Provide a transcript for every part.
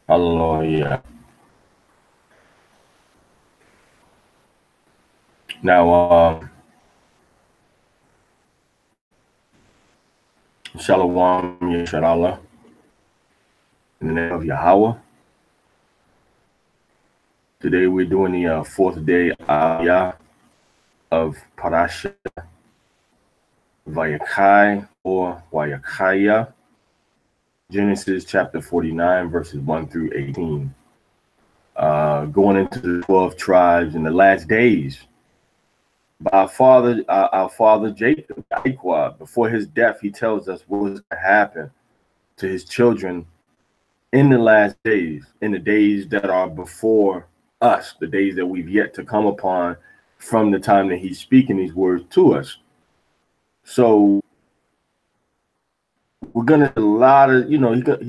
Hallelujah. Now, Shalom, Yesharallah, in the name of Yahweh. Today we're doing the fourth day Aliyah of Parashah Vayechi or Vayechi, Genesis chapter 49, verses 1 through 18. Going into the 12 tribes in the last days. By our father Jacob, before his death, he tells us what was going to happen to his children in the last days, in the days that are before us, the days that we've yet to come upon from the time that he's speaking these words to us. So we're gonna a lot of, he's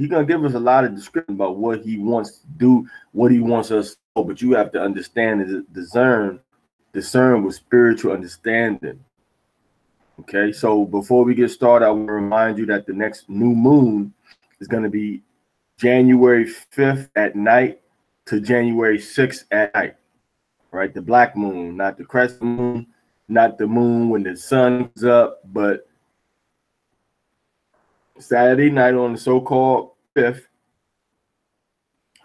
gonna give us a lot of description about what he wants to do, what he wants us to know, but you have to understand and discern with spiritual understanding. Okay, so before we get started, I will remind you that the next new moon is going to be January 5th at night to January 6th at night, right? The black moon, not the crescent moon, not the moon when the sun is up, but Saturday night on the so-called 5th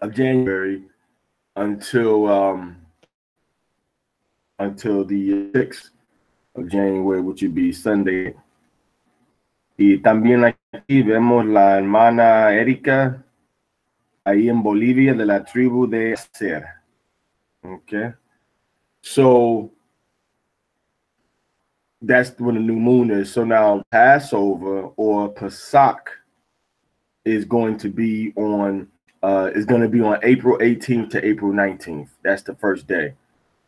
of January until the 6th of January, which would be Sunday. Y también aquí vemos la hermana Erika ahí en Bolivia de la tribu de Ser. Okay. So that's when the new moon is. So now Passover or Pesach is going to be on April 18th to April 19th. That's the first day.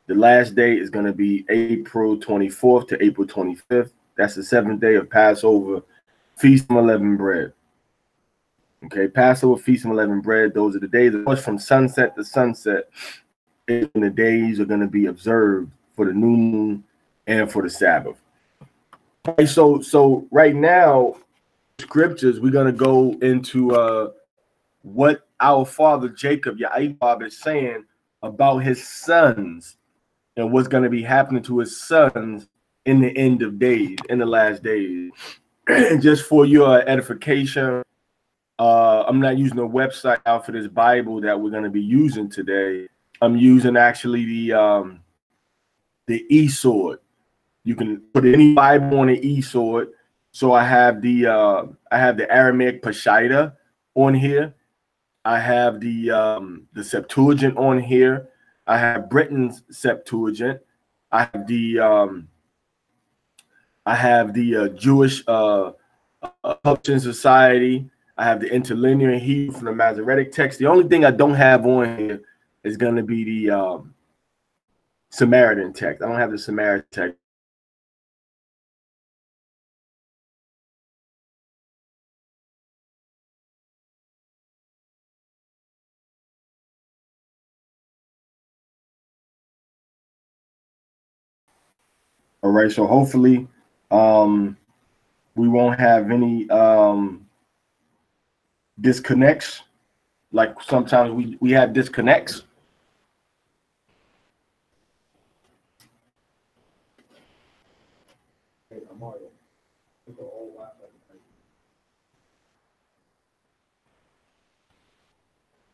The last day is going to be April 24th to April 25th. That's the seventh day of Passover, Feast of Unleavened Bread. Okay, Passover, Feast of Unleavened Bread. Those are the days. Of course, from sunset to sunset, and the days are going to be observed for the new moon and for the Sabbath. Okay, so right now, scriptures, we're going to go into what our father Jacob, Yaakov, is saying about his sons and what's going to be happening to his sons in the end of days, in the last days. Just for your edification, I'm not using a website out for this Bible that we're going to be using today. I'm using actually the e-sword. You can put any Bible on an e-sword. So I have the Aramaic Peshitta on here. I have the Septuagint on here. I have Britain's Septuagint. I have the Jewish Publishing Society. I have the Interlinear Hebrew from the Masoretic text. The only thing I don't have on here is going to be the Samaritan text. I don't have the Samaritan text. All right, so hopefully we won't have any disconnects. Like sometimes we have disconnects.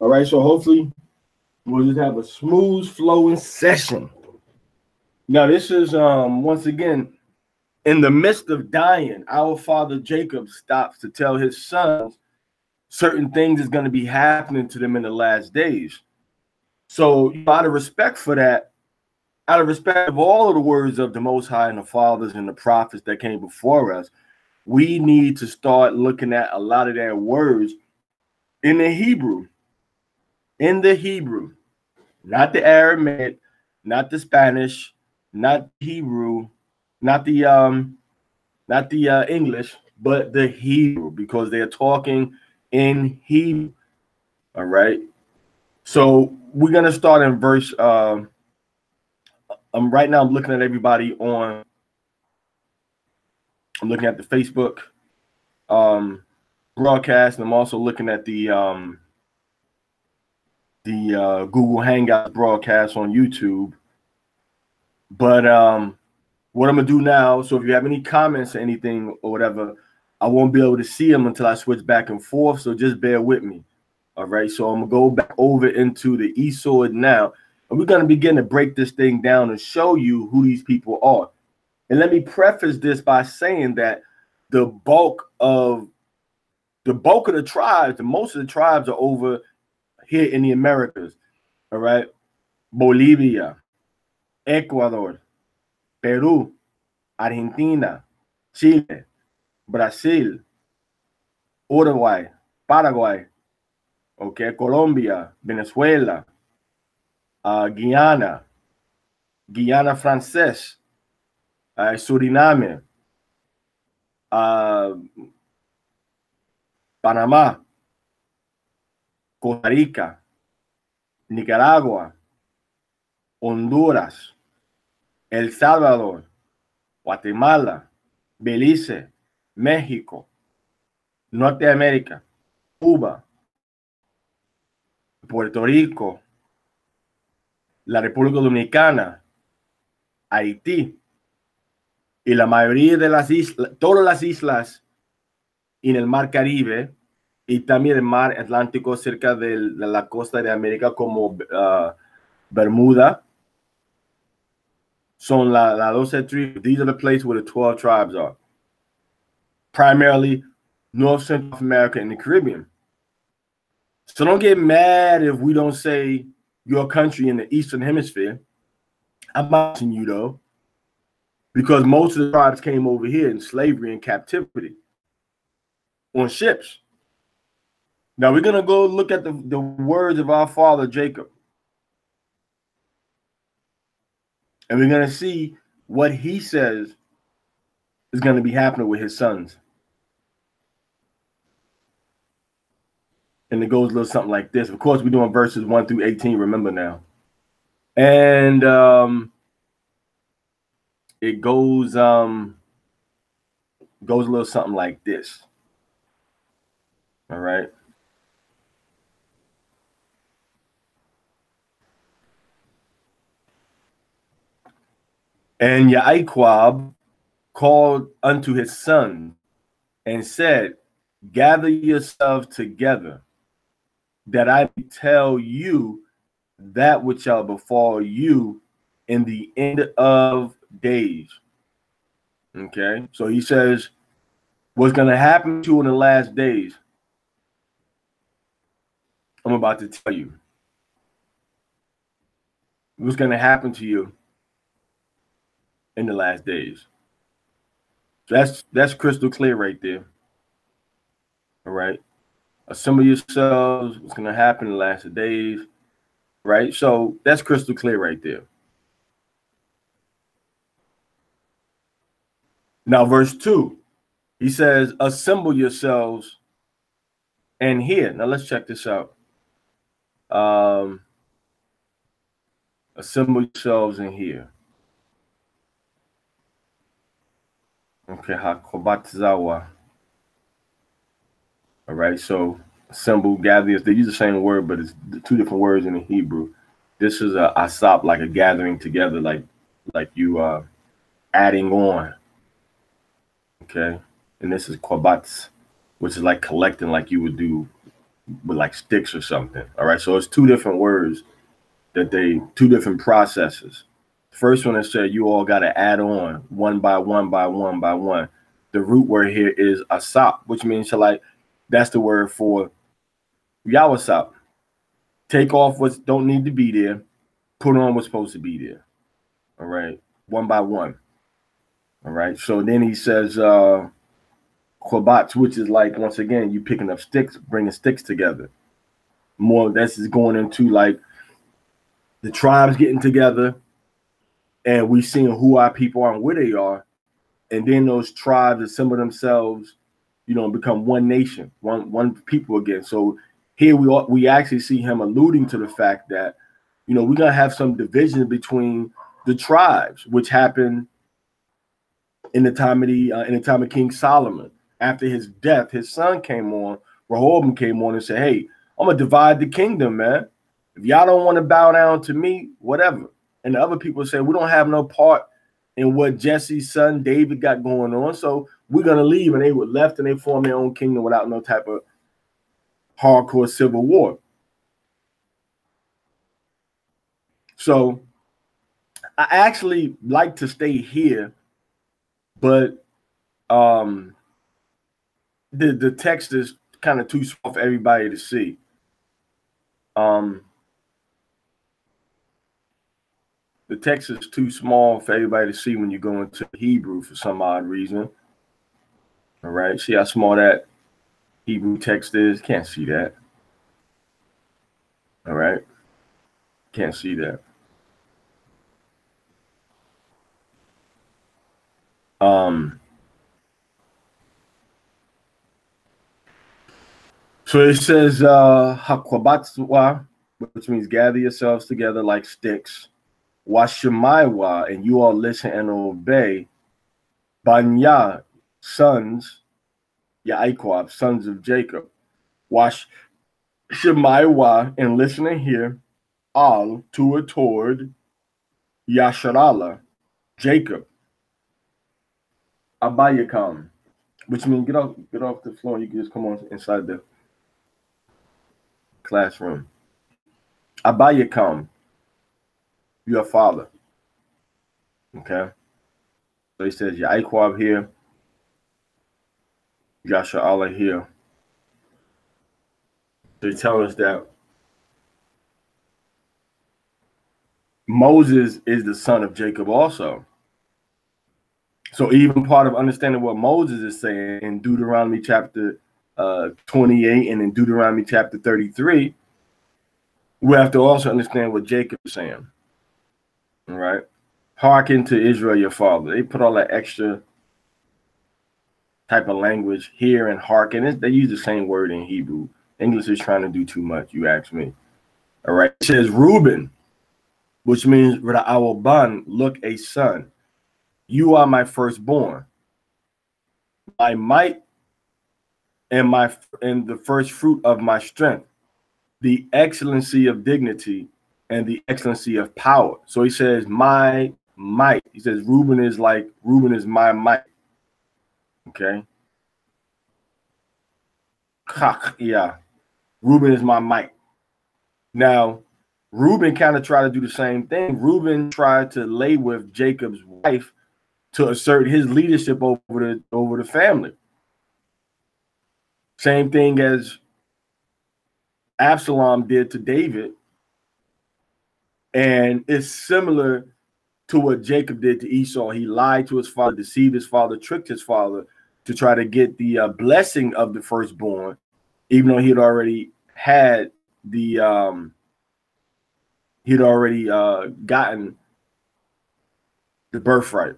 All right, so hopefully we'll just have a smooth flowing session. Now, this is once again, in the midst of dying, our father Jacob stops to tell his sons certain things is going to be happening to them in the last days. So out of respect for that, out of respect of all of the words of the Most High and the fathers and the prophets that came before us, we need to start looking at a lot of their words in the Hebrew. In the Hebrew, not the Aramaic, not the Spanish, not Hebrew, not the English, but the Hebrew, because they're talking in Hebrew. All right. So we're gonna start in verse. Right now I'm looking at everybody on. I'm looking at the Facebook broadcast, and I'm also looking at the the Google Hangout broadcast on YouTube. But what I'm gonna do now, so if you have any comments or anything or whatever, I won't be able to see them until I switch back and forth. So just bear with me. All right. So I'm gonna go back over into the eSword now, and we're gonna begin to break this thing down and show you who these people are. And let me preface this by saying that the bulk of the tribes, most of the tribes are over here in the Americas. All right. Bolivia, Ecuador, Peru, Argentina, Chile, Brazil, Uruguay, Paraguay, okay, Colombia, Venezuela, Guyana, Guyana Francés, Suriname, Panamá, Costa Rica, Nicaragua, Honduras, El Salvador, Guatemala, Belice, México, Norteamérica, Cuba, Puerto Rico, la República Dominicana, Haití y la mayoría de las islas, todas las islas en el Mar Caribe y también el Mar Atlántico cerca de la costa de América como Bermuda son la 12 tribes. These are the places where the 12 tribes are. Primarily North Central America and the Caribbean. So don't get mad if we don't say your country in the Eastern Hemisphere. I'm mentioning you though, because most of the tribes came over here in slavery and captivity on ships. Now we're going to go look at the words of our father Jacob. And we're going to see what he says is going to be happening with his sons. And it goes a little something like this. Of course, we're doing verses 1 through 18, remember now. And it goes a little something like this. All right. And Yaquab called unto his son and said, gather yourselves together, that I may tell you that which shall befall you in the end of days. Okay, so he says, what's going to happen to you in the last days, I'm about to tell you. What's going to happen to you in the last days. So that's crystal clear right there. All right. Assemble yourselves. What's going to happen in the last days. Right. So that's crystal clear right there. Now, verse 2, he says, assemble yourselves and hear. Now, let's check this out. Assemble yourselves and hear. Okay, Hakobatzawa. All right, so assemble, gather. They use the same word, but it's two different words in the Hebrew. This is a asap, like a gathering together, like you adding on. Okay, and this is kwabatz, which is like collecting, like you would do with like sticks or something. All right, so it's two different words two different processes. First one, it said you all got to add on one by one by one by one. The root word here is asap, which means to like, that's the word for yawasap. Take off what don't need to be there, put on what's supposed to be there. All right, one by one. All right, so then he says kwabats, which is like, once again, you picking up sticks, bringing sticks together. More, that's just going into like the tribes getting together, and we seeing who our people are and where they are, and then those tribes assemble themselves, you know, and become one nation, one people again. So here we actually see him alluding to the fact that, you know, we're gonna have some division between the tribes, which happened in the time of King Solomon. After his death, his son came on, Rehoboam came on and said, "Hey, I'm gonna divide the kingdom, man. If y'all don't want to bow down to me, whatever. And the other people say, we don't have no part in what Jesse's son David got going on, so we're going to leave. And they were left and they formed their own kingdom without no type of hardcore civil war. So I actually like to stay here, but the text is kind of too small for everybody to see. The text is too small for everybody to see when you go into Hebrew for some odd reason. All right, see how small that Hebrew text is? Can't see that. All right, can't see that. So it says Hakwabatswa, which means gather yourselves together like sticks. Washemaiwa, and you all listen and obey. Banya, sons, Yaikwab, sons of Jacob. Washemaiwa, and listen and hear. Al, to or toward. Yasharala, Jacob. Abayakam, which means get off the floor. You can just come on inside the classroom. Abayakam, your father. Okay. So he says Yaikwab here, Yasharala here. They tell us that Moses is the son of Jacob also. So even part of understanding what Moses is saying in Deuteronomy chapter 28 and in Deuteronomy chapter 33, we have to also understand what Jacob is saying. All right. Hearken to Israel, your father. They put all that extra type of language here and hearken. They use the same word in Hebrew. English is trying to do too much, you ask me. All right. It says Reuben, which means Ra'awaban, look, a son. You are my firstborn, my might, and the first fruit of my strength, the excellency of dignity and the excellency of power. So he says, my might. He says Reuben is my might. Okay. Yeah. Reuben is my might. Now, Reuben kind of tried to do the same thing. Reuben tried to lay with Jacob's wife to assert his leadership over the family. Same thing as Absalom did to David. And it's similar to what Jacob did to Esau. He lied to his father, deceived his father, tricked his father to try to get the blessing of the firstborn, even though he had already had the gotten the birthright.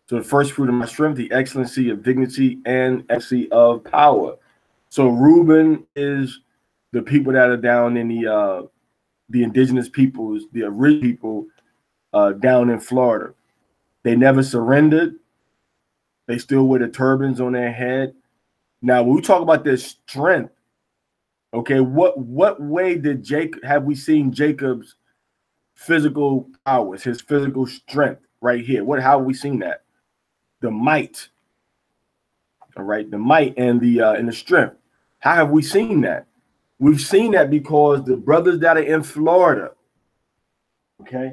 So the first fruit of my strength, the excellency of dignity and excellency of power. So Reuben is the people that are down in the indigenous peoples, the original people down in Florida. They never surrendered. They still wear the turbans on their head. Now, when we talk about their strength, okay, what way have we seen Jacob's physical powers, his physical strength right here? How have we seen that? The might. All right, the might and the strength. How have we seen that? We've seen that because the brothers that are in Florida, okay,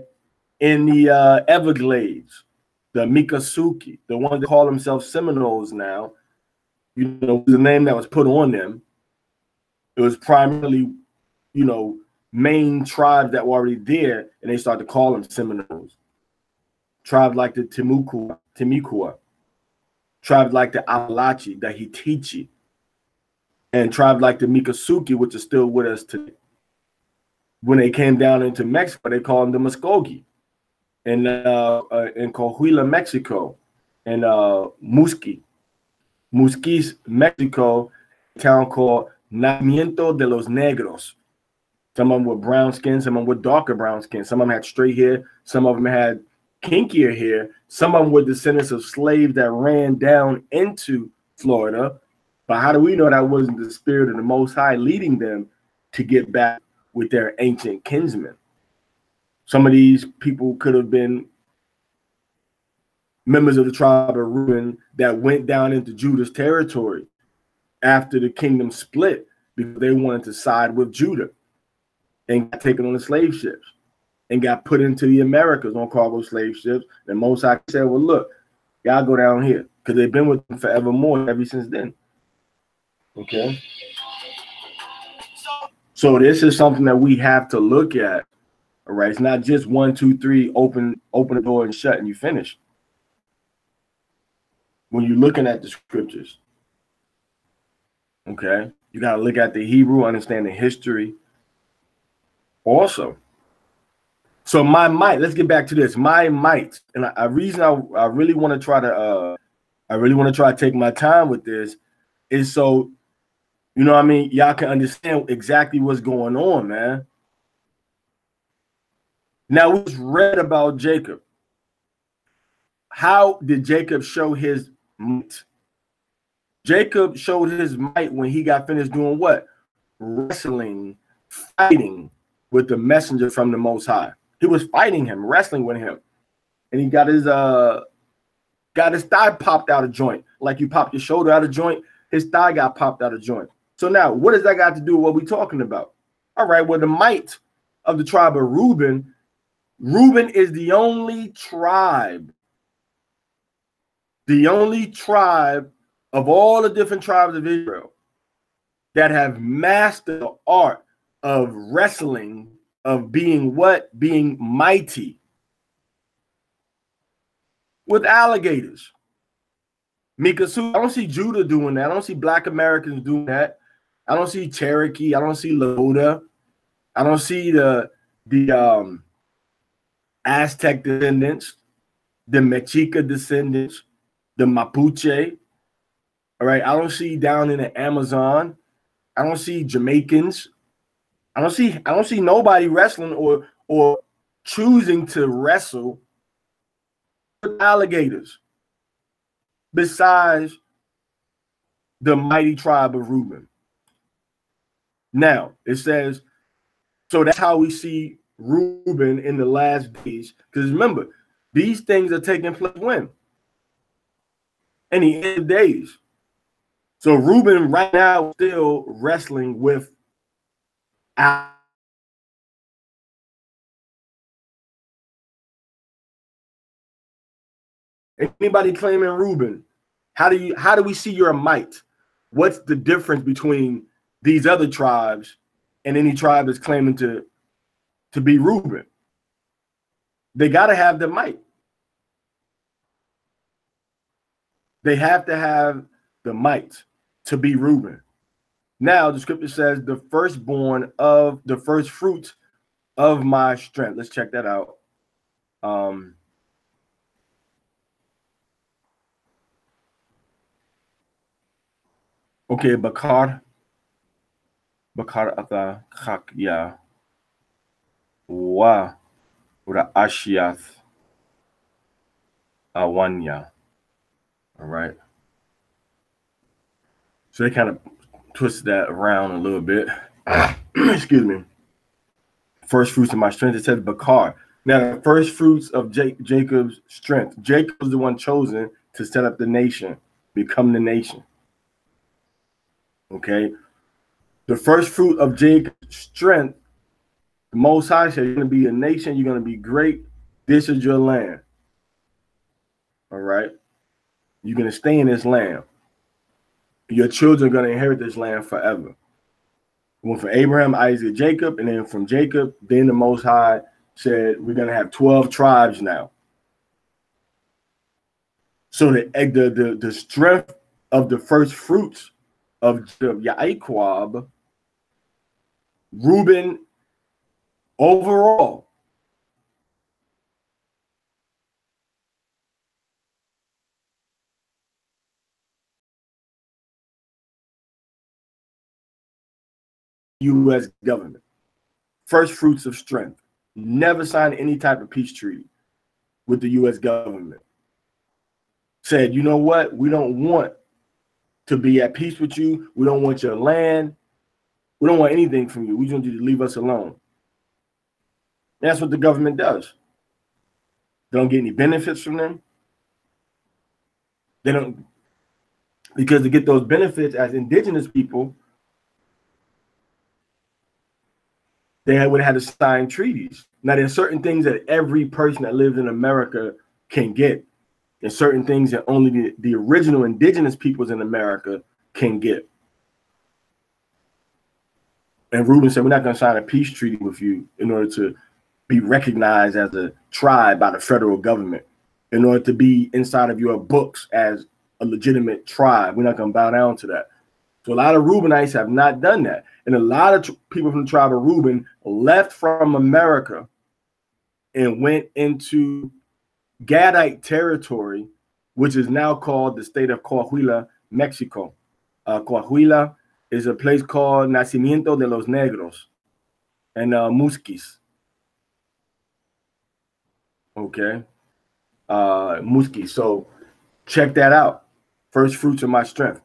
in the Everglades, the Miccosukee, the ones that call themselves Seminoles now, you know, the name that was put on them. It was primarily, you know, main tribes that were already there, and they started to call them Seminoles. Tribes like the Timucua, tribes like the Apalachi, the Hittite, and tribes like the Miccosukee, which are still with us today. When they came down into Mexico, they called them the Muskogee. In Coahuila, Mexico, and Musquis, Mexico, a town called Nacimiento de los Negros. Some of them were brown skin, some of them were darker brown skin. Some of them had straight hair, some of them had kinkier hair. Some of them were descendants of slaves that ran down into Florida. But how do we know that wasn't the spirit of the Most High leading them to get back with their ancient kinsmen. Some of these people could have been members of the tribe of Reuben that went down into Judah's territory after the kingdom split because they wanted to side with Judah and got taken on the slave ships and got put into the Americas on cargo slave ships. And Mosai said, well, look, y'all go down here, because they've been with them forevermore ever since then. Okay. So this is something that we have to look at. All right. It's not just 1, 2, 3, open the door and shut and you finish. When you're looking at the scriptures, okay, you got to look at the Hebrew, understand the history also. So my might, let's get back to this. My might, and the reason I really want to try to take my time with this is so, you know what I mean, y'all can understand exactly what's going on, man. Now, we just read about Jacob. How did Jacob show his might? Jacob showed his might when he got finished doing what? Wrestling, fighting with the messenger from the Most High. He was fighting him, wrestling with him. And he got his thigh popped out of joint. Like you popped your shoulder out of joint, his thigh got popped out of joint. So now, what does that got to do with what we're talking about? All right, well, the might of the tribe of Reuben, Reuben is the only tribe of all the different tribes of Israel that have mastered the art of wrestling, of being what? Being mighty with alligators. Mikasu, I don't see Judah doing that. I don't see Black Americans doing that. I don't see Cherokee. I don't see Lakota. I don't see the Aztec descendants, the Mexica descendants, the Mapuche. All right. I don't see down in the Amazon. I don't see Jamaicans. I don't see nobody wrestling or choosing to wrestle with alligators besides the mighty tribe of Reuben. Now, it says, so that's how we see Reuben in the last days. Because remember, these things are taking place when? In the end of days. So Reuben right now is still wrestling with anybody claiming Reuben. How do we see your might? What's the difference between these other tribes and any tribe that's claiming to be Reuben? They got to have the might. They have to have the might to be Reuben. Now, the scripture says the firstborn of the first fruits of my strength. Let's check that out. Okay, Bakar ata Chakya wa Ashiath Awanya. All right. So they kind of twist that around a little bit. Excuse me. First fruits of my strength. It says Bakar. Now, the first fruits of Jacob's strength. Jacob was the one chosen to set up the nation, become the nation. Okay. The first fruit of Jacob's strength, the Most High said, you're going to be a nation, you're going to be great. This is your land. All right. You're going to stay in this land. Your children are going to inherit this land forever. Went from Abraham, Isaac, Jacob, and then from Jacob, then the Most High said, we're going to have 12 tribes now. So the strength of the first fruits of Yaquab, Reuben, overall, U.S. government, first fruits of strength, never signed any type of peace treaty with the U.S. government. Said, you know what? We don't want to be at peace with you. We don't want your land. We don't want anything from you. We just want you to leave us alone. And that's what the government does. They don't get any benefits from them. They don't, because to get those benefits as indigenous people, they would have had to sign treaties. Now, there's certain things that every person that lives in America can get. There's certain things that only the original indigenous peoples in America can get. And Reuben said, we're not going to sign a peace treaty with you in order to be recognized as a tribe by the federal government, in order to be inside of your books as a legitimate tribe. We're not going to bow down to that. So a lot of Reubenites have not done that. And a lot of people from the tribe of Reuben left from America and went into Gadite territory, which is now called the state of Coahuila, Mexico. Coahuila is a place called Nacimiento de los Negros and Musquis. Okay. Musquis. So check that out. First fruits of my strength.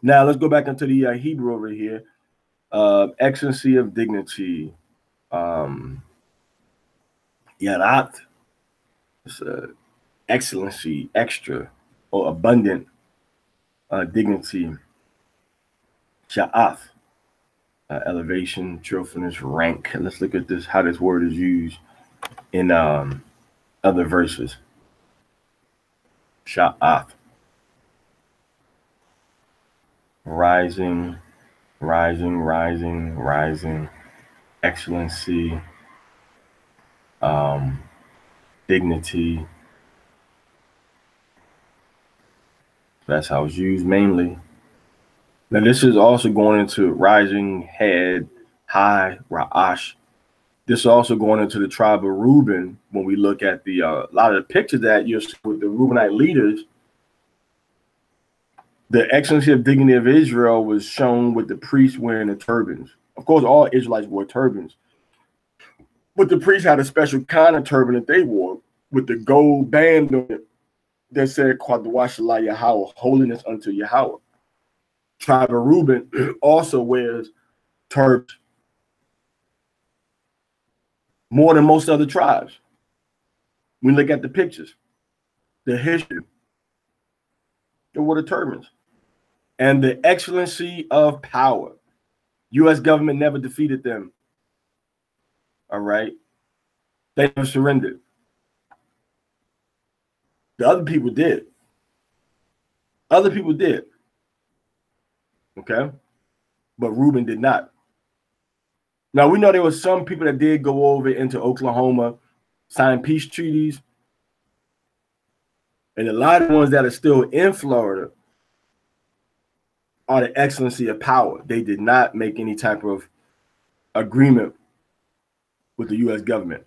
Now let's go back into the Hebrew over here. Excellency of dignity. Yarat. It's excellency, extra, or abundant dignity. Sha'af. Elevation, trophiness, rank. Let's look at this, how this word is used in other verses. Sha'af. Rising, rising, rising, rising, excellency, dignity. That's how it's used mainly. Now this is also going into rising, head, high, Ra'ash. This is also going into the tribe of Reuben. When we look at the a lot of the pictures that you're seeing with the Reubenite leaders, the excellency of dignity of Israel was shown with the priests wearing the turbans. Of course, all Israelites wore turbans, but the priests had a special kind of turban that they wore with the gold band on it that said Quadwashala Yahweh, holiness unto Yahweh. Tribe of Reuben also wears turbans more than most other tribes. We look at the pictures, the history, they wore the turbans. And the excellency of power. U.S. government never defeated them. All right. They never surrendered. The other people did. Other people did. Okay. But Reuben did not. Now, we know there were some people that did go over into Oklahoma, sign peace treaties. And a lot of the ones that are still in Florida are the excellency of power. They did not make any type of agreement with the U.S. government.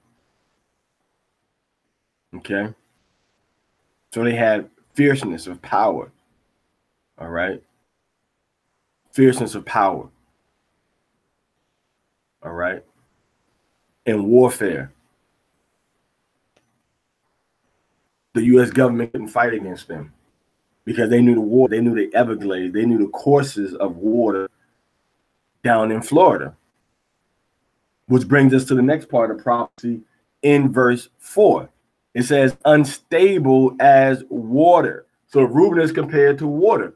Okay. So they had fierceness of power. All right. Fierceness of power. All right. In warfare. The U.S. government couldn't fight against them because they knew the war, they knew the Everglades, they knew the courses of water down in Florida. Which brings us to the next part of prophecy in verse 4. It says, unstable as water. So Reuben is compared to water.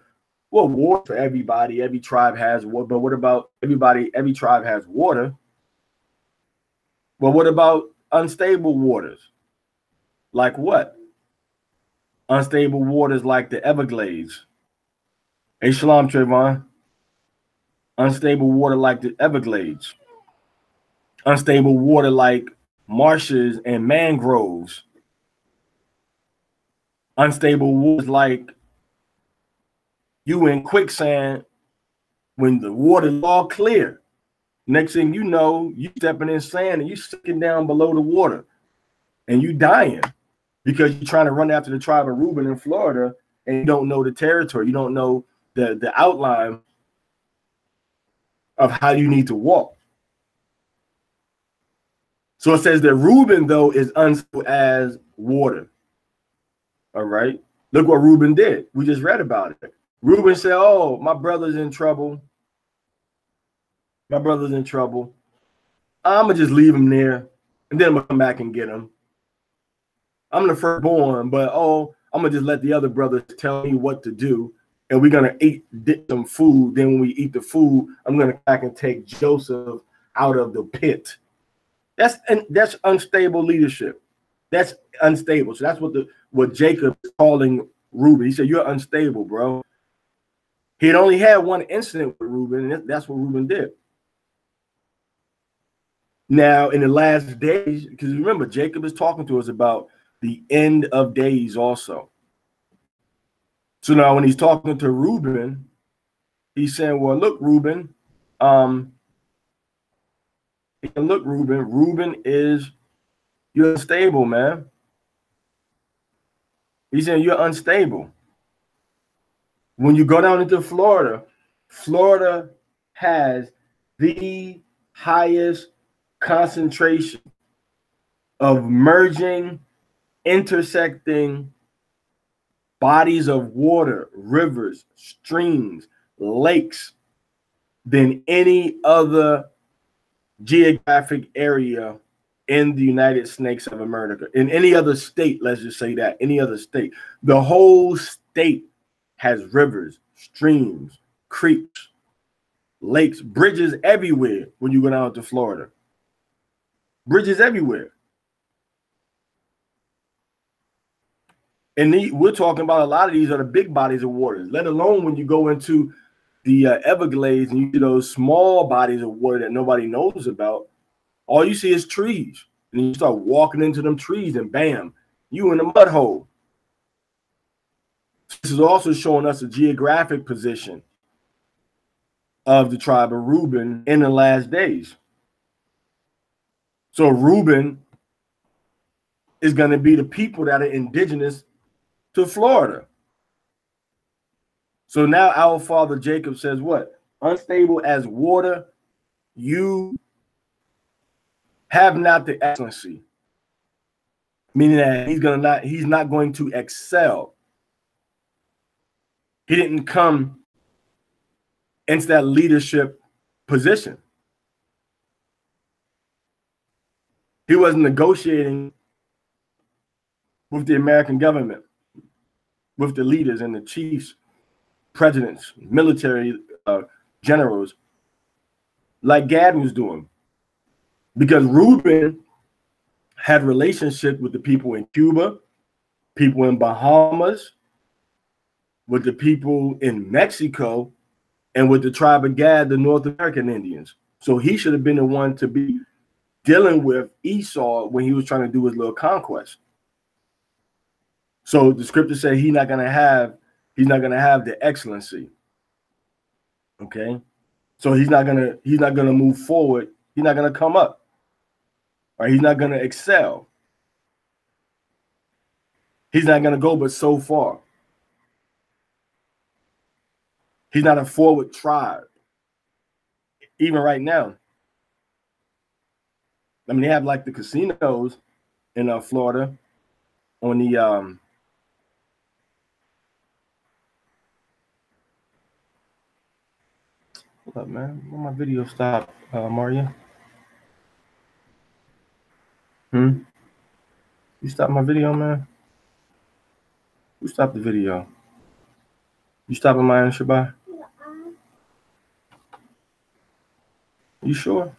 Well, water for everybody, every tribe has water. But what about everybody? Every tribe has water. Well, what about unstable waters? Like what? Unstable waters like the Everglades. Hey, shalom, Trayvon. Unstable water like the Everglades. Unstable water like marshes and mangroves. Unstable waters like you in quicksand when the water is all clear. Next thing you know, you stepping in sand and you sinking down below the water and you dying because you're trying to run after the tribe of Reuben in Florida and you don't know the territory. You don't know the outline of how you need to walk. So it says that Reuben, though, is unstable as water. All right. Look what Reuben did. We just read about it. Reuben said, oh, my brother's in trouble. My brother's in trouble. I'm gonna just leave him there, and then I'm gonna come back and get him. I'm the firstborn, but I'm gonna just let the other brothers tell me what to do, and we're gonna eat some food. Then when we eat the food, I'm gonna come back and take Joseph out of the pit. That's unstable leadership. That's unstable. So that's what Jacob is calling Reuben. He said, "You're unstable, bro." He had only had one incident with Reuben, and that's what Reuben did. Now, in the last days, because remember, Jacob is talking to us about the end of days also. So now when he's talking to Reuben, he's saying, well, look, Reuben, Reuben you're unstable, man. He's saying you're unstable. When you go down into Florida, Florida has the highest concentration of merging, intersecting bodies of water, rivers, streams, lakes than any other geographic area in the United States of America. In any other state, let's just say that, any other state. The whole state has rivers, streams, creeks, lakes, bridges everywhere when you go down to Florida. Bridges everywhere. And we're talking about a lot of these are the big bodies of water, let alone when you go into the Everglades and you see those small bodies of water that nobody knows about. All you see is trees. And you start walking into them trees and bam, you in a mud hole. This is also showing us a geographic position of the tribe of Reuben in the last days. So Reuben is going to be the people that are indigenous to Florida. So now our father Jacob says what? Unstable as water, you have not the excellency. Meaning that he's not going to excel. He didn't come into that leadership position. He wasn't negotiating with the American government, with the leaders and the chiefs, presidents, military generals, like Gad was doing. Because Reuben had relationships with the people in Cuba, people in Bahamas, with the people in Mexico, and with the tribe of Gad, the North American Indians. So he should have been the one to be dealing with Esau when he was trying to do his little conquest. So the scripture said he's not gonna have the excellency. Okay, so he's not gonna move forward. He's not gonna come up. Right? He's not gonna excel. He's not gonna go but so far. He's not a forward tribe. Even right now. I mean, they have like the casinos in Florida on the hold up, man. Where my video stop, Maria? You stopped my video, man? Who stopped the video? You stopping mine, Shabbat? You sure?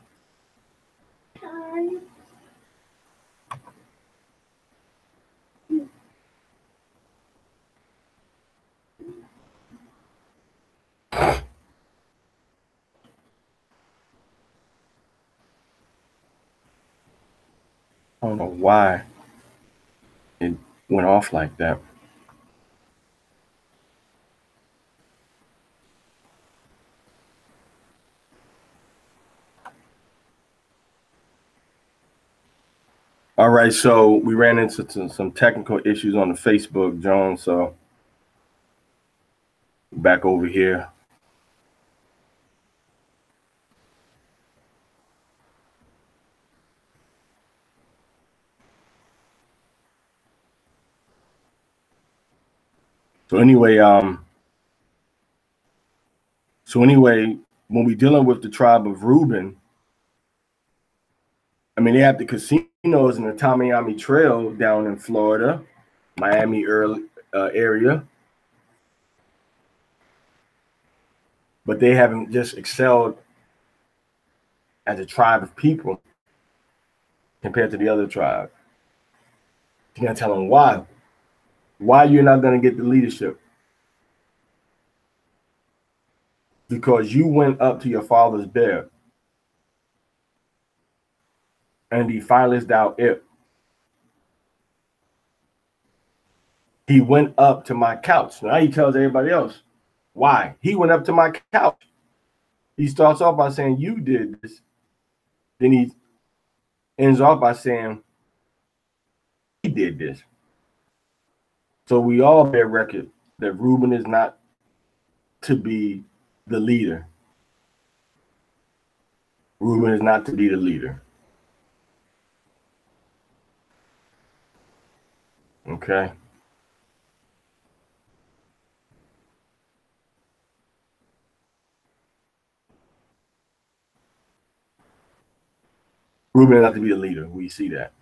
I don't know why it went off like that. All right, so we ran into some technical issues on the Facebook, John. So back over here. So anyway, when we're dealing with the tribe of Reuben, I mean, they have the casinos in the Tamiami Trail down in Florida, Miami area, but they haven't just excelled as a tribe of people compared to the other tribe. You're gonna tell them why. Why you're not gonna get the leadership? Because you went up to your father's bed and defilest thou it. He went up to my couch. Now he tells everybody else why. He went up to my couch. He starts off by saying, you did this. Then he ends off by saying, he did this. So we all bear record that Reuben is not to be the leader. Reuben is not to be the leader. Okay. Reuben is not to be the leader. We see that.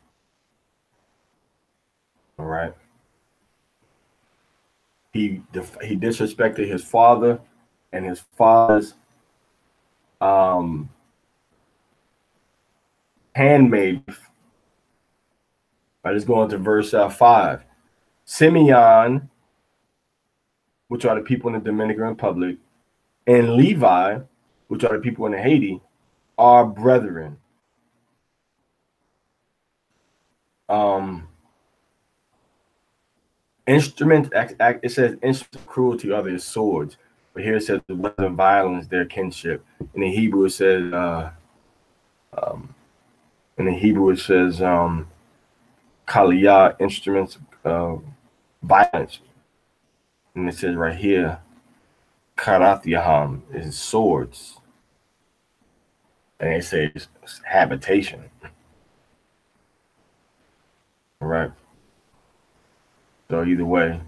All right. He disrespected his father and his father's handmaid. Let's go on to verse 5. Simeon, which are the people in the Dominican Republic, and Levi, which are the people in Haiti, are brethren. Instruments, it says instruments of cruelty are their swords, but here it says the weapon of violence, their kinship. In the Hebrew it says Aliyah, instruments of violence. And it says right here, Karathiyaham is swords. And it says habitation. All right. So either way,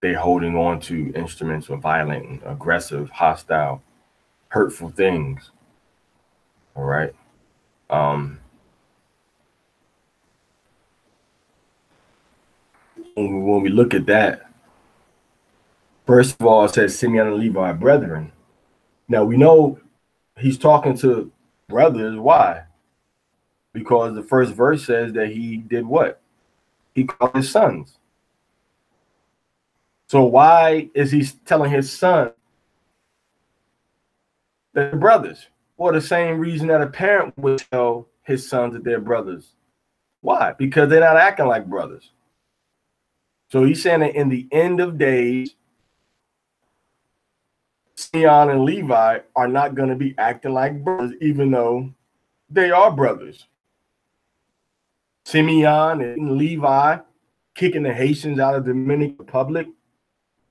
they're holding on to instruments of violent, aggressive, hostile, hurtful things. All right. When we look at that, first of all, it says Simeon and Levi are brethren. Now we know he's talking to brothers. Why? Because the first verse says that he did what? He called his sons. So why is he telling his son that they're brothers? Well, the same reason that a parent would tell his sons that they're brothers. Why? Because they're not acting like brothers. So he's saying that in the end of days, Simeon and Levi are not going to be acting like brothers, even though they are brothers. Simeon and Levi kicking the Haitians out of the Dominican Republic,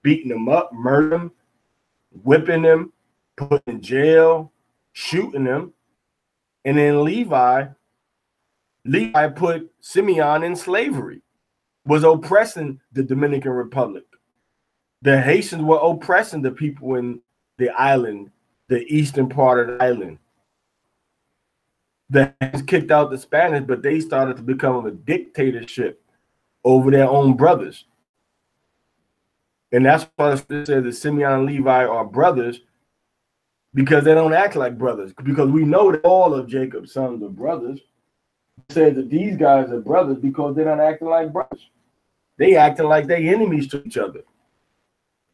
beating them up, murdering them, whipping them, putting in jail, shooting them. And then Levi put Simeon in slavery, was oppressing the Dominican Republic. The Haitians were oppressing the people in the island, the eastern part of the island. The Haitians kicked out the Spanish, but they started to become a dictatorship over their own brothers. And that's why it says that Simeon and Levi are brothers, because they don't act like brothers. Because we know that all of Jacob's sons are brothers. It says that these guys are brothers because they're not acting like brothers. They acting like they enemies to each other.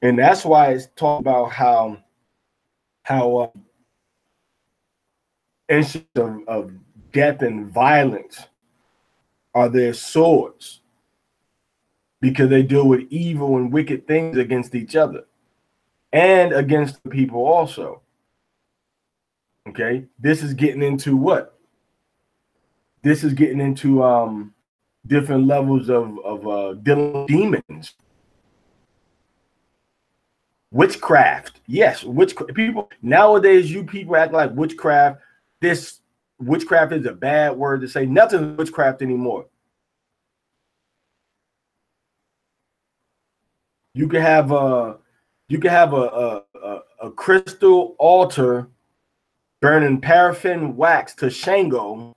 And that's why it's talking about how instances of death and violence are their swords, because they deal with evil and wicked things against each other and against the people also. Okay, this is getting into what? This is getting into different levels of dealing with demons. Witchcraft. Yes, people nowadays, you people act like witchcraft. This witchcraft is a bad word to say. Nothing's witchcraft anymore. You can have a crystal altar burning paraffin wax to Shango,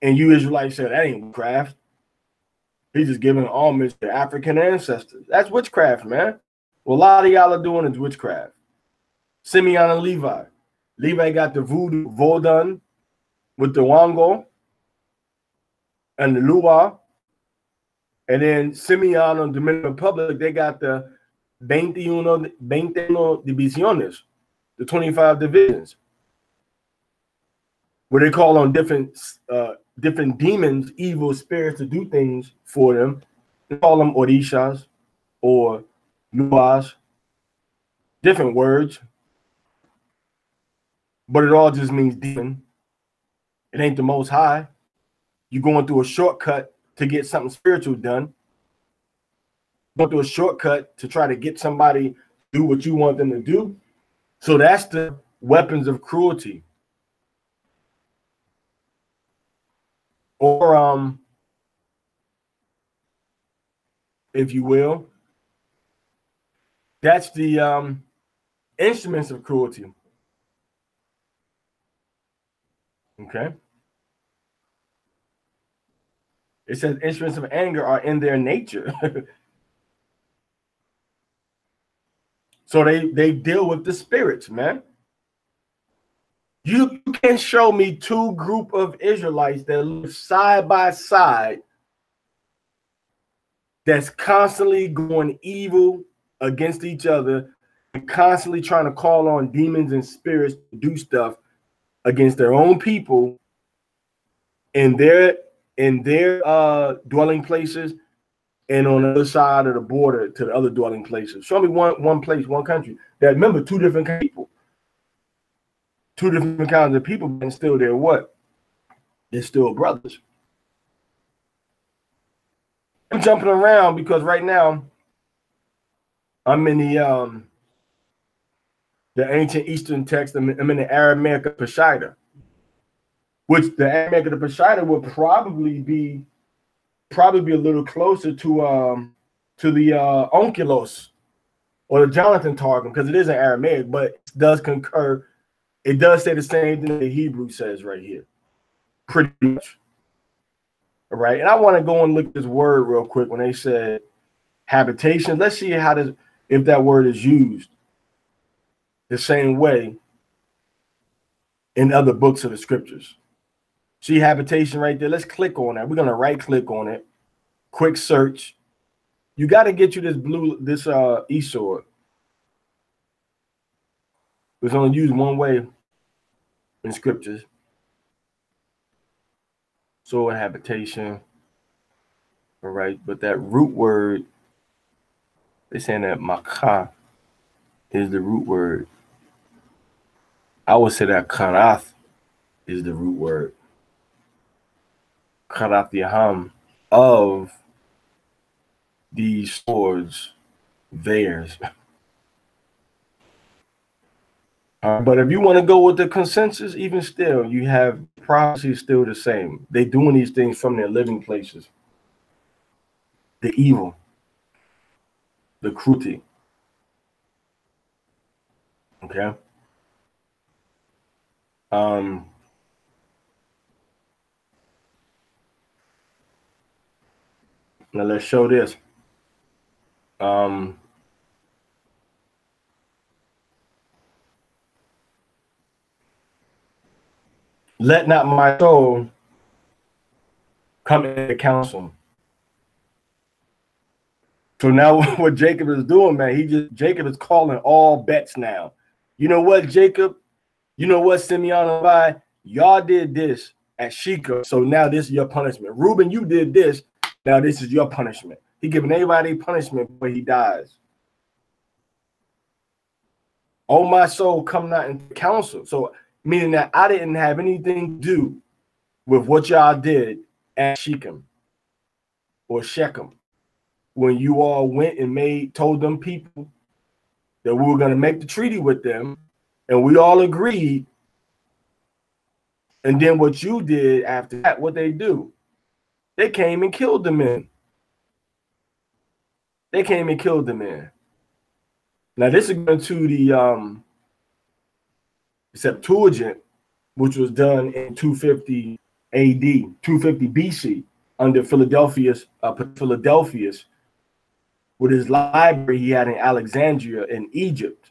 and you Israelites said that ain't witchcraft. He's just giving homage to African ancestors. That's witchcraft, man. Well, a lot of y'all are doing is witchcraft. Simeon and Levi. Levi got the voodoo Vodun with the Wango and the Lua. And then Simeon and Dominican Republic, they got the 21 divisiones, the 25 divisions, where they call on different demons, evil spirits to do things for them. They call them orishas or luas, different words, but it all just means demon. It ain't the Most High. You're going through a shortcut to get something spiritual done. Going through a shortcut to try to get somebody to do what you want them to do. So that's the weapons of cruelty. Or if you will, that's the instruments of cruelty. Okay. It says instruments of anger are in their nature. So they deal with the spirits, man. You can show me two group of Israelites that live side by side that's constantly going evil against each other and constantly trying to call on demons and spirits to do stuff against their own people in their dwelling places and on the other side of the border to the other dwelling places. Show me one place, one country that, remember, two different people. Two different kinds of people, and still they're what? They're still brothers. I'm jumping around because right now I'm in the ancient Eastern text. I'm in the Aramaic of Peshitta, which the Aramaic of the Peshitta would probably be a little closer to the Onkelos or the Jonathan Targum, because it is an Aramaic, but it does concur. It does say the same thing the Hebrew says right here, pretty much. All right, and I want to go and look at this word real quick when they said habitation. Let's see if that word is used the same way in other books of the scriptures. See habitation right there. Let's click on that. We're gonna right click on it. Quick search. You got to get you this e-sword. It's only used one way in scriptures. Sword, habitation. All right, but that root word, they're saying that makah is the root word. I would say that karath is the root word. Karath yaham of these swords, theirs. But if you want to go with the consensus, even still, you have prophecy still the same. They're doing these things from their living places. The evil, the cruelty. Okay. Now let's show this. Let not my soul come into counsel. So now what Jacob is doing, man, Jacob is calling all bets now. You know what, Jacob? You know what, Simeon and Levi? Y'all did this at Shechem, so now this is your punishment. Reuben, you did this, now this is your punishment. He giving everybody punishment before he dies. Oh, my soul, come not into counsel. So meaning that I didn't have anything to do with what y'all did at Shechem or Shechem when you all went and told them people that we were going to make the treaty with them, and we all agreed. And then what you did after that, what they do? They came and killed the men. They came and killed the men. Now this is going to Septuagint, which was done in 250 A.D., 250 B.C. under Philadelphus, with his library he had in Alexandria in Egypt.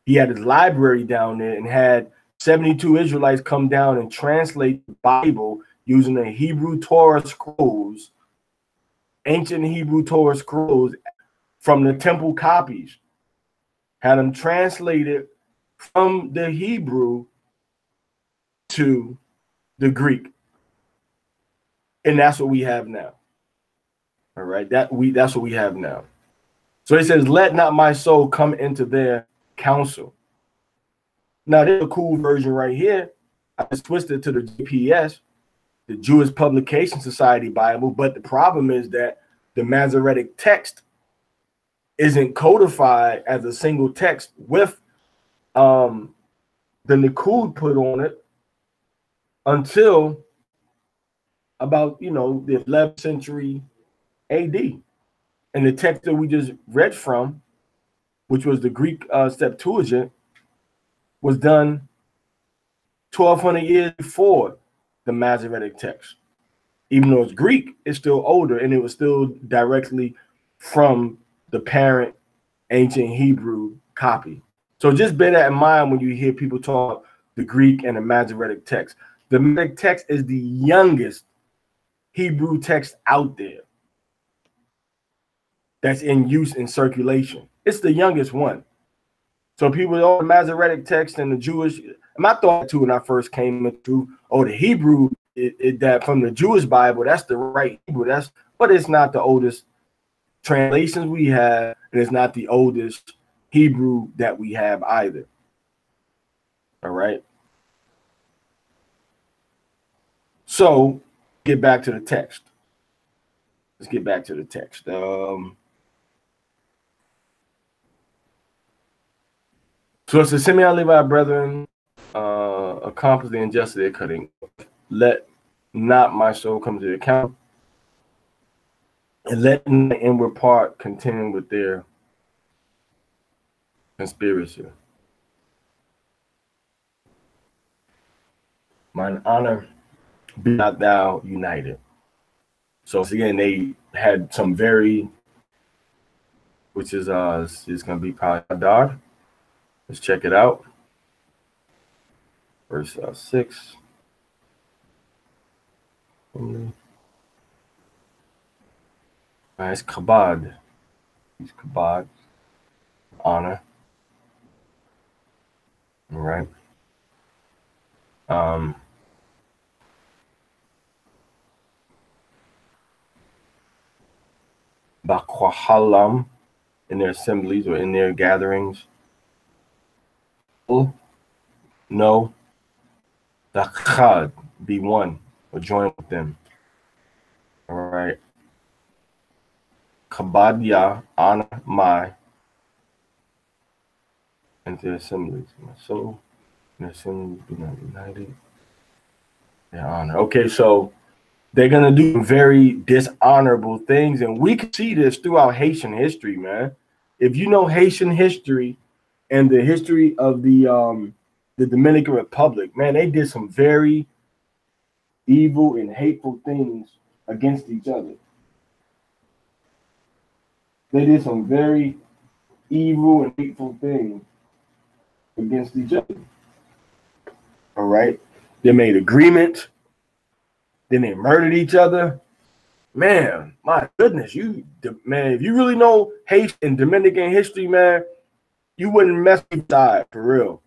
He had his library down there and had 72 Israelites come down and translate the Bible using the Hebrew Torah scrolls, ancient Hebrew Torah scrolls from the temple copies. Had them translated from the Hebrew to the Greek. And that's what we have now. All right, that's what we have now. So it says, let not my soul come into their counsel. Now, there's a cool version right here. I just twisted to the GPS, the Jewish Publication Society Bible, but the problem is that the Masoretic text isn't codified as a single text with the Nikud put on it until about, the 11th century AD. And the text that we just read from, which was the Greek Septuagint, was done 1,200 years before the Masoretic text. Even though it's Greek, it's still older, and it was still directly from the parent ancient Hebrew copy. So just bear that in mind when you hear people talk the Greek and the Masoretic text. The Masoretic text is the youngest Hebrew text out there that's in use in circulation. It's the youngest one. So people, the Masoretic text and the Jewish, my thought too when I first came into, the Hebrew, that from the Jewish Bible, that's the right Hebrew. But it's not the oldest translations we have, and it's not the oldest Hebrew that we have either. All right. So get back to the text. Let's get back to the text. So it's the Simeon Levi brethren accomplish the injustice they're cutting. Let not my soul come to the account, and let the inward part contend with their conspiracy. Mine honor be not thou united. So again, they had some very, which is it's gonna be probably Adar. Let's check it out. Verse 6. It's kabad. It's kabad. Honor. All right. Bakwahalam, in their assemblies or in their gatherings. No. Dachad, be one or join with them. All right. Kabadya, honor my, and their assemblies. My soul and their assemblies be not united. Their honor. Okay, so they're gonna do very dishonorable things, and we can see this throughout Haitian history, man. If you know Haitian history and the history of the Dominican Republic, man, they did some very evil and hateful things against each other. They did some very evil and hateful things against each other. All right. They made agreements. Then they murdered each other. Man, my goodness, if you really know Haitian and Dominican history, man, you wouldn't mess with that for real.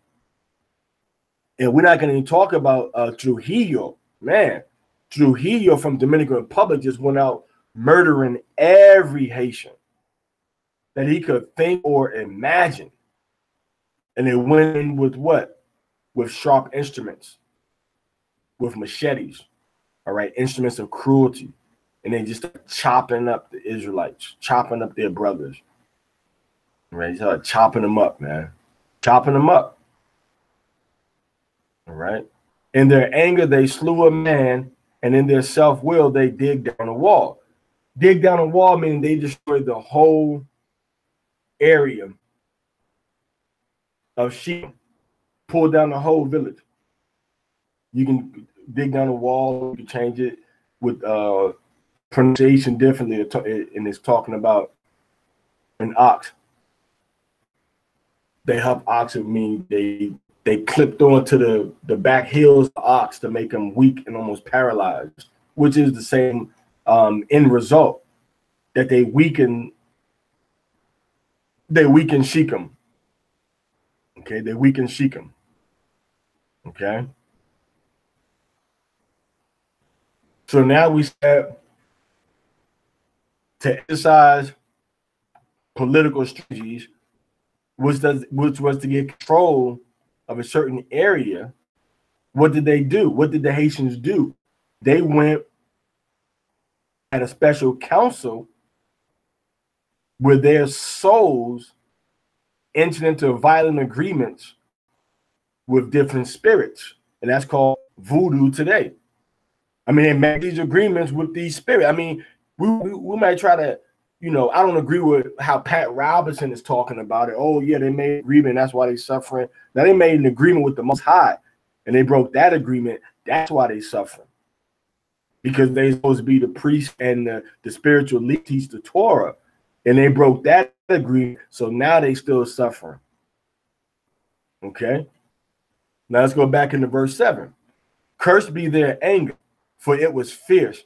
And we're not going to talk about Trujillo. Man, Trujillo from Dominican Republic just went out murdering every Haitian that he could think or imagine. And they went in with what? With sharp instruments, with machetes, all right, instruments of cruelty. And they just started chopping up the Israelites, chopping up their brothers. Right? They started chopping them up, man. Chopping them up. All right. In their anger, they slew a man, and in their self-will, they dig down a wall. Dig down a wall meaning they destroyed the whole area of Shechem. pull down the whole village. You can dig down the wall, you can change it with pronunciation differently, and it's talking about an ox. They have ox, it means they clipped onto the back heels of the ox to make them weak and almost paralyzed, which is the same end result, that they weaken Shechem. Okay, they weaken Shechem. Okay. So now we said to exercise political strategies, which was to get control of a certain area. What did they do? What did the Haitians do? They went at a special council where their souls entered into violent agreements with different spirits, and that's called voodoo today. I mean, they make these agreements with these spirits. I mean, we might try to, I don't agree with how Pat Robertson is talking about it. Oh, yeah, they made an agreement, that's why they're suffering. Now, they made an agreement with the Most High, and they broke that agreement. That's why they're suffering. Because they're supposed to be the priest and the spiritual lead, teach the Torah, and they broke that agreement, so now they still suffering. Okay? Now, let's go back into verse 7. Cursed be their anger, for it was fierce,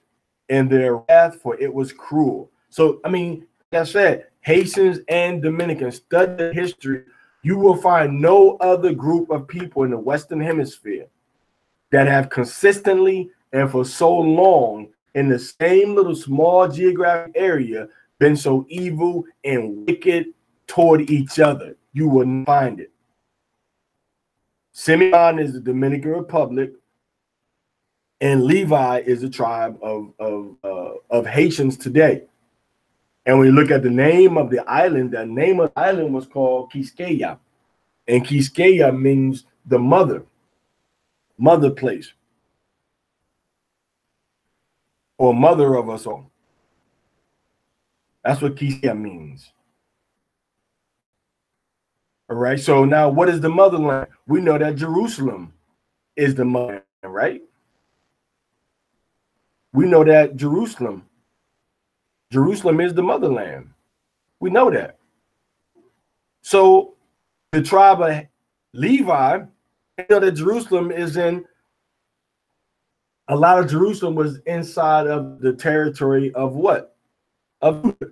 and their wrath, for it was cruel. So, I mean, like I said, Haitians and Dominicans, study the history. You will find no other group of people in the Western Hemisphere that have consistently and for so long in the same little small geographic area been so evil and wicked toward each other. You wouldn't find it. Simeon is the Dominican Republic, and Levi is a tribe of Haitians today. And when you look at the name of the island was called Quisqueya. And Quisqueya means the mother place, or mother of us all. That's what Quisqueya means. All right, so now what is the motherland? We know that Jerusalem is the motherland, right? We know that Jerusalem is the motherland. We know that. So the tribe of Levi, you know that Jerusalem is in, a lot of Jerusalem was inside of the territory of what? Of Judah.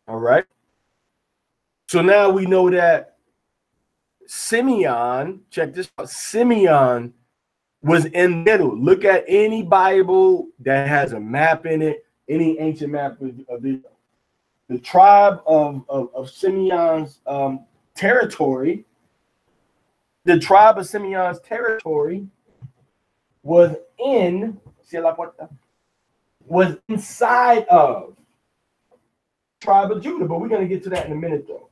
All right. So now we know that Simeon, check this out, Simeon was in the middle. Look at any Bible that has a map in it, any ancient map of the tribe of Simeon's territory. The tribe of Simeon's territory was inside of tribe of Judah, but we're going to get to that in a minute, though.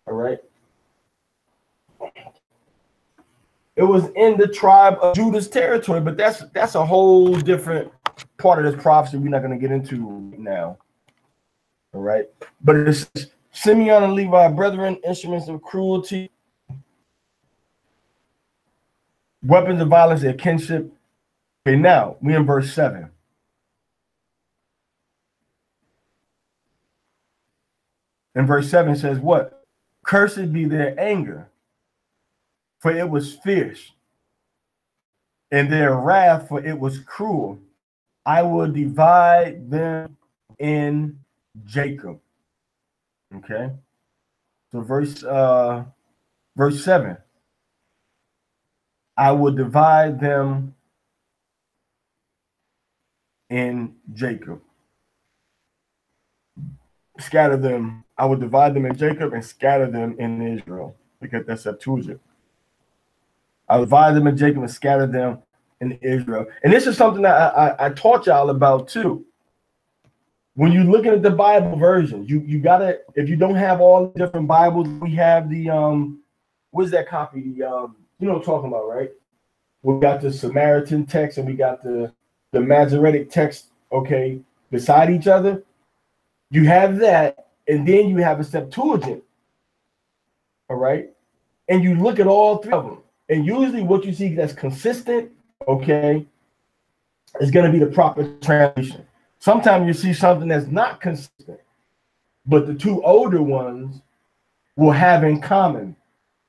All right. It was in the tribe of Judah's territory, but that's a whole different part of this prophecy we're not going to get into now. All right. But it's Simeon and Levi, brethren, instruments of cruelty, weapons of violence, their kinship. Okay, now we in verse 7. And verse 7 says what? Cursed be their anger, for it was fierce, and their wrath, for it was cruel. I will divide them in Jacob. Okay. So verse 7. I will divide them in Jacob. Scatter them. I will divide them in Jacob and scatter them in Israel, because that's Septuagint. I will divide them in Jacob and scatter them in Israel. And this is something that I taught y'all about too. When you're looking at the Bible version, you gotta, if you don't have all the different Bibles, we have the what's that copy? You know what I'm talking about, right? We got the Samaritan text and we got the Masoretic text, okay, beside each other. You have that, and then you have a Septuagint. All right. and you look at all three of them, and usually what you see that's consistent, okay, is going to be the proper translation. Sometimes you see something that's not consistent, but the two older ones will have in common,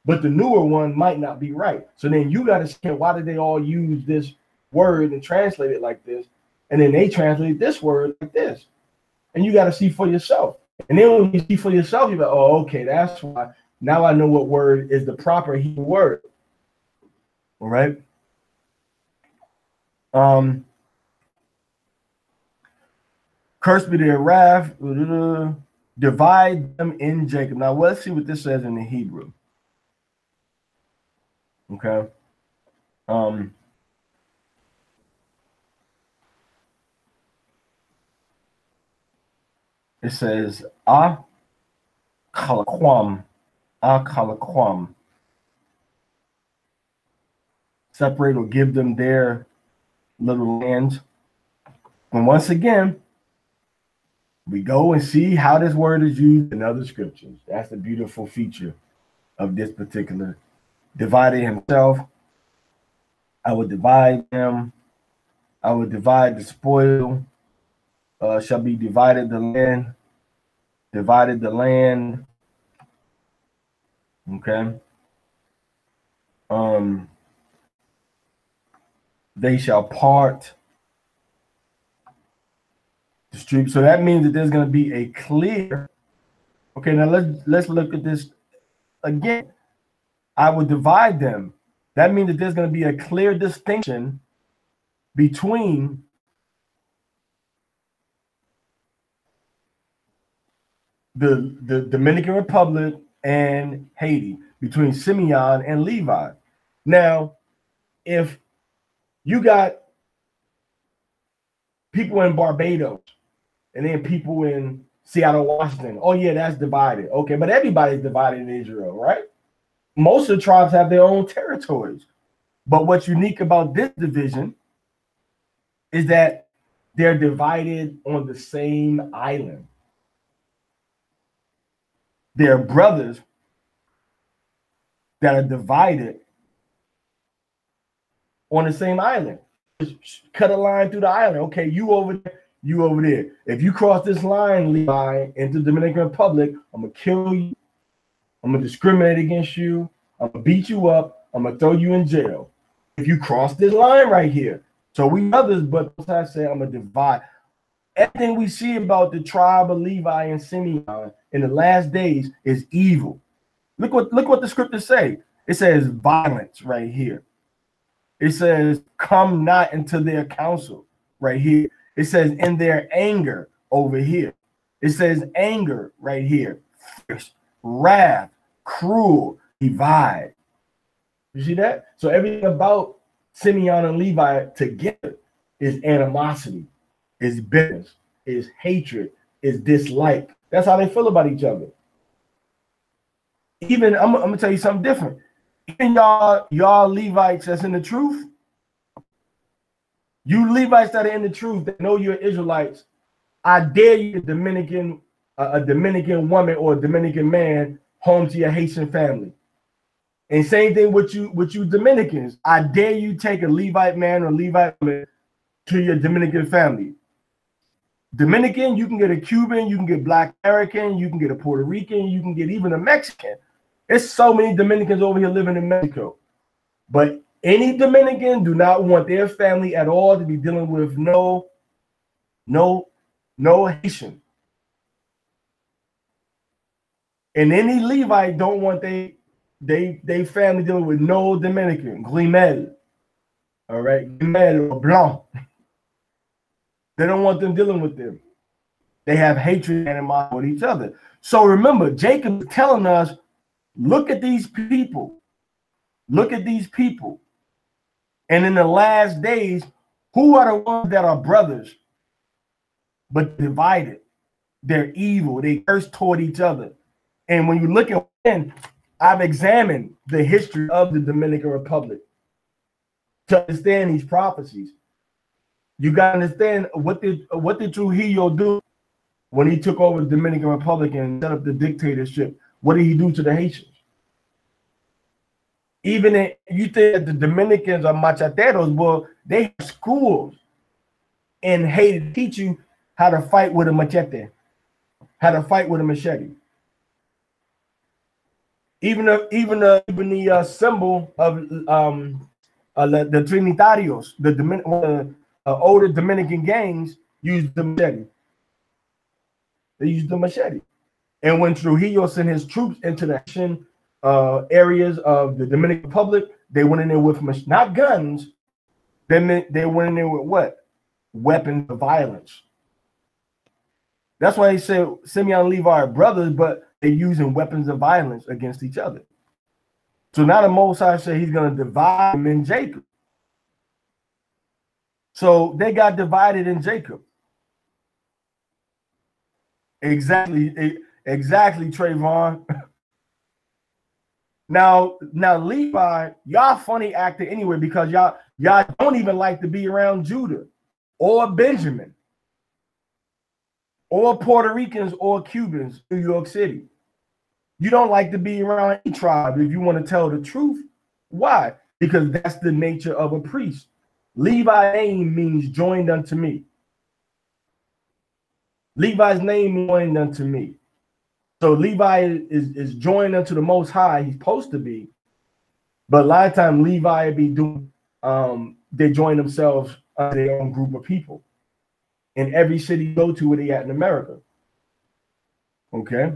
but the newer one might not be right. So then you got to say, why did they all use this word and translate it like this? And then they translate this word like this. And you got to see for yourself. And then when you see for yourself, you're like, oh, okay, that's why. Now I know what word is the proper Hebrew word. All right. Cursed be their wrath, divide them in Jacob. Now let's see what this says in the Hebrew. Okay. It says kalaquam, separate or give them their little lands. And once again, we go and see how this word is used in other scriptures. That's the beautiful feature of this particular. Divided himself. I will divide them. I will divide the spoil. Shall be divided the land. Divided the land. Okay. They shall part the street. So that means that there's going to be a clear. Okay, now let's look at this again. I will divide them. That means that there's going to be a clear distinction between the Dominican Republic and Haiti, between Simeon and Levi. Now, if you got people in Barbados and then people in Seattle, Washington, oh yeah, that's divided. Okay, but everybody's divided in Israel, right? Most of the tribes have their own territories. But what's unique about this division is that they're divided on the same island. They're brothers that are divided on the same island. Just cut a line through the island. Okay, you over there, you over there. If you cross this line, Levi, into the Dominican Republic, I'm going to kill you. I'm going to discriminate against you. I'm going to beat you up. I'm going to throw you in jail. If you cross this line right here. So we others, but I say I'm going to divide. Everything we see about the tribe of Levi and Simeon in the last days is evil. Look what the scriptures say. It says violence right here. It says come not into their counsel right here. It says in their anger over here. It says anger right here. Fierce, wrath, cruel, divide. You see that? So everything about Simeon and Levi together is animosity, is bitterness, is hatred, is dislike. That's how they feel about each other. Even I'm gonna tell you something different. Even y'all Levites that's in the truth, you Levites that are in the truth that know you're Israelites, I dare you, a Dominican woman or a Dominican man, home to your Haitian family. And same thing with you Dominicans. I dare you take a Levite man or Levite woman to your Dominican family. Dominican, you can get a Cuban, you can get Black American, you can get a Puerto Rican, you can get even a Mexican. There's so many Dominicans over here living in Mexico. But any Dominican do not want their family at all to be dealing with no Haitian. And any Levite don't want they family dealing with no Dominican, Glimel. All right, Glimel or Blanc. They don't want them dealing with them. They have hatred and animosity with each other. So remember, Jacob is telling us, look at these people. Look at these people. And in the last days, who are the ones that are brothers, but divided? They're evil. They curse toward each other. And when you look at it, I've examined the history of the Dominican Republic to understand these prophecies. You got to understand what did Trujillo do when he took over the Dominican Republic and set up the dictatorship? What did he do to the Haitians? Even if you think that the Dominicans are macheteros, well, they have schools in Haiti to teach you how to fight with a machete, how to fight with a machete. Even the symbol of the Trinitarios, the older Dominican gangs used the machete. They used the machete. And when Trujillo sent his troops into the areas of the Dominican Republic, they went in there with not guns. They went in there with what? Weapons of violence. That's why he said Simeon and Levi are brothers, but they're using weapons of violence against each other. So now the Most High said he's going to divide them in Jacob. So they got divided in Jacob. Exactly, Trayvon. Now Levi, y'all funny acting anyway, because y'all don't even like to be around Judah or Benjamin or Puerto Ricans or Cubans, New York City. You don't like to be around any tribe if you want to tell the truth. Why? Because that's the nature of a priest. Levi's name means joined unto me. Levi's name means joined unto me. So Levi is joined unto the Most High. He's supposed to be. But a lot of times Levi be doing, they join themselves under their own group of people. In every city you go to where they at in America. Okay?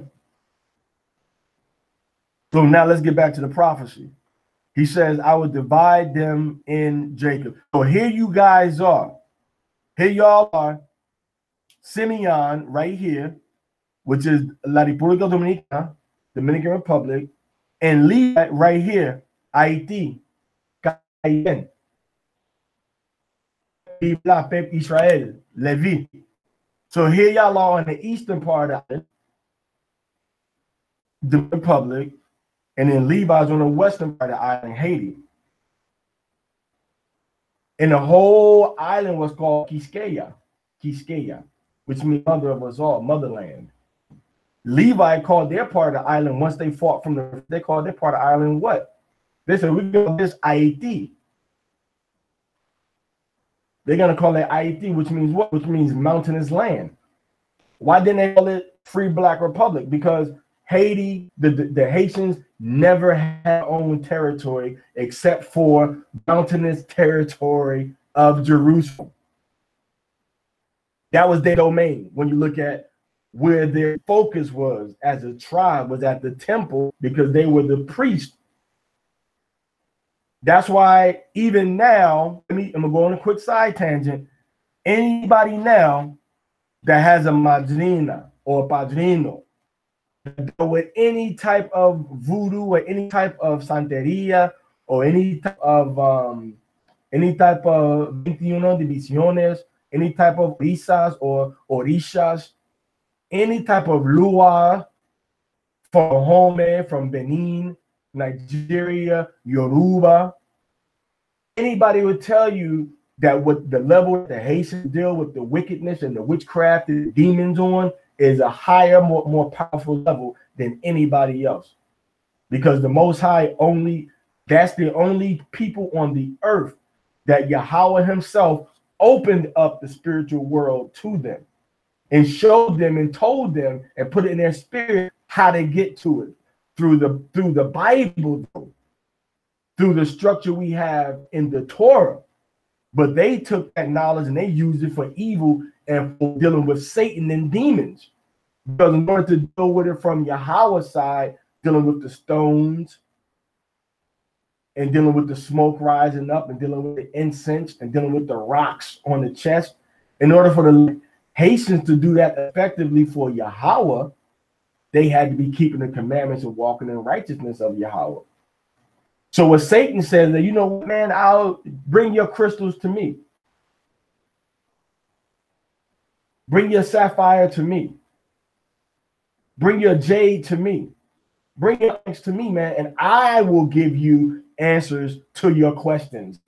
So now let's get back to the prophecy. He says, I will divide them in Jacob. So here you guys are. Here y'all are. Simeon right here, which is La República Dominicana, Dominican Republic, and Levi right here, Haiti, Cayenne, Israel, Levi. So here y'all are in the eastern part of it, the Republic, and then Levi's on the western part of the island, Haiti. And the whole island was called Quisqueya, which means mother of us all, motherland. Levi called their part of the island once they fought they called their part of the island what? They said, we're going to call this Haiti. They're going to call it Haiti, which means what? Which means mountainous land. Why didn't they call it Free Black Republic? Because Haiti, the Haitians never had their own territory except for mountainous territory of Jerusalem. That was their domain. When you look at where their focus was as a tribe, was at the temple, because they were the priests. That's why even now, I'm going to go on a quick side tangent. Anybody now that has a madrina or a padrino, with any type of voodoo or any type of santeria or any type of 21 divisiones, any type of risas or orishas, any type of lua from home, from Benin, Nigeria, Yoruba, anybody would tell you that with the level the Haitians deal with the wickedness and the witchcraft and the demons on is a higher, more powerful level than anybody else. Because the Most High that's the only people on the earth that Yahweh himself opened up the spiritual world to them and showed them and told them and put it in their spirit how to get to it through the Bible, through the structure we have in the Torah. But they took that knowledge and they used it for evil and for dealing with Satan and demons. Because in order to deal with it from Yahweh's side, dealing with the stones and dealing with the smoke rising up and dealing with the incense and dealing with the rocks on the chest, in order for the Haitians to do that effectively for Yahweh, they had to be keeping the commandments and walking in righteousness of Yahweh. So what Satan says that, you know what, man, I'll bring your crystals to me. Bring your sapphire to me. Bring your jade to me. Bring your things to me, man, and I will give you answers to your questions.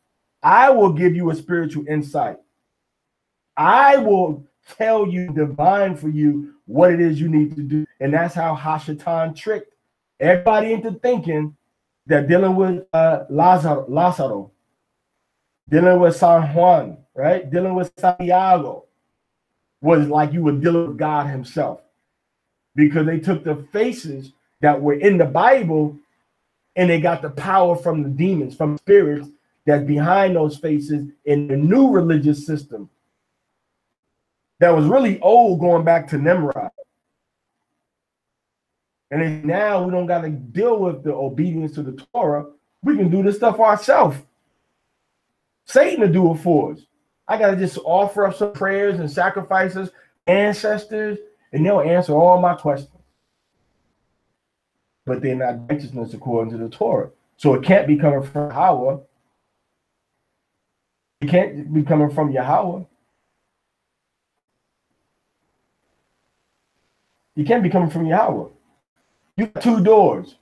I will give you a spiritual insight. I will tell you, divine for you, what it is you need to do. And that's how Hashatan tricked everybody into thinking They're dealing with Lazaro, dealing with San Juan, right? Dealing with Santiago was like you were dealing with God himself, because they took the faces that were in the Bible and they got the power from the demons, from spirits that's behind those faces in the new religious system that was really old, going back to Nimrod. And then now we don't got to deal with the obedience to the Torah. We can do this stuff ourselves. Satan to do it for us. I got to just offer up some prayers and sacrifices, ancestors, and they'll answer all my questions. But they're not righteousness according to the Torah. So it can't be coming from Yahweh. It can't be coming from Yahweh. You can't be coming from Yahweh. You got two doors.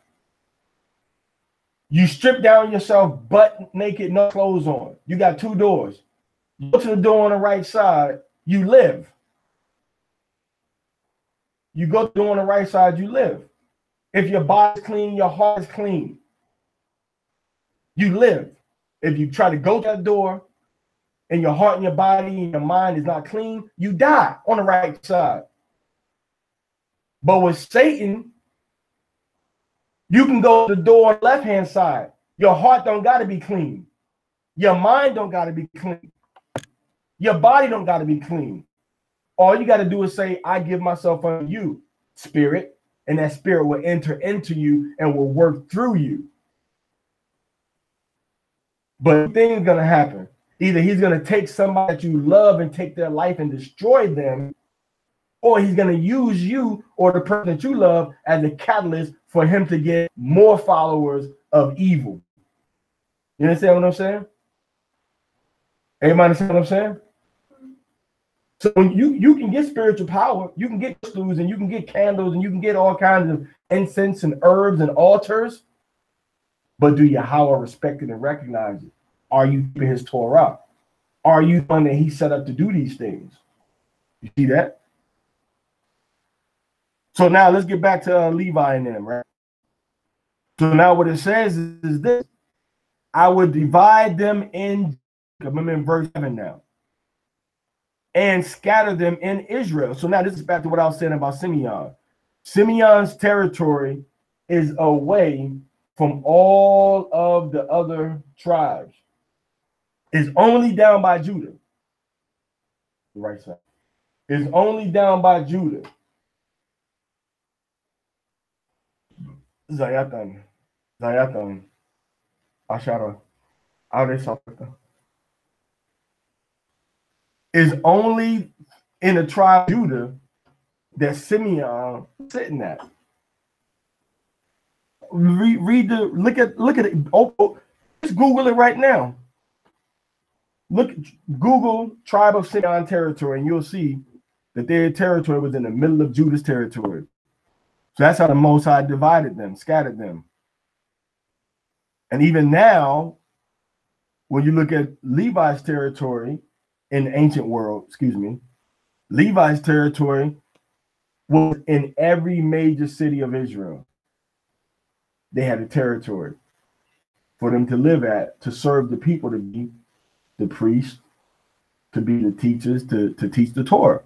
You strip down yourself, butt naked, no clothes on. You got two doors. You go to the door on the right side, you live. You go to the door on the right side, you live. If your body's clean, your heart is clean, you live. If you try to go to that door and your heart and your body and your mind is not clean, you die on the right side. But with Satan, you can go to the door on the left-hand side. Your heart don't got to be clean. Your mind don't got to be clean. Your body don't got to be clean. All you got to do is say, I give myself unto you, spirit, and that spirit will enter into you and will work through you. But things going to happen. Either he's going to take somebody that you love and take their life and destroy them, or he's going to use you or the person that you love as a catalyst for him to get more followers of evil. You understand what I'm saying? Everybody understand what I'm saying? So you can get spiritual power, you can get crystals and you can get candles and you can get all kinds of incense and herbs and altars, but do Yahweh respect it and recognize it? Are you keeping his Torah? Are you the one that he set up to do these things? You see that? So now let's get back to Levi and them, right? So now what it says is this: I would divide them in, I'm in verse 7 now, and scatter them in Israel. So now this is back to what I was saying about Simeon. Simeon's territory is away from all of the other tribes. It's only down by Judah. The right side. It's only down by Judah. Zayatan. Ashara. Is only in the tribe of Judah that Simeon is sitting at. Read the look at it. Oh, just Google it right now. Google tribe of Simeon territory, and you'll see that their territory was in the middle of Judah's territory. So that's how the Most High divided them, scattered them. And even now, when you look at Levi's territory in the ancient world, Levi's territory was in every major city of Israel. They had a territory for them to live at, to serve the people, to be the priests, to be the teachers, to teach the Torah.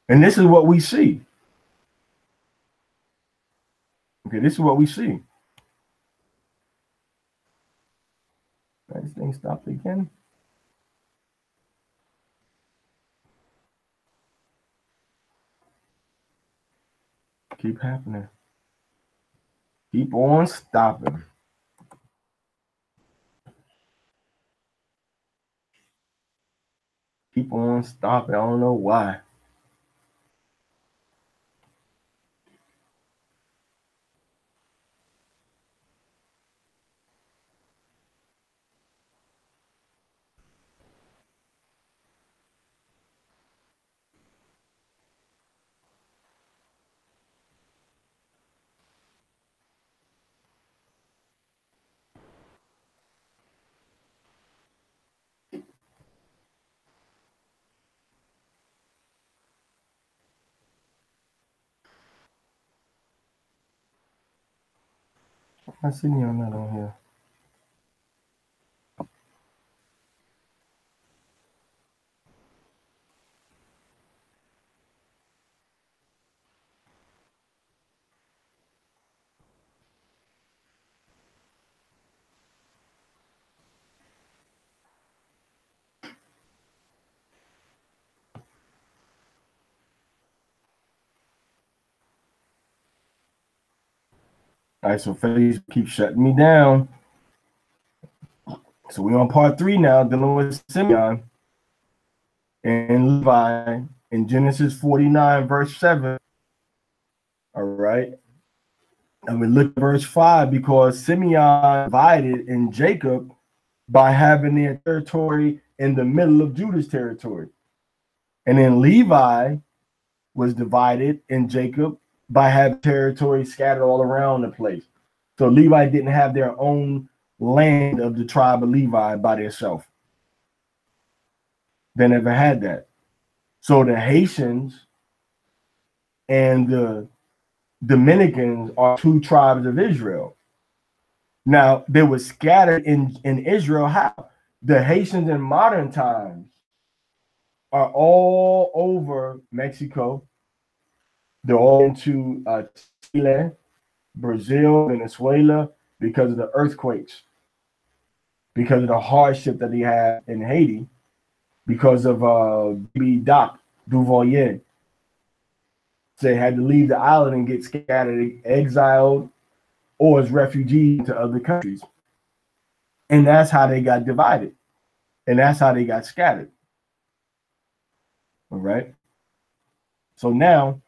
And this is what we see. Okay, this is what we see. This thing stopped again. Keep happening. Keep on stopping. Keep on stopping. I don't know why. I see you on that on here. All right, so Facebook keeps shutting me down. So we're on part 3 now, dealing with Simeon and Levi in Genesis 49, verse 7. All right. And we look at verse 5 because Simeon divided in Jacob by having their territory in the middle of Judah's territory. And then Levi was divided in Jacob by having territory scattered all around the place. So Levi didn't have their own land of the tribe of Levi by themselves. They never had that. So the Haitians and the Dominicans are 2 tribes of Israel. Now, they were scattered in Israel. How? The Haitians in modern times are all over Mexico. They're all into Chile, Brazil, Venezuela, because of the earthquakes, because of the hardship that they have in Haiti, because of Doc Duvalier. They had to leave the island and get scattered, exiled, or as refugees to other countries. And that's how they got divided. And that's how they got scattered. All right. So now,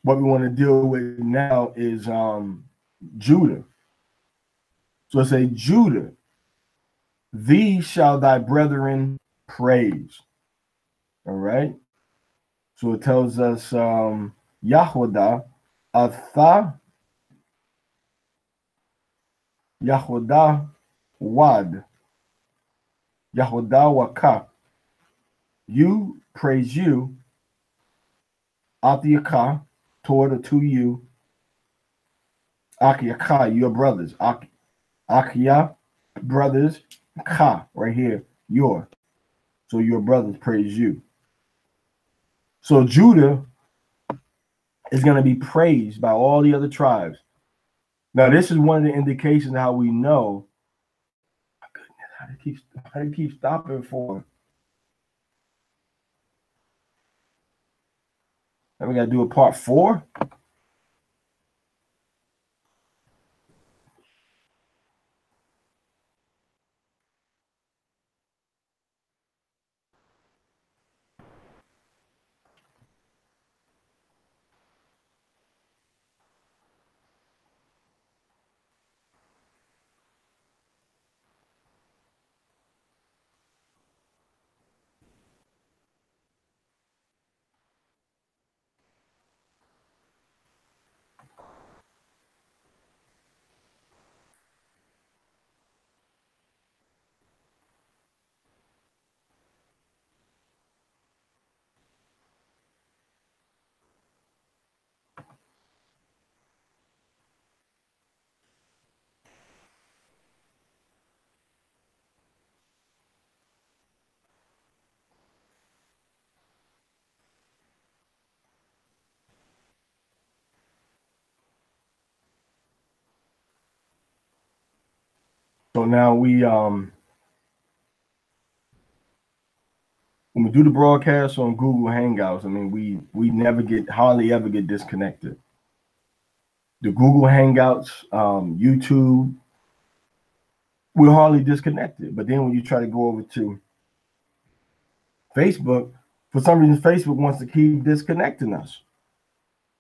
what we want to deal with now is Judah. So it say, Judah, thee shall thy brethren praise. All right. So it tells us Yahudah, Atha, Yahudah, Wad, Yahudah Waka. You praise you, Atiyaka, toward or to you, Akiyaka, your brothers, Akiya, brothers, Ka, right here, your. So your brothers praise you. So Judah is going to be praised by all the other tribes. Now, this is one of the indications of how we know. Oh, goodness, how do you keep stopping for? And we got to do a part 4. So now we when we do the broadcast on Google Hangouts, I mean we never hardly ever get disconnected. The Google Hangouts, YouTube, we're hardly disconnected. But then when you try to go over to Facebook, for some reason Facebook wants to keep disconnecting us.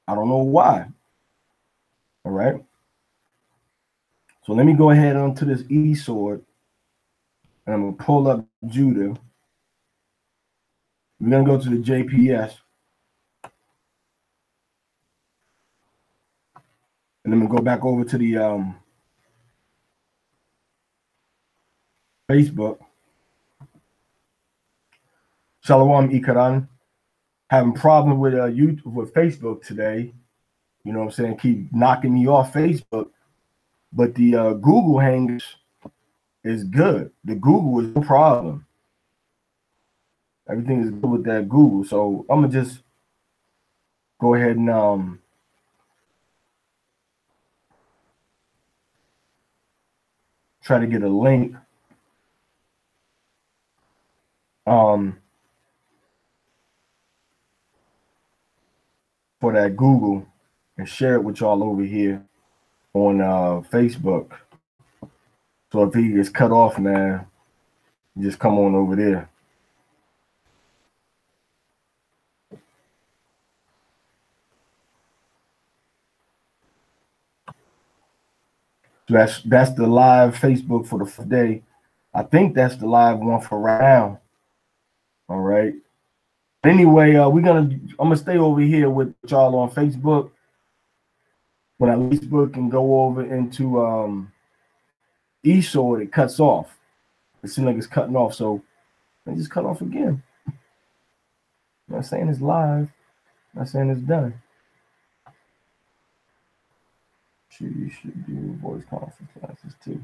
I don't know why. All right. So let me go ahead onto this E sword, and I'm gonna pull up Judah. We're gonna go to the JPS, and then we'll go back over to the Facebook. Shalom Ikaran. having problems with YouTube with Facebook today. You know what I'm saying? Keep knocking me off Facebook, but the Google Hangouts is good. The Google is no problem. Everything is good with that Google. So I'm gonna just go ahead and try to get a link for that Google and share it with y'all over here on Facebook. So if he gets cut off, man, just come on over there. So that's the live Facebook for the first day. I think that's the live one for right now. All right. Anyway, I'm gonna stay over here with y'all on Facebook. When I leave Facebook and go over into eSword, it cuts off. It seems like it's cutting off, so I just cut off again. I'm not saying it's live. I'm not saying it's done. You should do voice conference classes too.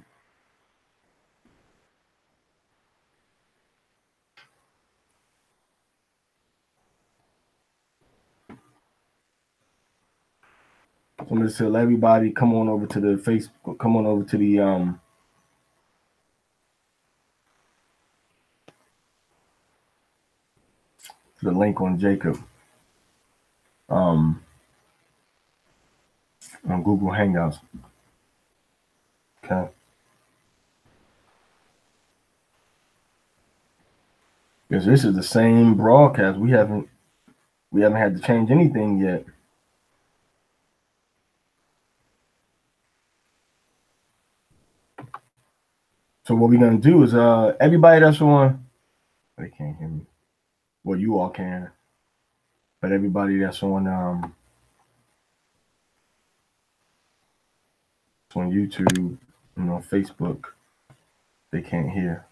So I'm gonna tell everybody, come on over to the Facebook, come on over to the link on Jacob. On Google Hangouts. Okay. Because this is the same broadcast. We haven't had to change anything yet. So what we're gonna do is everybody that's on, they can't hear me. Well, you all can, but everybody that's on YouTube and on Facebook, they can't hear.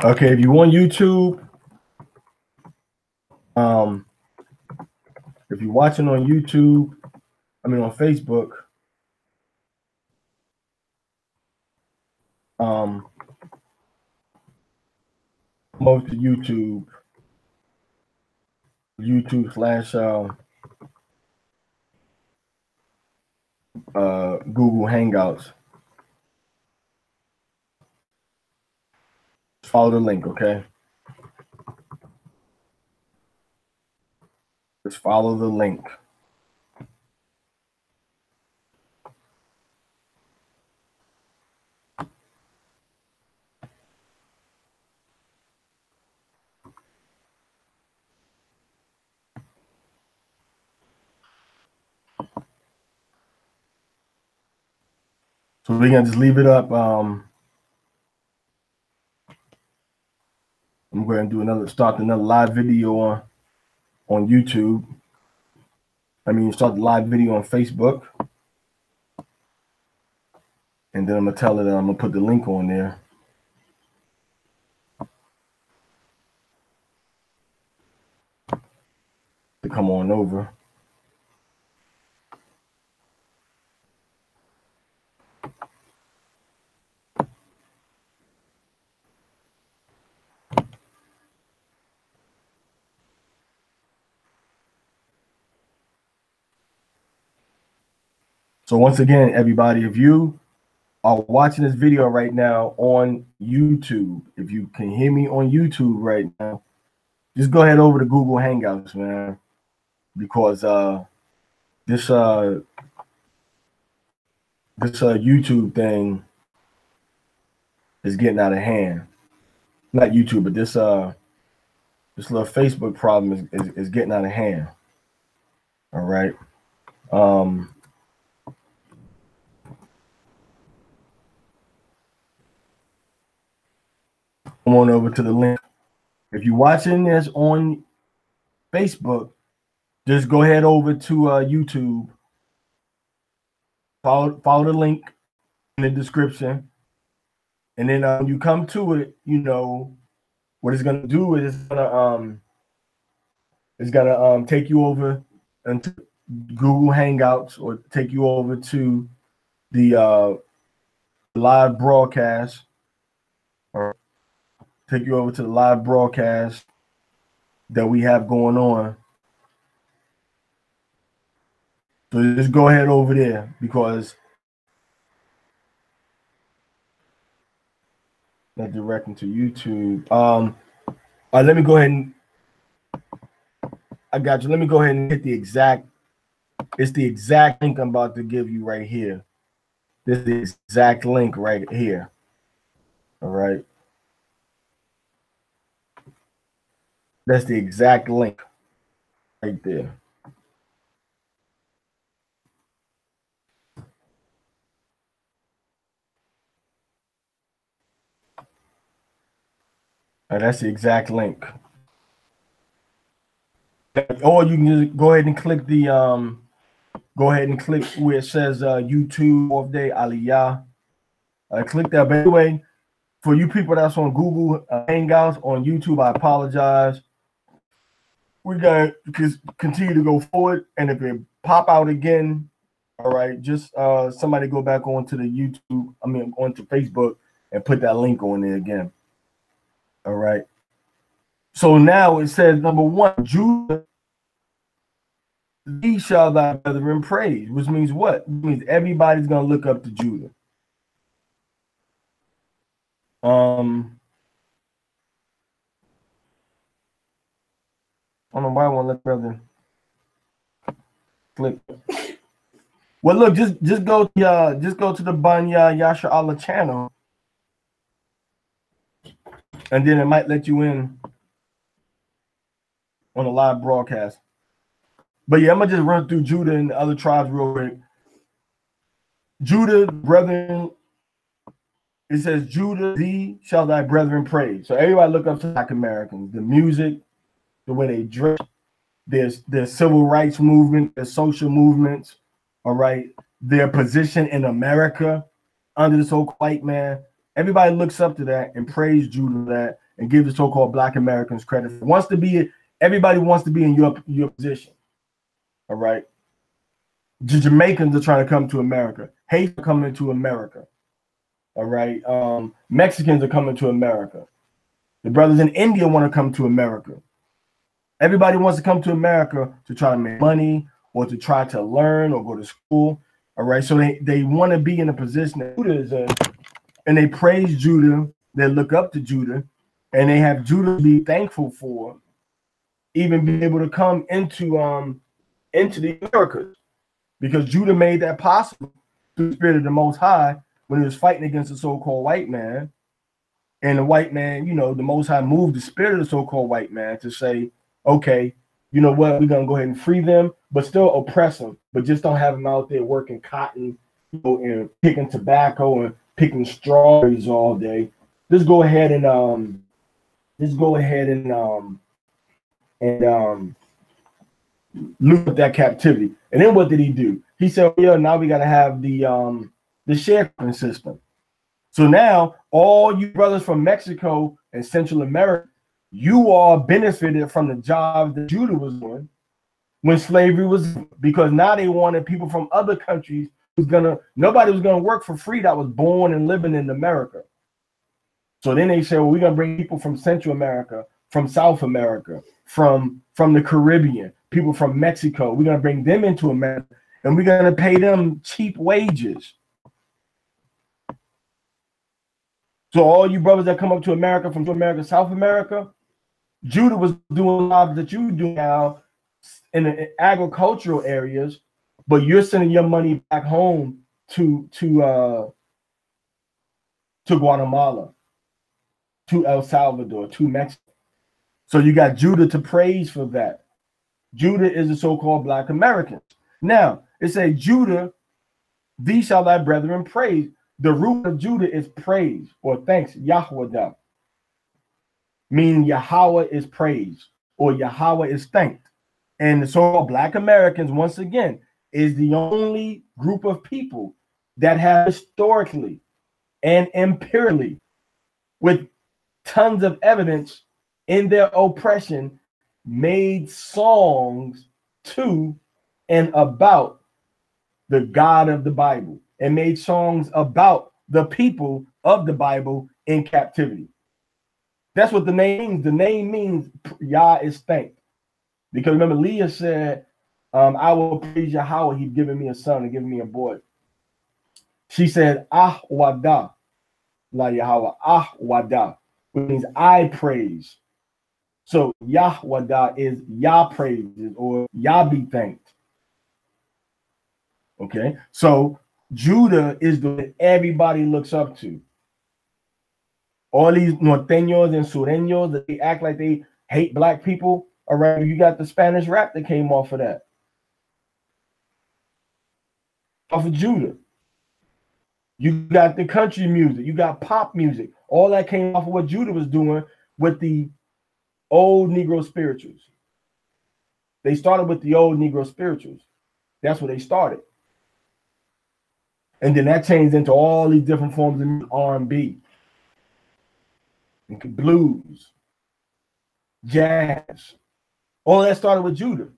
Okay, if you on YouTube, if you're watching on YouTube, on Facebook, most to YouTube/. Google Hangouts. Follow the link, okay? Just follow the link. So we're gonna just leave it up. I'm going to start another live video on YouTube. Start the live video on Facebook, and then I'm gonna tell it that I'm gonna put the link on there. To come on over. So once again, everybody, if you are watching this video right now on YouTube, if you can hear me on YouTube right now, just go ahead over to Google Hangouts, man, because this YouTube thing is getting out of hand. Not YouTube, but this little Facebook problem is getting out of hand. All right. Come on over to the link. If you're watching this on Facebook, just go ahead over to YouTube. Follow the link in the description, and then when you come to it, you know what it's gonna do is it's gonna take you over into Google Hangouts, or take you over to the live broadcast, or take you over to the live broadcast that we have going on. So just go ahead over there, because not directing to YouTube. Let me go ahead and I got you. Let me go ahead and hit the exact. It's the exact link I'm about to give you right here. This is the exact link right here. All right. That's the exact link right there. And that's the exact link. Or you can just go ahead and click the go ahead and click where it says YouTube off day Aliyah. Click that. But anyway, for you people that's on Google Hangouts on YouTube, I apologize. We're gonna continue to go forward, and if it pop out again, all right, just somebody go back onto the YouTube, onto Facebook, and put that link on there again. All right. So now it says, number one, Judah, thee shall thy brethren praise, which means what? It means everybody's gonna look up to Judah. I don't know why I want to let brother click. Well, look, just go to the Banya Yasha Allah channel, and then it might let you in on a live broadcast. But yeah, I'm gonna just run through Judah and the other tribes real quick. Judah, brethren, it says, Judah, thee shall thy brethren praise. So everybody look up to Black Americans, the music, the way they dress, there's civil rights movement, their social movements, all right, their position in America under the so-called white man. Everybody looks up to that and praise Judah that, and give the so-called Black Americans credit. Everybody wants to be in your position. All right. The Jamaicans are trying to come to America. Haitians are coming to America. All right. Mexicans are coming to America. The brothers in India want to come to America. Everybody wants to come to America to try to make money, or to try to learn, or go to school. All right. So they want to be in a position that Judah is in, and they praise Judah. They look up to Judah, and they have Judah to be thankful for, even being able to come into the Americas, because Judah made that possible through the Spirit of the Most High when he was fighting against the so-called white man. And the white man, the Most High moved the spirit of the so-called white man to say, okay, you know what, we're going to go ahead and free them, but still oppress them, but just don't have them out there working cotton, and picking tobacco and picking strawberries all day. Just go ahead and loot that captivity. And then what did he do? He said, yeah, now we got to have the sharecropping system. So now all you brothers from Mexico and Central America, you all benefited from the job that Judah was doing when slavery was, because now they wanted people from other countries nobody was gonna work for free that was born and living in America. So then they said, well, we're gonna bring people from Central America, from South America, from the Caribbean, people from Mexico. We're gonna bring them into America, and we're gonna pay them cheap wages. So all you brothers that come up to America from America, South America, Judah was doing jobs that you do now in the agricultural areas, but you're sending your money back home to Guatemala, to El Salvador, to Mexico. So you got Judah to praise for that. Judah is the so-called Black Americans. Now, it says, Judah, thee shall thy brethren praise. The root of Judah is praise or thanks, Yahweh, meaning Yahweh is praise. or Yahweh is thanked. And the so-called Black Americans, once again, is the only group of people that have historically and empirically, with tons of evidence in their oppression, made songs to and about the God of the Bible, and made songs about the people of the Bible in captivity. That's what the name means. The name means Yah is thanked. Because remember, Leah said, I will praise Yahweh. He's given me a son and given me a boy. She said, Ah wada, la Yahweh, Ah wada, which means I praise. So Yahweh is Yah praises, or Yah be thanked. Okay, so Judah is the one everybody looks up to. All these norteños and sureños that they act like they hate black people around. You got the Spanish rap that came off of that. Off of Judah. You got the country music, you got pop music. All that came off of what Judah was doing with the old Negro spirituals. They started with the old Negro spirituals. That's where they started. And then that changed into all these different forms of R&B, blues, jazz. All that started with Judah.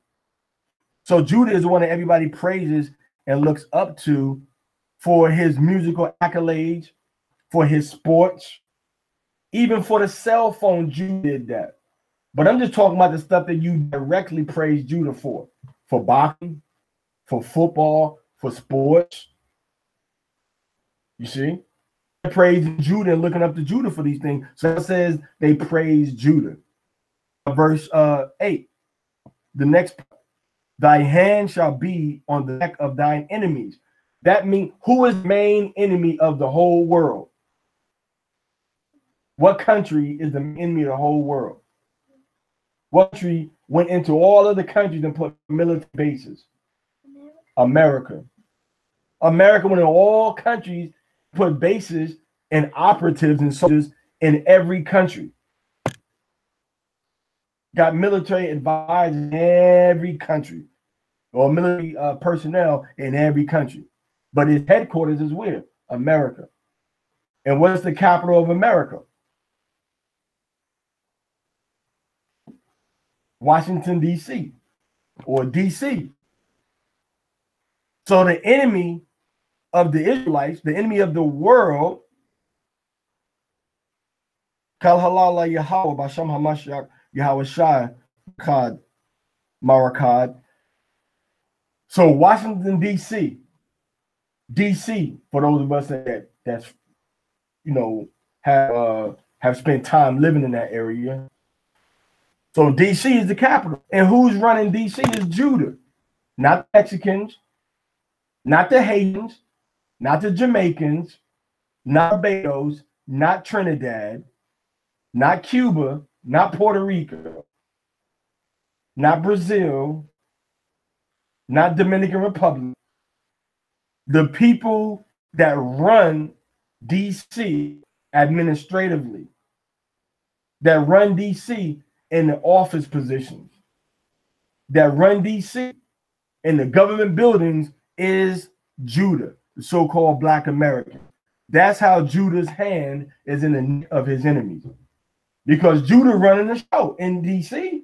So Judah is the one that everybody praises and looks up to for his musical accolades, for his sports, even for the cell phone. Judah did that. But I'm just talking about the stuff that you directly praise Judah for boxing, for football, for sports. You see? Praising Judah and looking up to Judah for these things. So it says they praise Judah. Verse 8, the next, thy hand shall be on the neck of thine enemies. That means, who is the main enemy of the whole world? What country is the enemy of the whole world? What country went into all of the countries and put military bases? America. America went in all countries, put bases and operatives and soldiers in every country. Got military advisors in every country, or military personnel in every country. But his headquarters is where? America. And what's the capital of America? Washington, D.C. or D.C. So the enemy of the Israelites, the enemy of the world, Kal halala Yahweh Basham Hamashiach Yahweh Shai Kad Marakad. So Washington, D.C. D.C. for those of us that's have spent time living in that area. So D.C. is the capital. And who's running D.C. is Judah. Not the Mexicans, not the Haitians, not the Jamaicans, not Barbados, not Trinidad, not Cuba, not Puerto Rico, not Brazil, not Dominican Republic. The people that run D.C. administratively, that run D.C. in the office positions, that run D.C. in the government buildings is Judah, the so-called Black American. That's how Judah's hand is in the neck of his enemies. Because Judah running the show in D.C.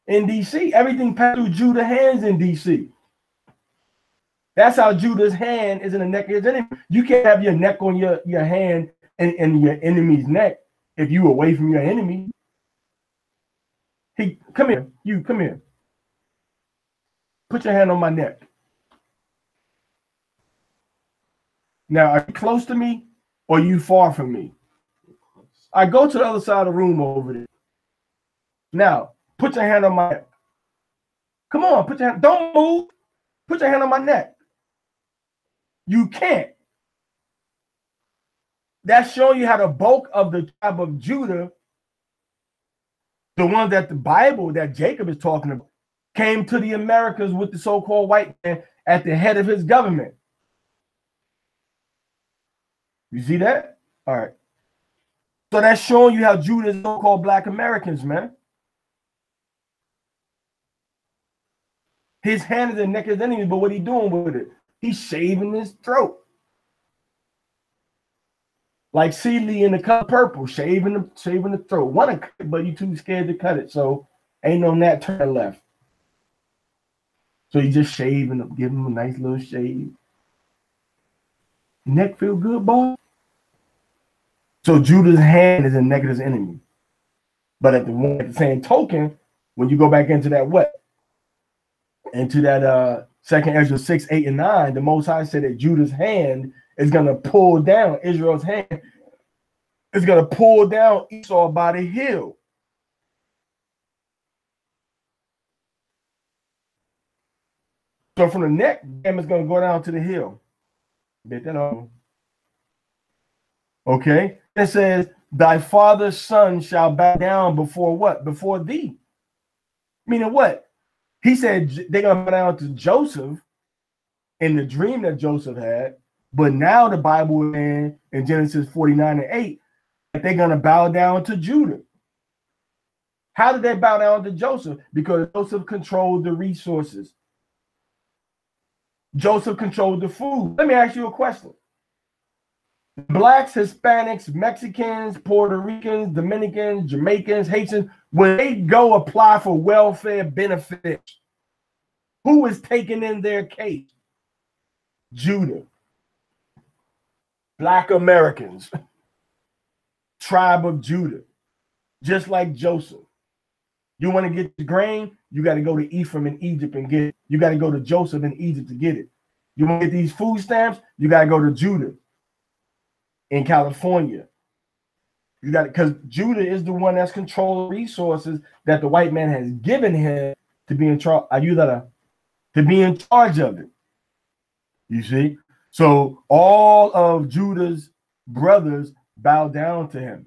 In D.C., everything passed through Judah's hands in D.C. That's how Judah's hand is in the neck of his enemy. You can't have your neck on your hand and your enemy's neck if you away from your enemy. Hey, come here. You, come here. Put your hand on my neck. Now, are you close to me or are you far from me? I go to the other side of the room over there. Now, put your hand on my neck. Come on, put your hand. Don't move. Put your hand on my neck. You can't. That's showing you how the bulk of the tribe of Judah, the one that the Bible that Jacob is talking about, came to the Americas with the so-called white man at the head of his government. You see that? All right. So that's showing you how Judah is so-called Black Americans, man. His hand is in the neck of his enemy, but what he doing with it? He's shaving his throat. Like Celie in The Color Purple, shaving the throat. Want to cut it, but you too scared to cut it. So ain't no nat turn left. So you just shaving him, give him a nice little shave. Neck feel good, boy. So Judah's hand is in the neck of his enemy. But at the same token, when you go back into that into that second Ezra 6, 8, and 9, the Most High said that Judah's hand is gonna pull down Israel's hand. It's gonna pull down Esau by the heel. So from the neck, it's gonna go down to the heel. Bet that on. Okay. It says, thy father's son shall bow down before what? Before thee. Meaning what? He said they're gonna bow down to Joseph in the dream that Joseph had, but now the Bible in Genesis 49 and 8, that they're gonna bow down to Judah. How did they bow down to Joseph? Because Joseph controlled the resources. Joseph controlled the food. Let me ask you a question. Blacks, Hispanics, Mexicans, Puerto Ricans, Dominicans, Jamaicans, Haitians, when they go apply for welfare benefits, who is taking in their case? Judah. Black Americans. Tribe of Judah. Just like Joseph. You want to get the grain, you got to go to Ephraim in Egypt and get it. You got to go to Joseph in Egypt to get it. You want to get these food stamps, you got to go to Judah in California. You got it, because Judah is the one that's controlling resources that the white man has given him to be in charge. To be in charge of it. You see? So all of Judah's brothers bow down to him.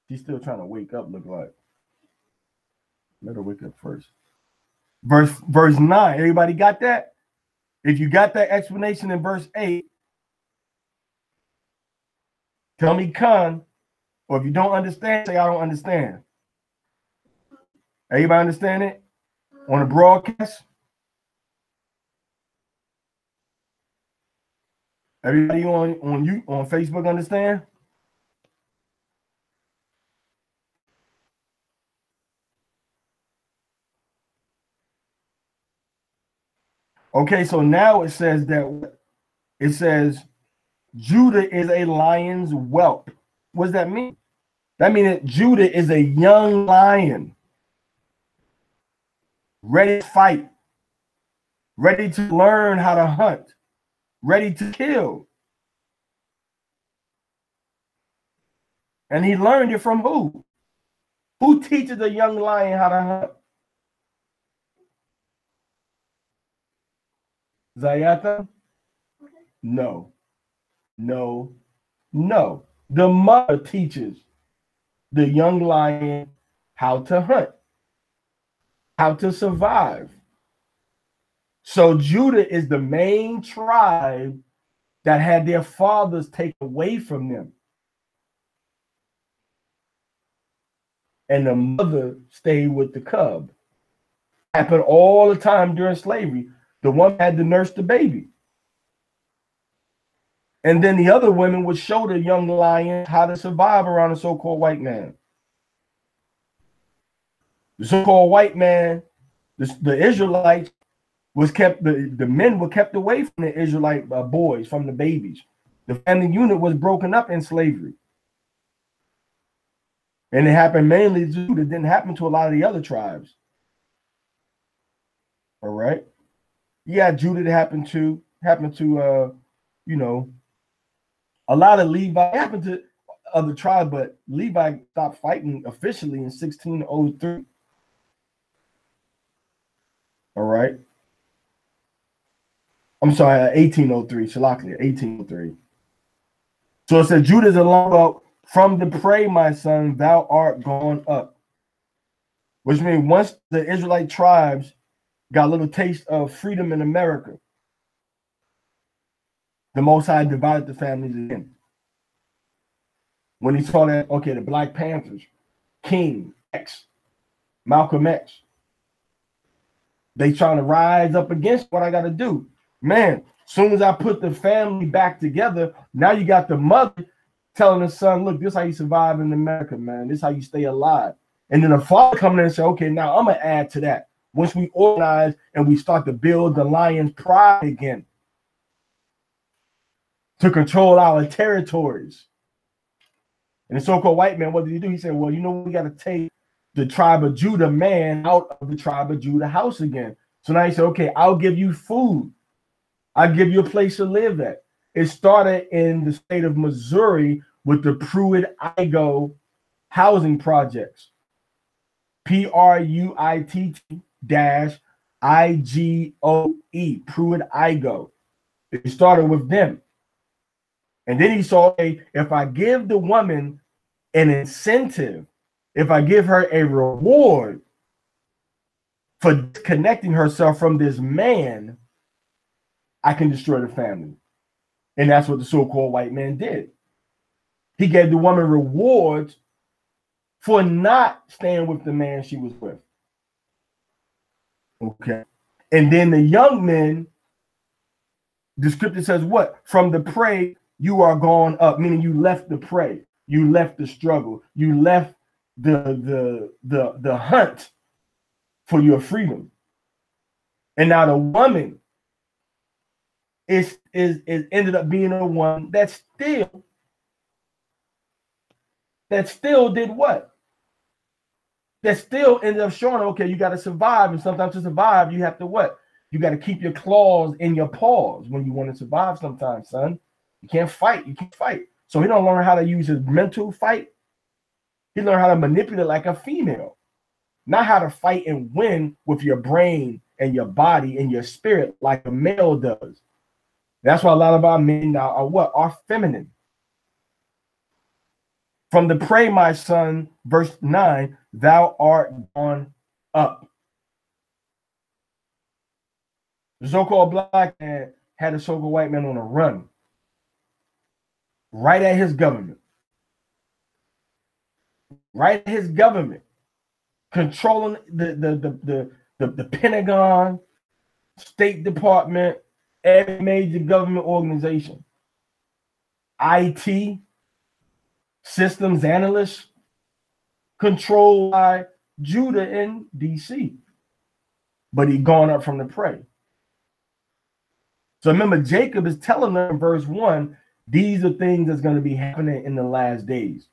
He's still trying to wake up, look like. Let her wake up first. Verse 9. Everybody got that? If you got that explanation in verse 8, tell me Khan, or if you don't understand, say I don't understand. Everybody understand it? On the broadcast? Everybody on Facebook understand? Okay, so now it says Judah is a lion's whelp. What does that mean? That means that Judah is a young lion, ready to fight, ready to learn how to hunt, ready to kill. And he learned it from who? Who teaches a young lion how to hunt? Zayata? No. The mother teaches the young lion how to hunt, how to survive. So Judah is the main tribe that had their fathers taken away from them. And the mother stayed with the cub. Happened all the time during slavery. The one had to nurse the baby. And then the other women would show the young lion how to survive around the so-called white man. The so-called white man, the Israelites, was kept, the men were kept away from the Israelite boys, from the babies. The family unit was broken up in slavery. And it happened mainly to Judah. It didn't happen to a lot of the other tribes. All right. Yeah, Judah happened to you know, a lot of Levi. It happened to other tribes, but Levi stopped fighting officially in 1603. All right. I'm sorry, 1803, Shalaklia, 1803. So it said, Judah is along up from the prey, my son, thou art gone up. Which means once the Israelite tribes got a little taste of freedom in America, the Most High divided the families again. When he saw that, okay, the Black Panthers, King X, Malcolm X, they trying to rise up against what I got to do. Man, soon as I put the family back together, now you got the mother telling the son, look, this is how you survive in America, man. This is how you stay alive. And then the father coming in and say, okay, now I'm going to add to that. Once we organize and we start to build the lion's pride again to control our territories. And the so-called white man, what did he do? He said, well, you know, we got to take the tribe of Judah man out of the tribe of Judah house again. So now he said, okay, I'll give you food. I'll give you a place to live at. It started in the state of Missouri with the Pruitt-Igoe housing projects. Pruitt-Igoe, Pruitt-Igoe. It started with them. And then he saw, hey, if I give the woman an incentive, if I give her a reward for disconnecting herself from this man, I can destroy the family. And that's what the so-called white man did. He gave the woman rewards for not staying with the man she was with. Okay. And then the young men, the scripture says what? From the prey, you are gone up, meaning you left the prey. You left the struggle. You left the hunt for your freedom. And now the woman is ended up being the one that still did what? That still ended up showing, okay, you got to survive. And sometimes to survive, you have to what? You got to keep your claws in your paws when you want to survive sometimes, son. You can't fight. You can't fight. So he don't learn how to use his mental fight. He learned how to manipulate like a female. Not how to fight and win with your brain and your body and your spirit like a male does. That's why a lot of our men now are what? Are feminine. From the prey, my son, verse 9, thou art gone up. The so-called black man had a so-called white man on a run. Right at his government. Right at his government. Controlling the Pentagon, State Department, every major government organization. IT, systems analysts, controlled by Judah in DC. But he gone up from the prey. So remember, Jacob is telling them in verse 1, these are things that's going to be happening in the last days.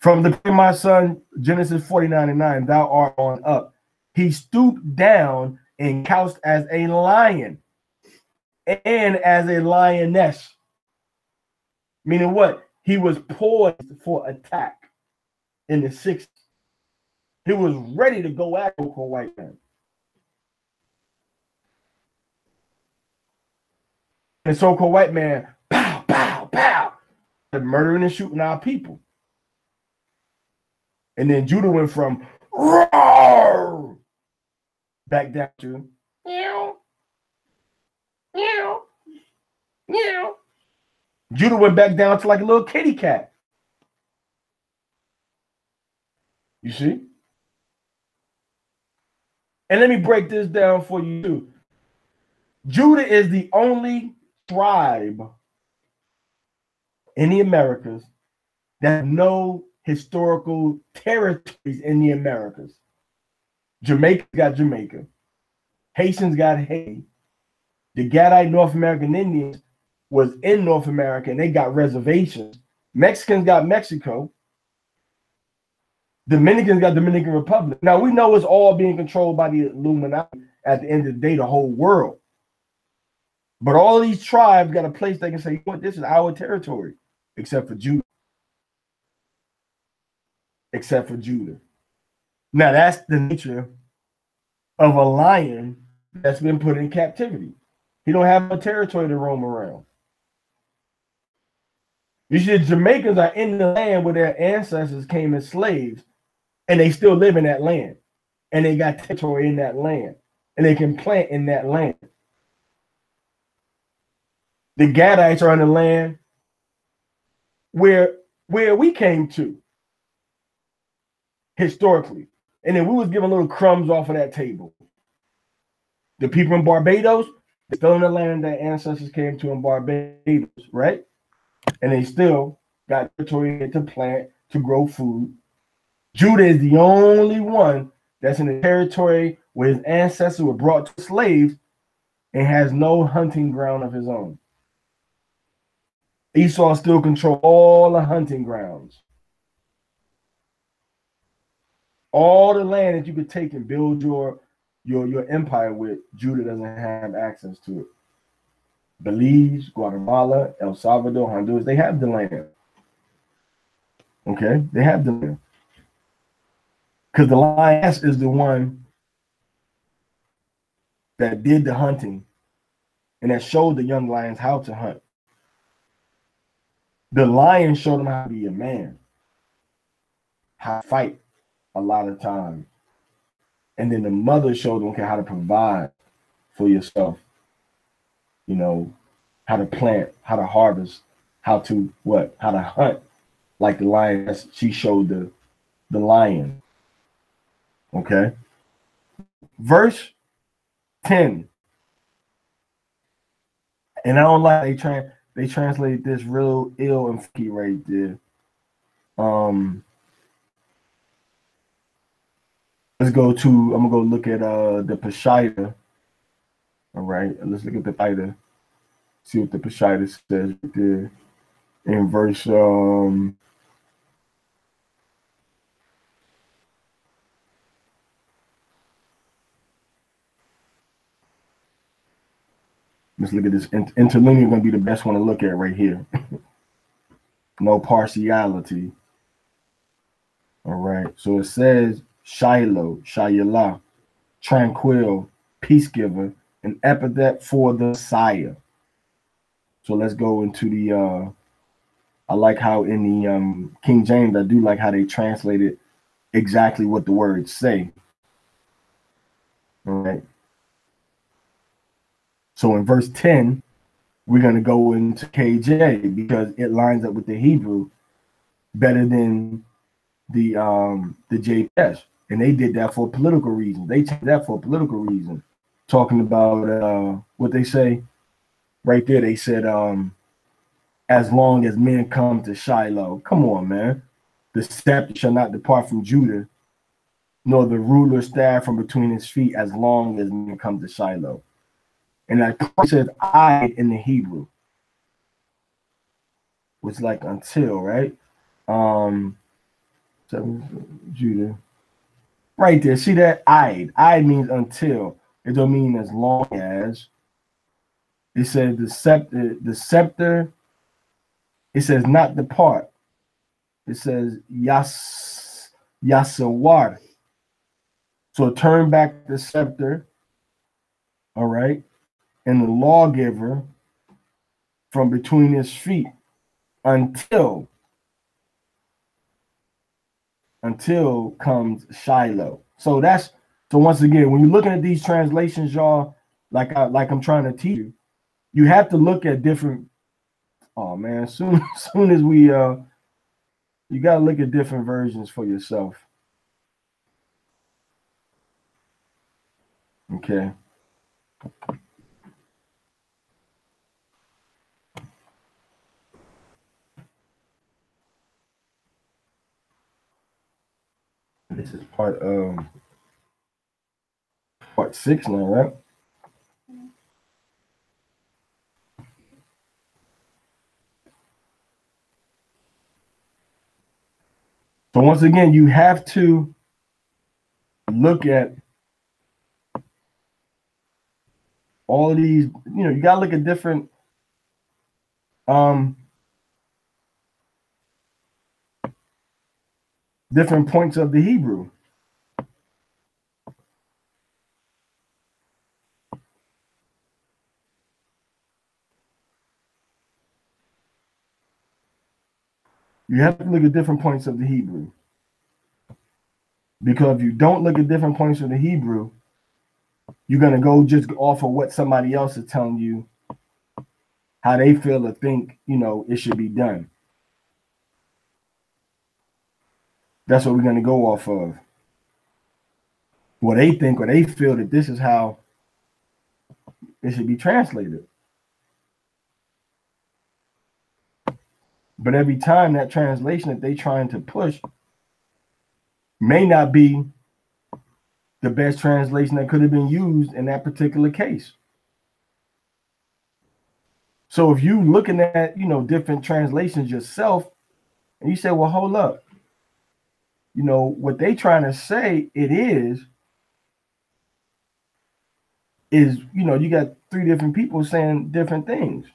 From the prey, my son, Genesis 49:9, thou art on up. He stooped down and couched as a lion and as a lioness. Meaning what? He was poised for attack in the 60s. He was ready to go at the white man. And so-called white man, pow, pow, pow, murdering and shooting our people. And then Judah went from roar back down to meow, meow, meow. Judah went back down to like a little kitty cat. You see? And let me break this down for you too. Judah is the only tribe in the Americas that have no historical territories in the Americas. Jamaica got Jamaica. Haitians got Haiti. The Gadite North American Indians was in North America and they got reservations. Mexicans got Mexico. Dominicans got Dominican Republic. Now we know it's all being controlled by the Illuminati at the end of the day, the whole world. But all of these tribes got a place they can say, you know what, this is our territory, except for Judah. Except for Judah. Now that's the nature of a lion that's been put in captivity. He don't have a territory to roam around. You see, the Jamaicans are in the land where their ancestors came as slaves, and they still live in that land. And they got territory in that land. And they can plant in that land. The Gadites are in the land where where we came to historically. And then we was giving little crumbs off of that table. The people in Barbados, they're still in the land that ancestors came to in Barbados, right? And they still got territory to plant, to grow food. Judah is the only one that's in the territory where his ancestors were brought to slaves and has no hunting ground of his own. Esau still controls all the hunting grounds. All the land that you could take and build your empire with, Judah doesn't have access to it. Belize, Guatemala, El Salvador, Honduras, they have the land. Okay, they have the land. Because the lioness is the one that did the hunting and that showed the young lions how to hunt. The lion showed them how to be a man, how to fight a lot of times. And then the mother showed them how to provide for yourself. You know, how to plant, how to harvest, how to what? How to hunt like the lion. She showed the lion. Okay. Verse 10. And I don't like they translate this real ill and funky right there. Let's go to, I'm gonna go look at the Peshitta. All right, let's look at the Peshitta. See what the Peshitta says right there in verse let's look at this. Interlinear going to be the best one to look at right here. No partiality. All right. So it says Shiloh, Shayalah, tranquil, peace giver, an epithet for the Messiah. So let's go into the I like how in the King James, I do like how they translated exactly what the words say. All right. So in verse 10, we're going to go into KJ because it lines up with the Hebrew better than the JPS. And they did that for political reasons. They changed that for a political reason. Talking about what they say right there. They said, as long as men come to Shiloh. Come on, man. The scepter shall not depart from Judah, nor the ruler's staff from between his feet, as long as men come to Shiloh. And that says I in the Hebrew, which is like until, right? Judah. Right there. See that? I means until. It don't mean as long as. It says the scepter. It says not depart. It says yasawar. So turn back the scepter. All right. And the lawgiver from between his feet until comes Shiloh. So once again, when you're looking at these translations, y'all, like I'm trying to teach you, you have to look at different. Oh man, soon as we you gotta look at different versions for yourself. Okay. This is part 6 now, right? So once again, you have to look at all of these, you gotta look at different different points of the Hebrew. You have to look at different points of the Hebrew. Because if you don't look at different points of the Hebrew, you're going to go just off of what somebody else is telling you, how they feel or think, it should be done. That's what we're going to go off of. What they think or they feel that this is how it should be translated. But every time that translation that they're trying to push may not be the best translation that could have been used in that particular case. So if you looking at, different translations yourself, and you say, well, hold up, what they trying to say it is, you got three different people saying different things.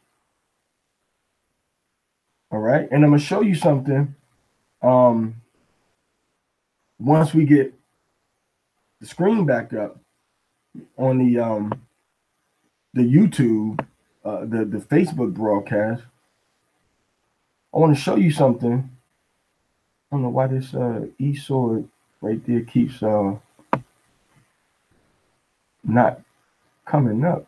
All right. And I'm going to show you something. Once we get the screen back up on the YouTube, the Facebook broadcast, I want to show you something. I don't know why this e-sword right there keeps not coming up.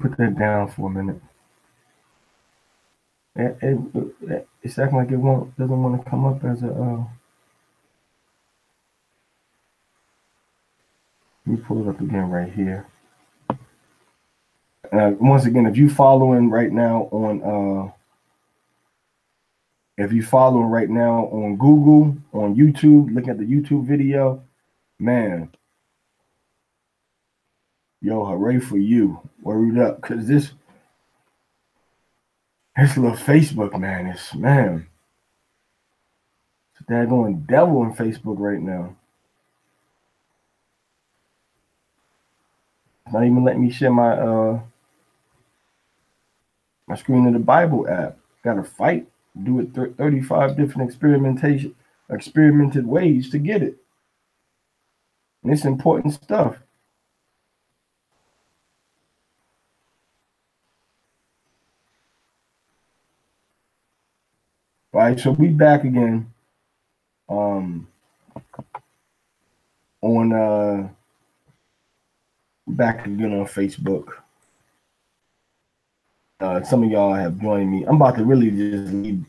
Put that down for a minute. It's acting like it doesn't want to come up as a. Let me pull it up again right here. Once again, if you following right now on Google, on YouTube, look at the YouTube video, man. Yo, hooray for you. Word up. Because this little Facebook, man, it's a daggone devil in Facebook right now. It's not even letting me share my my screen in the Bible app. Got to fight, do it 35 different experimented ways to get it. And it's important stuff. All right, so we back again on Facebook. Some of y'all have joined me. I'm about to really just leave.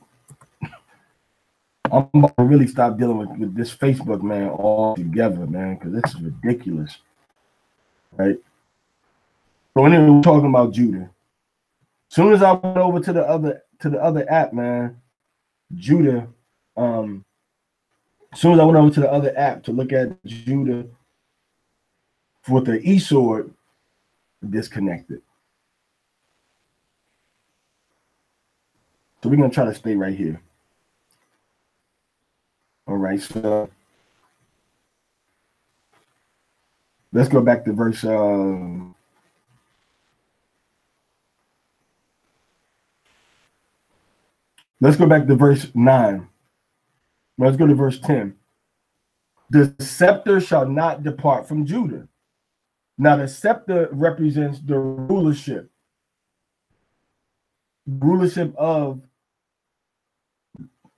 I'm about to really stop dealing with this Facebook, man, all together, man, because this is ridiculous. Right? So anyway, we're talking about Judah. As soon as I went over to the other app, man, Judah, as soon as I went over to the other app to look at Judah with the e-sword, disconnected. So we're going to try to stay right here. All right, so let's go back to verse let's go back to verse 9. Let's go to verse 10. The scepter shall not depart from Judah. Now, the scepter represents the rulership of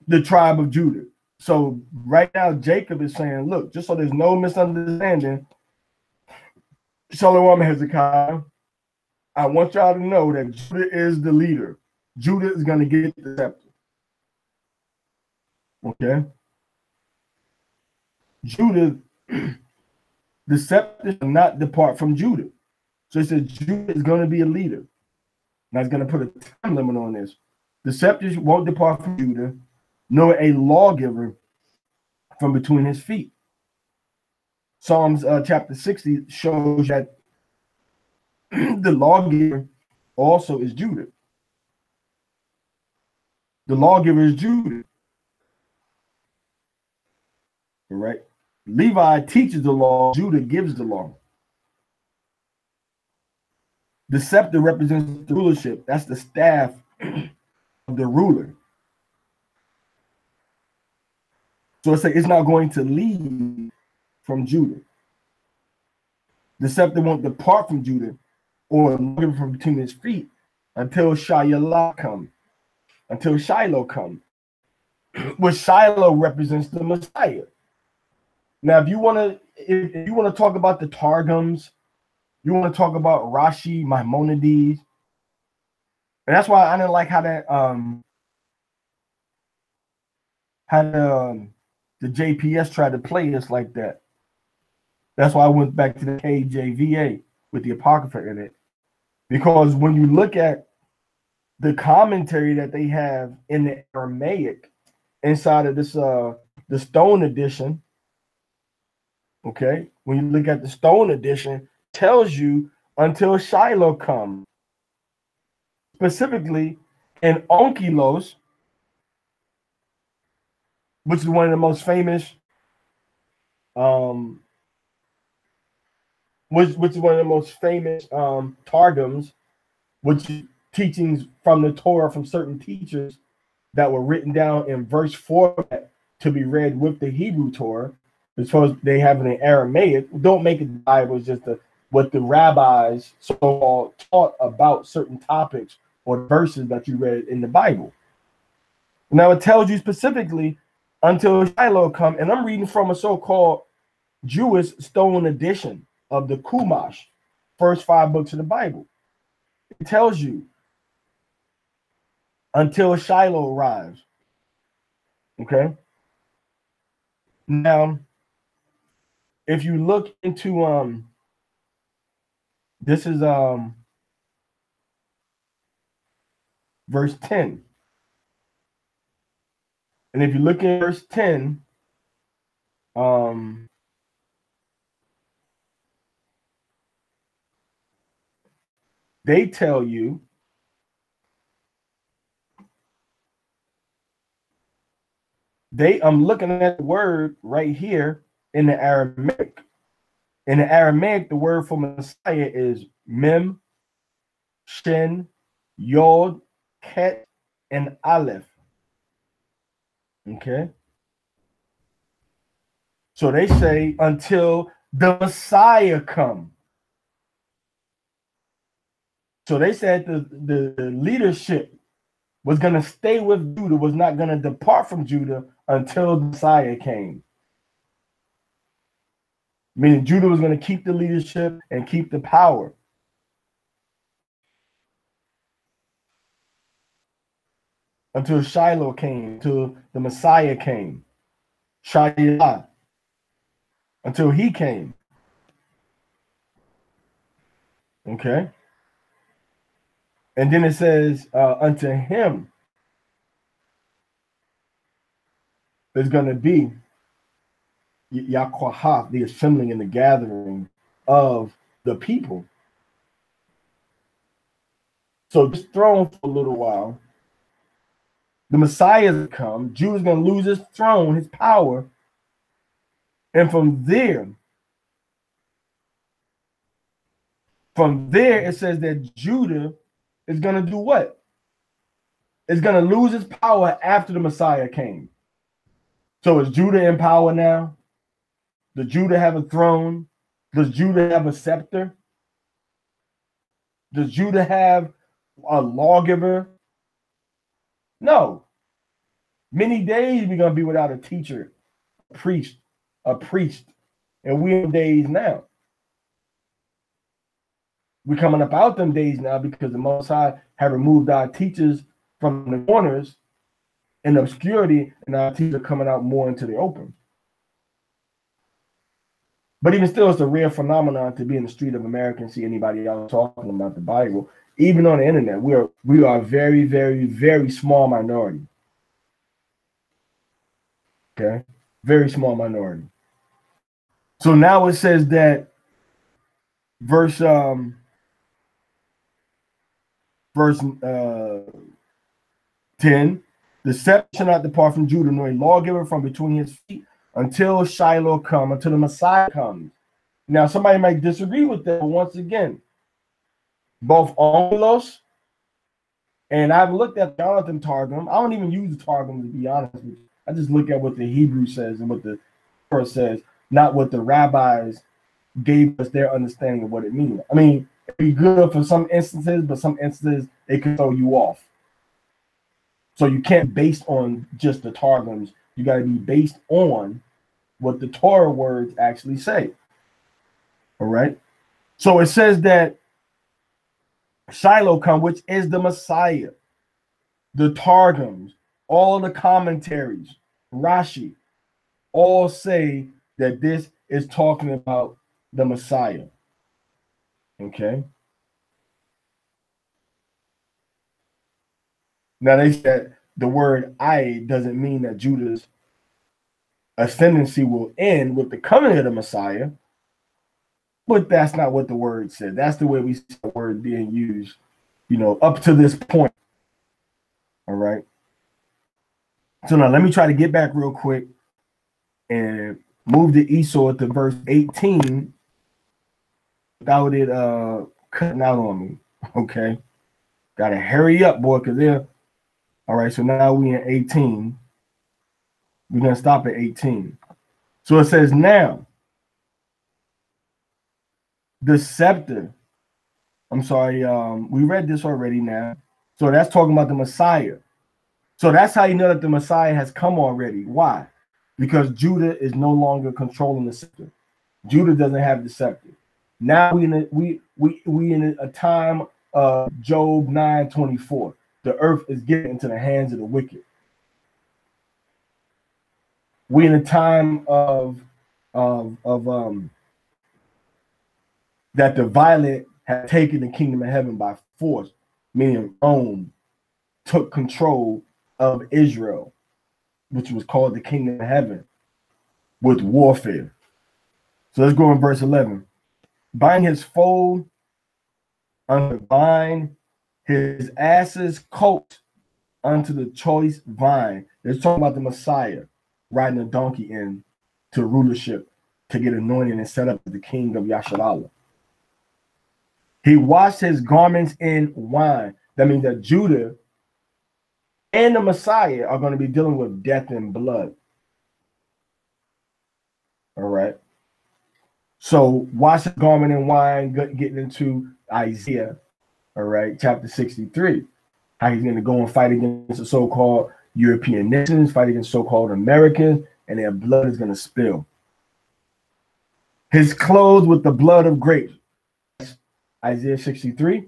the tribe of Judah. So right now, Jacob is saying, look, just so there's no misunderstanding, Shalom Hezekiah, I want y'all to know that Judah is the leader. Judah is going to get the scepter. Okay? Judah, the scepter shall not depart from Judah. So it says Judah is going to be a leader. Now it's going to put a time limit on this. The scepter won't depart from Judah, nor a lawgiver from between his feet. Psalms chapter 60 shows that the lawgiver also is Judah. The lawgiver is Judah. All right. Levi teaches the law, Judah gives the law. The scepter represents the rulership. That's the staff of the ruler. So it's not going to leave from Judah. The scepter won't depart from Judah or from between his feet until Shiloh comes. Until Shiloh comes. Which Shiloh represents the Messiah. Now, if you want to talk about the Targums You want to talk about Rashi, Maimonides, and that's why I didn't like how that the JPS tried to play us like that. That's why I went back to the KJVA with the Apocrypha in it, because when you look at the commentary that they have in the Aramaic inside of this the Stone edition, okay, when you look at the Stone edition, tells you until Shiloh comes, specifically in Onkelos, which is one of the most famous which is one of the most famous targums, which is teachings from the Torah from certain teachers that were written down in verse format to be read with the Hebrew Torah. Because they have it in Aramaic. Don't make it the Bible, it's just what the rabbis so taught about certain topics or verses that you read in the Bible. Now it tells you specifically until Shiloh come, and I'm reading from a so-called Jewish Stone edition of the Chumash, first 5 books of the Bible. It tells you until Shiloh arrives. Okay. Now, if you look into this is verse 10. And if you look at verse 10, they tell you I'm looking at the word right here in the Aramaic. In the Aramaic, the word for Messiah is Mem, Shin, Yod, Ket, and Aleph. Okay. So they say until the Messiah come. So they said the leadership was going to stay with Judah, was not going to depart from Judah until the Messiah came. Meaning Judah was going to keep the leadership and keep the power. Until Shiloh came, until the Messiah came. Shiloh. Until he came. Okay. And then it says, unto him there's going to be Yaquahath, the assembling and the gathering of the people. So this throne for a little while. The Messiah has come. Judah's going to lose his throne, his power. And from there it says that Judah is going to do what? It's going to lose its power after the Messiah came. So is Judah in power now? Does Judah have a throne? Does Judah have a scepter? Does Judah have a lawgiver? No. Many days we're going to be without a teacher, a priest, and we're in days now. We're coming up out them days now because the Most High have removed our teachers from the corners in obscurity, and our teachers are coming out more into the open. But even still, it's a rare phenomenon to be in the street of America and see anybody else talking about the Bible. Even on the internet, we are a very, very, very small minority. Okay, very small minority. So now it says that verse 10, the scepter shall not depart from Judah, nor a lawgiver from between his feet, until Shiloh come, until the Messiah comes. Now, somebody might disagree with that, but once again, both Onkelos, and I've looked at Jonathan Targum. I don't even use the Targum, to be honest with you. I just look at what the Hebrew says and what the Torah says, not what the rabbis gave us their understanding of what it means. I mean, it'd be good for some instances, but some instances it can throw you off. So you can't base on just the Targums. You got to be based on what the Torah words actually say. All right. So it says that Shiloh come, which is the Messiah. The Targums, all the commentaries, Rashi, all say that this is talking about the Messiah. Okay. Now they said the word I doesn't mean that Judah's ascendancy will end with the coming of the Messiah, but that's not what the word said. That's the way we see the word being used, up to this point. All right. So now let me try to get back real quick and move the Esau to verse 18 without it cutting out on me. Okay. Gotta hurry up, boy, because they're all right. So now we in 18. We're gonna stop at 18. So it says, now the scepter. I'm sorry, we read this already now. So that's talking about the Messiah. So that's how you know that the Messiah has come already. Why? Because Judah is no longer controlling the scepter. Judah doesn't have the scepter. Now we in a time of Job 9:24. The earth is given into the hands of the wicked. We in a time of that the violent have taken the kingdom of heaven by force, meaning Rome took control of Israel, which was called the kingdom of heaven, with warfare. So let's go in verse 11. Bind his foal unto the vine, his ass's coat unto the choice vine. They're talking about the Messiah riding a donkey in to rulership to get anointed and set up as the king of Yasharallah. He washed his garments in wine. That means that Judah and the Messiah are going to be dealing with death and blood. All right. So wash his garment in wine, getting into Isaiah, all right, chapter 63. How he's going to go and fight against the so-called European nations, fight against so-called Americans, and their blood is going to spill. His clothes with the blood of grapes. Isaiah 63.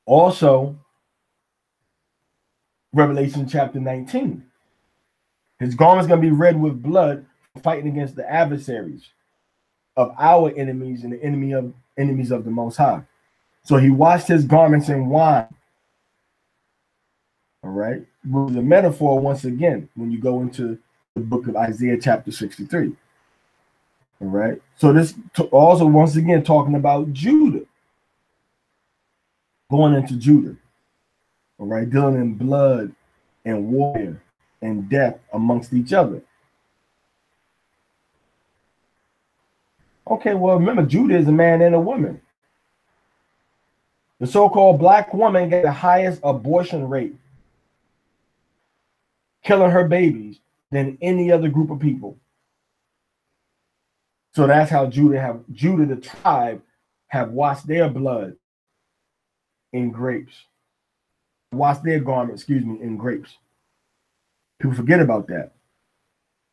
Also, Revelation chapter 19. His garment's going to be red with blood, fighting against the adversaries of our enemies and the enemies of the Most High. So he washed his garments in wine. All right. With the metaphor once again when you go into the book of Isaiah chapter 63. All right. So this also once again talking about Judah. Going into Judah. All right. Dealing in blood and warfare and death amongst each other. Okay, well, remember, Judah is a man and a woman. The so-called black woman got the highest abortion rate, killing her babies, than any other group of people. So that's how Judah, the tribe, have washed their blood in grapes. Washed their garment, in grapes. People forget about that.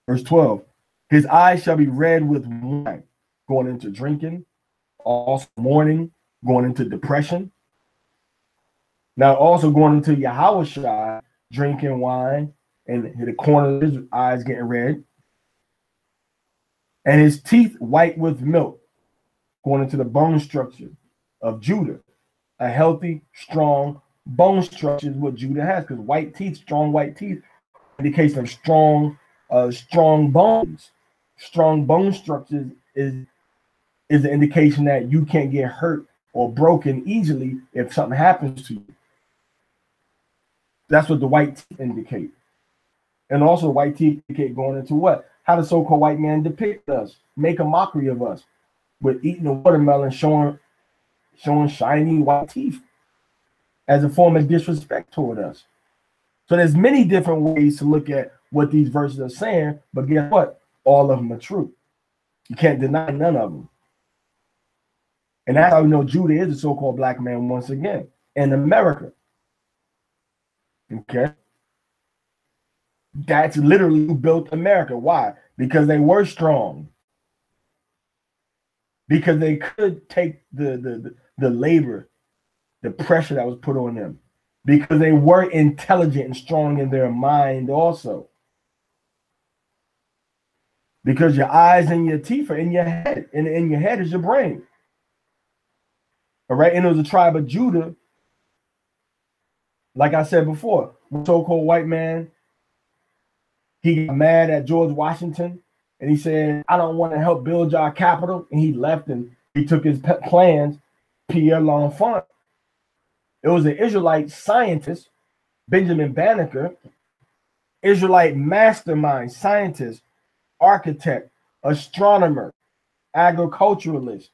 Verse 12, his eyes shall be red with wine, going into drinking, also mourning, going into depression. Now also going into Yahushua, drinking wine, and the corner of his eyes getting red. And his teeth white with milk, going into the bone structure of Judah. A healthy, strong bone structure is what Judah has, because white teeth, strong white teeth, indicates of strong bones. Strong bone structures is an indication that you can't get hurt or broken easily if something happens to you. That's what the white teeth indicate. And also white teeth indicate going into what? How the so-called white man depict us, make a mockery of us with eating a watermelon, showing shiny white teeth as a form of disrespect toward us. So there's many different ways to look at what these verses are saying, but guess what? All of them are true. You can't deny none of them. And that's how we know Judah is the so-called black man once again in America. Okay? That's literally who built America. Why? Because they were strong. because they could take the labor, the pressure that was put on them, because they were intelligent and strong in their mind also. Because your eyes and your teeth are in your head, and in your head is your brain. All right, and it was a tribe of Judah. Like I said before, so-called white man, he got mad at George Washington, and he said, "I don't want to help build our capital," and he left, and he took his plans. Pierre L'Enfant. It was an Israelite scientist, Benjamin Banneker, Israelite mastermind, scientist, architect, astronomer, agriculturalist.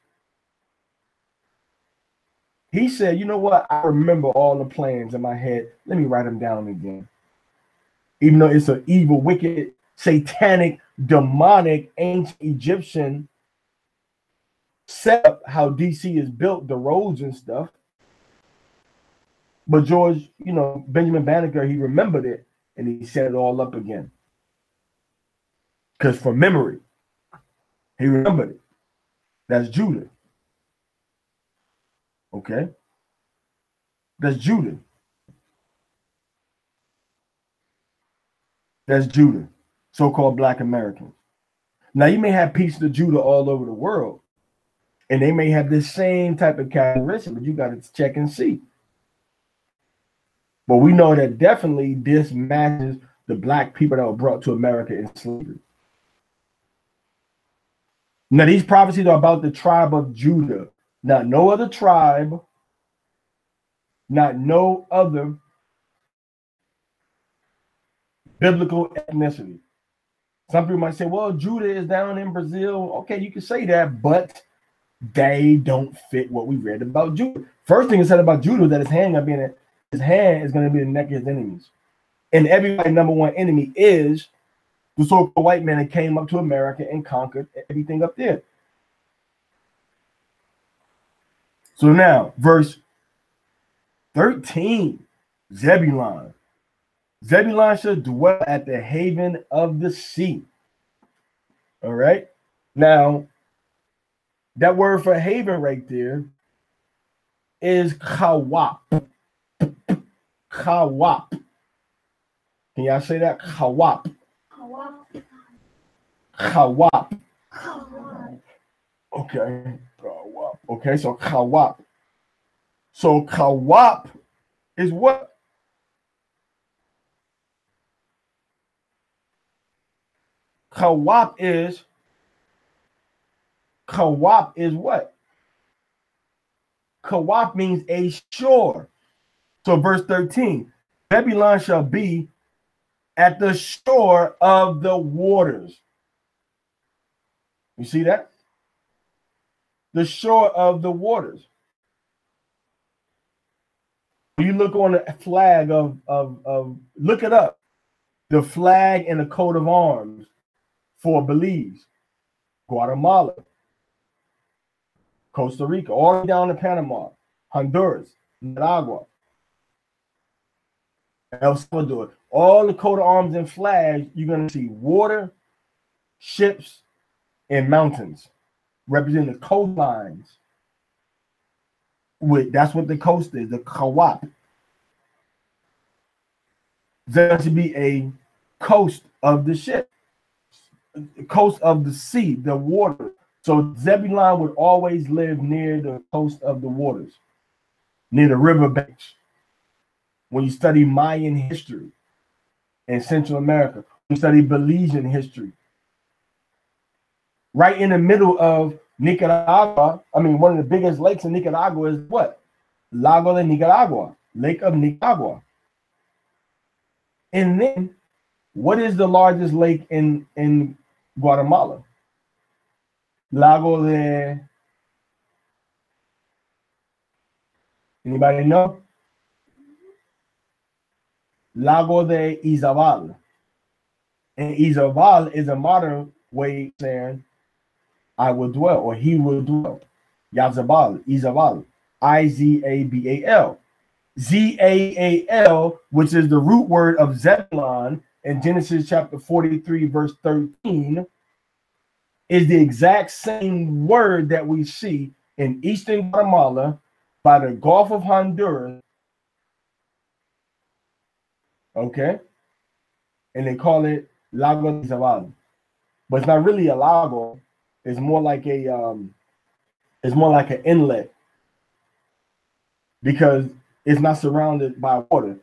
He said, "You know what? I remember all the plans in my head. Let me write them down again." Even though it's an evil, wicked, satanic, demonic, ancient Egyptian setup, how DC is built, the roads and stuff. But George, Benjamin Banneker, he remembered it and he set it all up again. Because from memory, he remembered it. That's Judah. Okay? That's Judah. That's Judah, so-called Black Americans. Now, you may have pieces of Judah all over the world, and they may have this same type of characteristic, but you got to check and see. But we know that definitely this matches the Black people that were brought to America in slavery. Now, these prophecies are about the tribe of Judah, not no other tribe, not no other biblical ethnicity. Some people might say, well, Judah is down in Brazil. Okay, you can say that, but they don't fit what we read about Judah. First thing it said about Judah is that his hand is going to be the neck of his enemies. And everybody's number one enemy is the so-called white man that came up to America and conquered everything up there. So now, verse 13, Zebulun. Zebulun shall dwell at the haven of the sea. All right. Now, that word for haven right there is kawap. Kawap. Can y'all say that? Kawap. Kawap. Okay. Kawap. Okay, so kawap. So kawap is what? Kawap is what? Kawap means a shore. So verse 13, Zebulun shall be at the shore of the waters. You see that? The shore of the waters. You look on the flag of look it up. The flag and the coat of arms for Belize, Guatemala, Costa Rica, all the way down to Panama, Honduras, Nicaragua, El Salvador. All the coat of arms and flags, you're going to see water, ships, and mountains representing the coastlines. That's what the coast is, the Kawap. There should be a coast of the ship, coast of the sea, the water. So Zebulun would always live near the coast of the waters, near the riverbanks. When you study Mayan history in Central America, when you study Belizean history, right in the middle of Nicaragua, one of the biggest lakes in Nicaragua is what? Lago de Nicaragua, Lake of Nicaragua. And then, what is the largest lake in Guatemala? Lago de... Anybody know? Lago de Izabal. And Izabal is a modern way saying, I will dwell, or he will dwell. Yazabal, Izabal, I-Z-A-B-A-L. Z-A-A-L, which is the root word of Zebulun in Genesis chapter 43, verse 13, is the exact same word that we see in eastern Guatemala by the Gulf of Honduras. Okay, and they call it Lago de Zabal, but it's not really a lago. It's more like an inlet because it's not surrounded by water.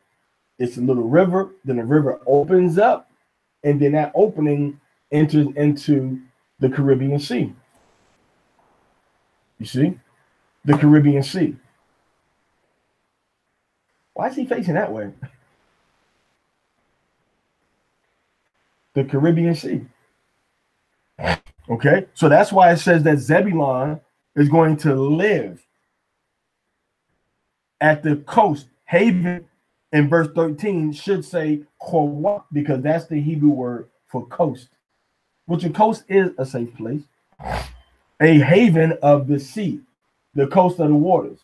It's a little river. Then the river opens up, and then that opening enters into the Caribbean Sea. You see, the Caribbean Sea. Why is he facing that way? The Caribbean Sea. Okay, so that's why it says that Zebulon is going to live at the coast. Haven in verse 13 should say Kowak because that's the Hebrew word for coast, which a coast is a safe place, a haven of the sea, the coast of the waters.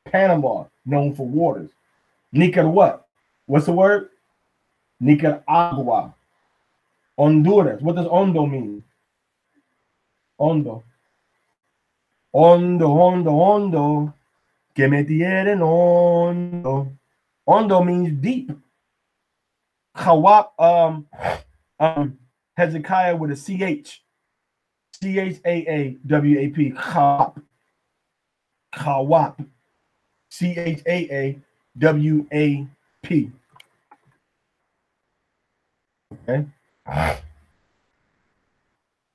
Panama, known for waters. Nicaragua, what's the word? Nicaragua. Honduras, what does hondo mean? Hondo. Hondo, hondo, hondo. Que me tienen hondo. Hondo means deep. Chawap, Hezekiah with a CH. CHAAWAP. Chawap. Chawap. CHAAWAP. Okay.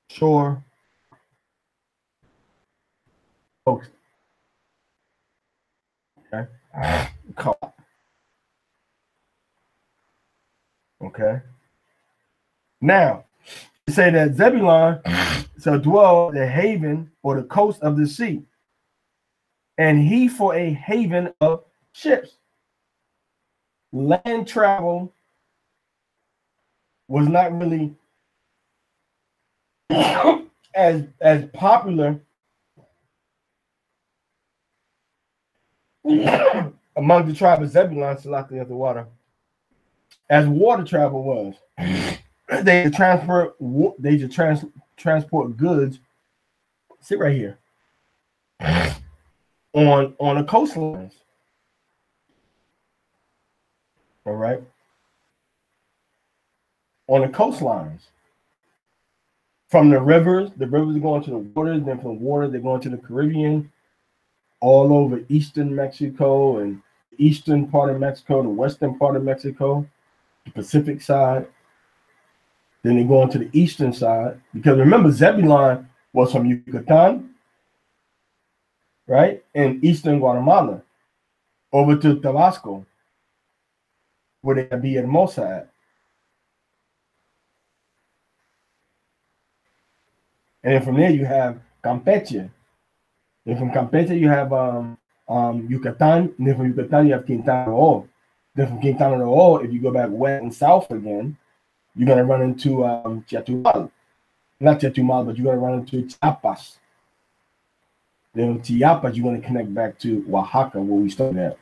Shore. Coast. Okay. Chawap. Okay. Now, say that Zebulon shall dwell the haven or the coast of the sea, and he for a haven of ships. Land travel was not really as popular among the tribe of Zebulon, Salaki of the water, as water travel was. They transport goods. Sit right here on the coastlines. All right, on the coastlines, from the rivers are going to the waters. Then from water, they're going to the Caribbean, all over eastern Mexico and eastern part of Mexico, the western part of Mexico, the Pacific side. Then they go on to the eastern side because remember Zebulon was from Yucatan, right, in eastern Guatemala, over to Tabasco, where they be at Mossad. And then from there you have Campeche. Then from Campeche you have Yucatan. And then from Yucatan you have Quintana Roo. Then from Quintana Roo, if you go back west and south again, you're gonna run into Chetumal. Not Chetumal, but you're gonna run into Chiapas. Then Chiapas, you're gonna connect back to Oaxaca, where we started at.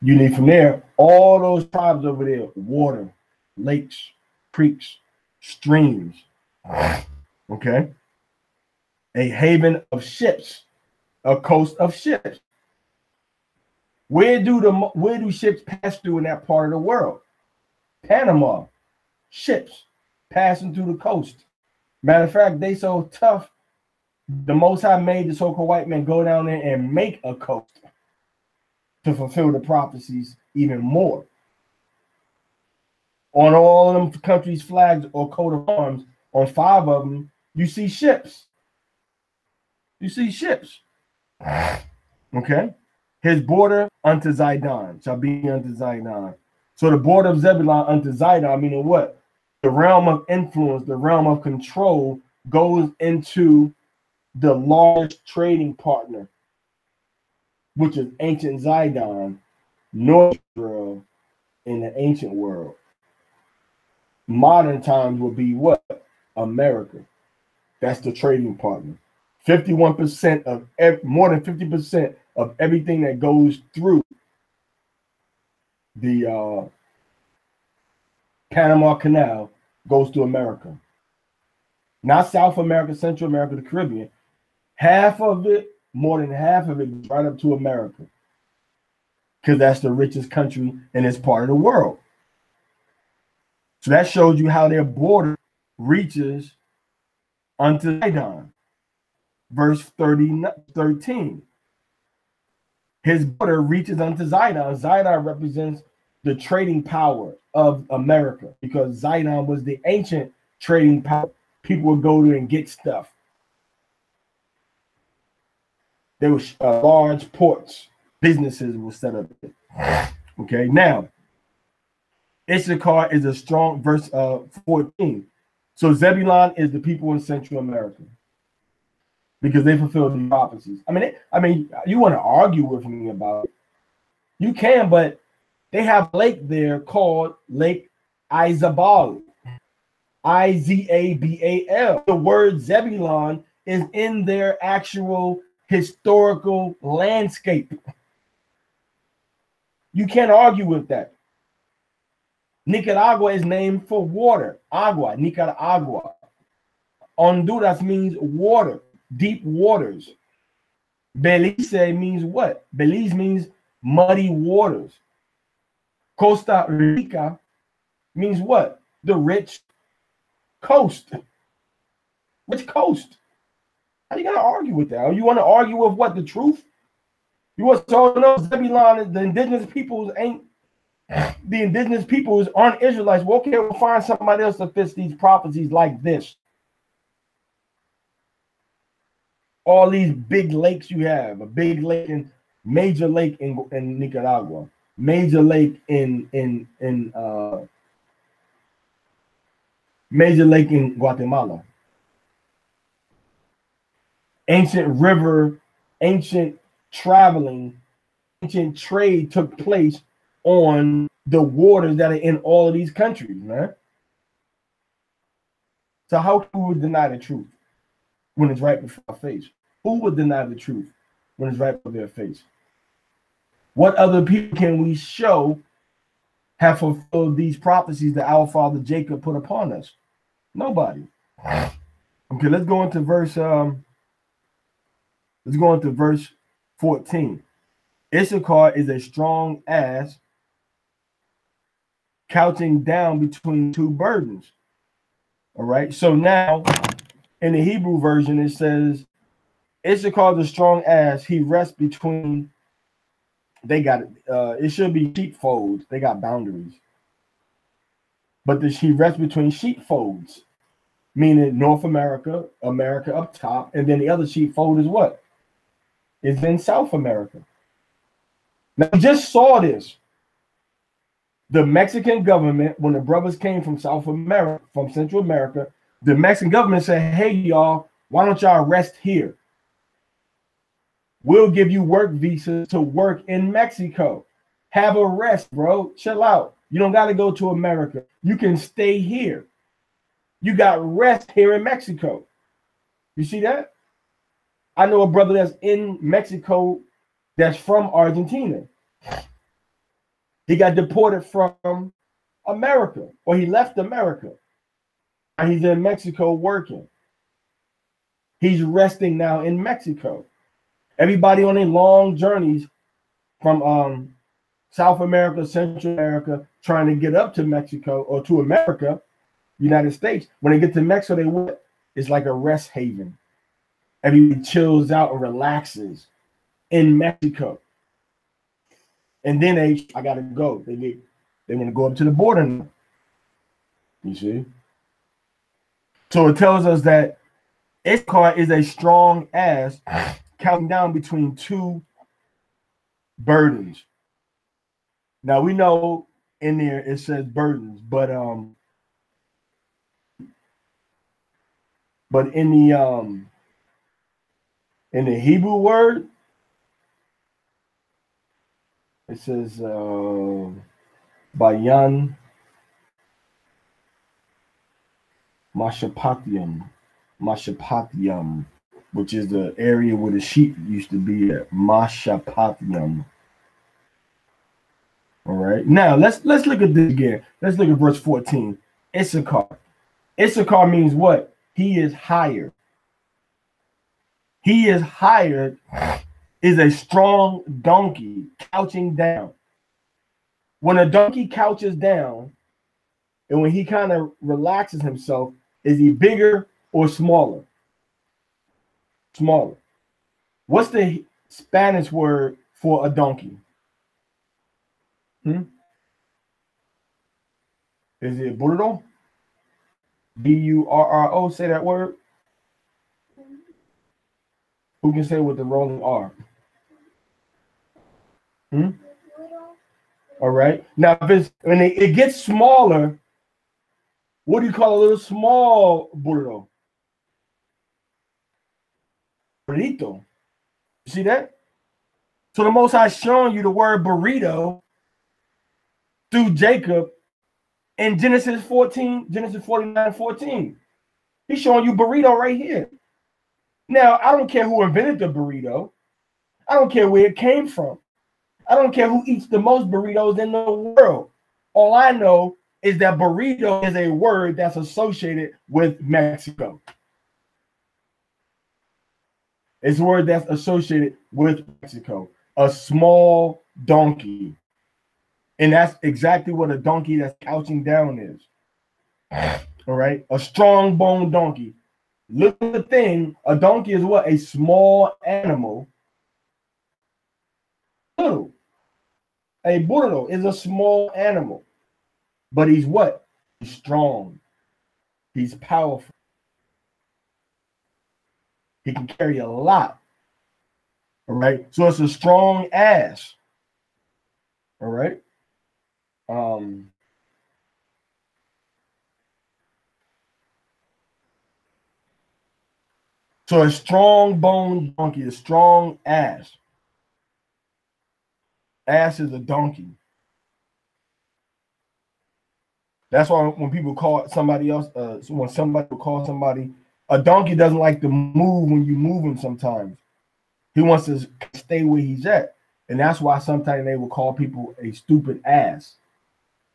You need from there all those tribes over there: water, lakes, creeks, streams. Okay, a haven of ships, a coast of ships. Where do ships pass through in that part of the world? Panama. Ships passing through the coast. Matter of fact, they so tough, the Most High made the so-called white man go down there and make a coast to fulfill the prophecies even more. On all of them countries' flags or coat of arms, on 5 of them, you see ships. You see ships. Okay? His border unto Zidon shall be unto Zidon. So the border of Zebulon unto Zidon, meaning what? The realm of influence, the realm of control goes into the large trading partner, which is ancient Zidon, North Israel in the ancient world. Modern times will be what? America. That's the trading partner. 51% of more than 50% of everything that goes through the Panama Canal goes to America. not South America, Central America, the Caribbean. Half of it, more than half of it, right up to America, because that's the richest country in this part of the world. So that shows you how their border reaches unto Zidon. Verse 13. His border reaches unto Zidon. Zidon represents the trading power of America, because Zidon was the ancient trading power. People would go there and get stuff. There were large ports. Businesses were set up there. Okay, now, Issachar is a strong, verse 14. So Zebulon is the people in Central America, because they fulfilled the prophecies. I mean, you want to argue with me about it? You can, but they have a lake there called Lake Izabal. Izabal. The word Zebulon is in their actual historical landscape. You can't argue with that. Nicaragua is named for water. Agua, Nicaragua. Honduras means water, deep waters. Belize means what? Belize means muddy waters. Costa Rica means what? The rich coast. Rich coast. How you gonna argue with that? Or you want to argue with what? The truth? You want to know Zebulon, the indigenous peoples aren't Israelites. Well, okay, we'll find somebody else that fits these prophecies like this. All these big lakes you have, a big lake in major lake in Nicaragua, major lake in Guatemala. Ancient river, ancient traveling, ancient trade took place on the waters that are in all of these countries, man. So how can we deny the truth when it's right before our face? Who would deny the truth when it's right before their face? What other people can we show have fulfilled these prophecies that our father Jacob put upon us? Nobody. Okay, let's go into verse 14. Issachar is a strong ass couching down between two burdens. All right. So now in the Hebrew version, it says Issachar is a strong ass. He rests between, they got it. It should be sheepfolds. They got boundaries. But he rests between sheepfolds, meaning North America, America up top, and then the other sheepfold is what? Is in South America. Now, we just saw this. The Mexican government, when the brothers came from South America, from Central America, the Mexican government said, hey, y'all, why don't y'all rest here? We'll give you work visas to work in Mexico. Have a rest, bro. Chill out. You don't got to go to America. You can stay here. You got rest here in Mexico. You see that? I know a brother that's in Mexico that's from Argentina. He got deported from America, or he left America. And he's in Mexico working. He's resting now in Mexico. Everybody on their long journeys from South America, Central America, trying to get up to Mexico or to America, United States. When they get to Mexico, they what? It's like a rest haven. Everybody chills out and relaxes in Mexico. And then I gotta go. They want to go up to the border now. You see? So it tells us that Issachar is a strong ass counting down between two burdens. Now we know in there it says burdens, but in the Hebrew word, it says Bayan Mashapatium, which is the area where the sheep used to be at. Mashapatium. All right. Now let's look at this again. Let's look at verse 14. Issachar. Issachar means what? He is hired. He is hired is a strong donkey couching down. When a donkey couches down, and when he kind of relaxes himself, is he bigger or smaller? Smaller. What's the Spanish word for a donkey? Is it burro? B-U-R-R-O. Say that word. Who can say it with the rolling R? All right. Now, when it gets smaller, what do you call a little small burro? Burrito. You see that? So the Most High showing you the word burrito through Jacob in Genesis 49:14. He's showing you burrito right here. Now, I don't care who invented the burrito. I don't care where it came from. I don't care who eats the most burritos in the world. All I know is that burrito is a word that's associated with Mexico. It's a word that's associated with Mexico. A small donkey. And that's exactly what a donkey that's couching down is. All right? A strong boned donkey. Look at the thing. A donkey is what? A small animal. Little. A burro is a small animal. But he's what? He's strong. He's powerful. He can carry a lot. All right? So it's a strong ass. All right? So a strong boned donkey, a strong ass. Ass is a donkey. That's why when people call somebody else, when somebody will call somebody, a donkey doesn't like to move when you move him sometimes. He wants to stay where he's at. And that's why sometimes they will call people a stupid ass.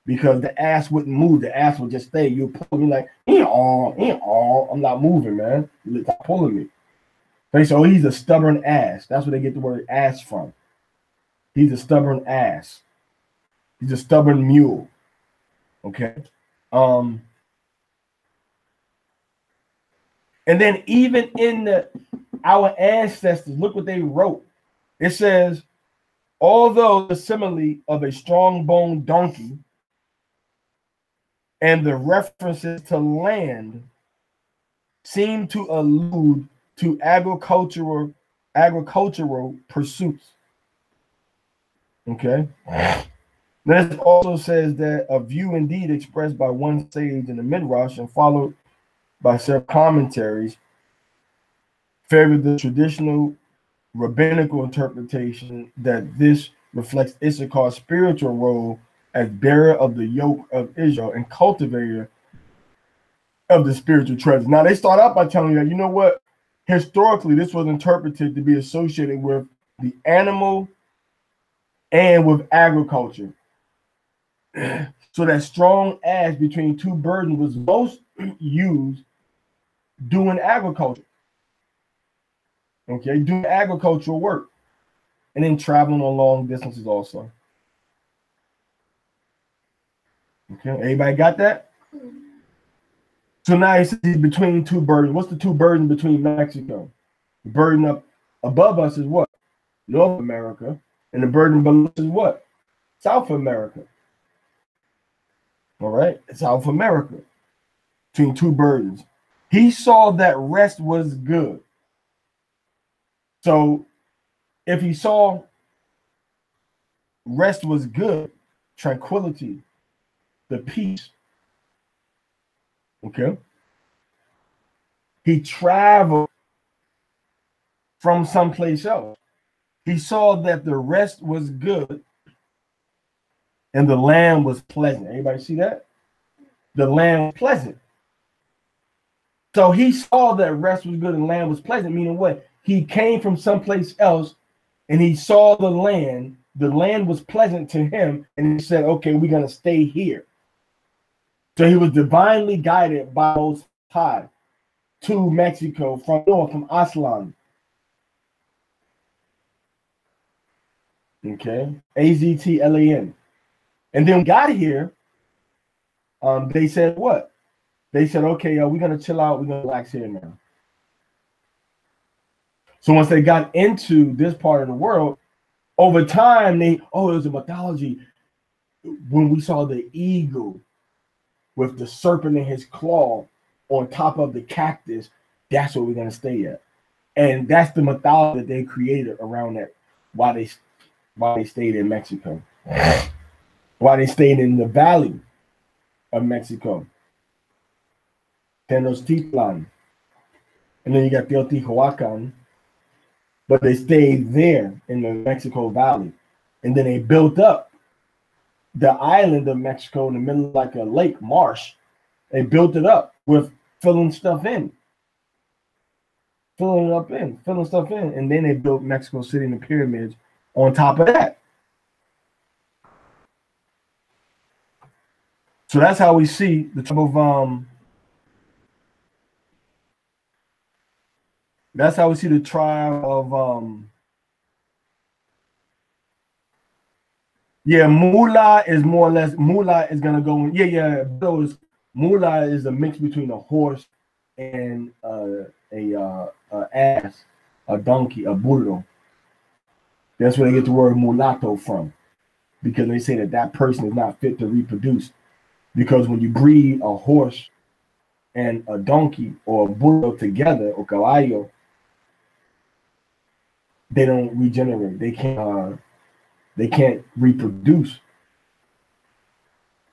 Because the ass wouldn't move. The ass would just stay. You'll pull me like, I'm not moving, man. You're pulling me. They say, oh, he's a stubborn ass. That's where they get the word ass from. He's a stubborn ass. He's a stubborn mule. Okay. And then even in our ancestors, look what they wrote. It says, although the simile of a strong-boned donkey and the references to land seem to allude to agricultural pursuits. Okay. Then it also says that a view indeed expressed by one sage in the Midrash and followed by several commentaries favored the traditional rabbinical interpretation that this reflects Issachar's spiritual role as bearer of the yoke of Israel and cultivator of the spiritual treasures. Now, they start out by telling you that, you know what? Historically, this was interpreted to be associated with the animal and with agriculture. So that strong ass between two burdens was most used doing agriculture. Okay, doing agricultural work. And then traveling on long distances also. Okay, everybody got that? So now he says he's between two burdens. What's the two burdens between Mexico? The burden up above us is what? North America. And the burden below us is what? South America. All right, South America. Between two burdens. He saw that rest was good. So if he saw rest was good, tranquility, the peace, okay, he traveled from someplace else. He saw that the rest was good and the land was pleasant. Anybody see that? The land was pleasant. So he saw that rest was good and land was pleasant, meaning what? He came from someplace else and he saw the land. The land was pleasant to him, and he said, okay, we're going to stay here. So he was divinely guided by Most High to Mexico from north, from Aztlan. Okay, Aztlan. And then got here, they said what? They said, okay, we're gonna chill out, we're gonna relax here now. So once they got into this part of the world, over time, it was a mythology. When we saw the eagle with the serpent in his claw on top of the cactus, that's where we're gonna stay at. And that's the mythology that they created around that, why they stayed in Mexico. Why they stayed in the valley of Mexico. Tenochtitlan. And then you got Teotihuacan. But they stayed there in the Mexico Valley. And then they built up the island of Mexico in the middle of like a lake, marsh. They built it up with filling stuff in. Filling stuff in. And then they built Mexico City and the pyramids on top of that. So that's how we see the tribe of that's how we see the tribe of Mula is more or less, Mula is gonna go in, those Mula is a mix between a horse and a ass, a donkey, a burro. That's where they get the word mulatto from, because they say that person is not fit to reproduce. Because when you breed a horse and a donkey or a burro together, or caballo, they don't regenerate. They can't reproduce.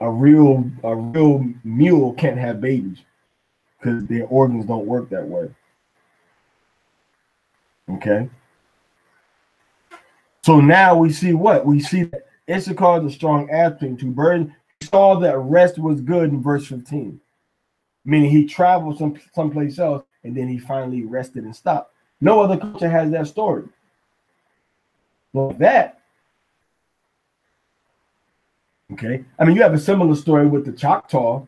A real mule can't have babies because their organs don't work that way. Okay. So now we see what? We see that Issachar is a strong athlete to burden. He saw that rest was good in verse 15. Meaning he traveled someplace else and then he finally rested and stopped. No other culture has that story. Well, that, okay. I mean, you have a similar story with the Choctaw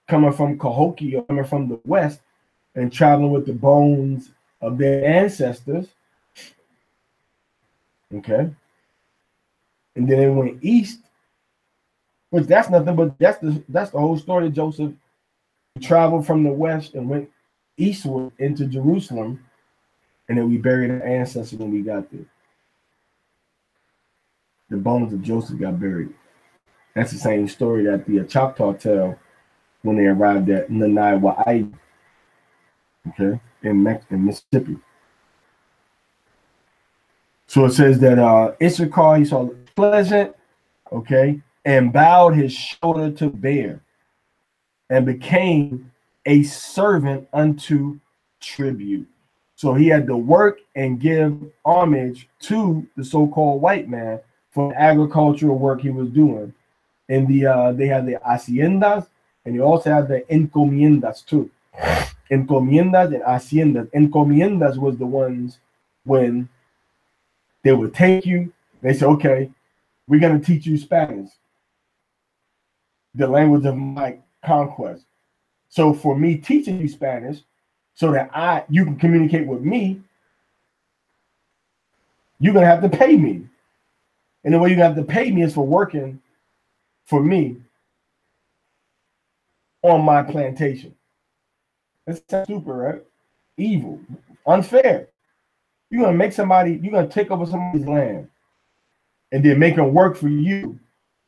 coming from Cahokia, or coming from the west, and traveling with the bones of their ancestors. Okay. And then they went east, which that's nothing but that's the whole story of Joseph. He traveled from the west and went eastward into Jerusalem, and then we buried our ancestors when we got there. The bones of Joseph got buried. That's the same story that the Choctaw tell when they arrived at Nanai, okay, in Mississippi. So it says that Issachar, he saw pleasant, okay, and bowed his shoulder to bear, and became a servant unto tribute. So he had to work and give homage to the so-called white man for the agricultural work he was doing. And they had the haciendas, and they also had the encomiendas too. Encomiendas and haciendas. Encomiendas was the ones when they would take you, they say, okay, we're going to teach you Spanish, the language of my conquest. So for me teaching you Spanish so that you can communicate with me, you're going to have to pay me. And the way you're going to have to pay me is for working for me on my plantation. That's super, right? Evil, unfair. You're going to take over somebody's land and then make them work for you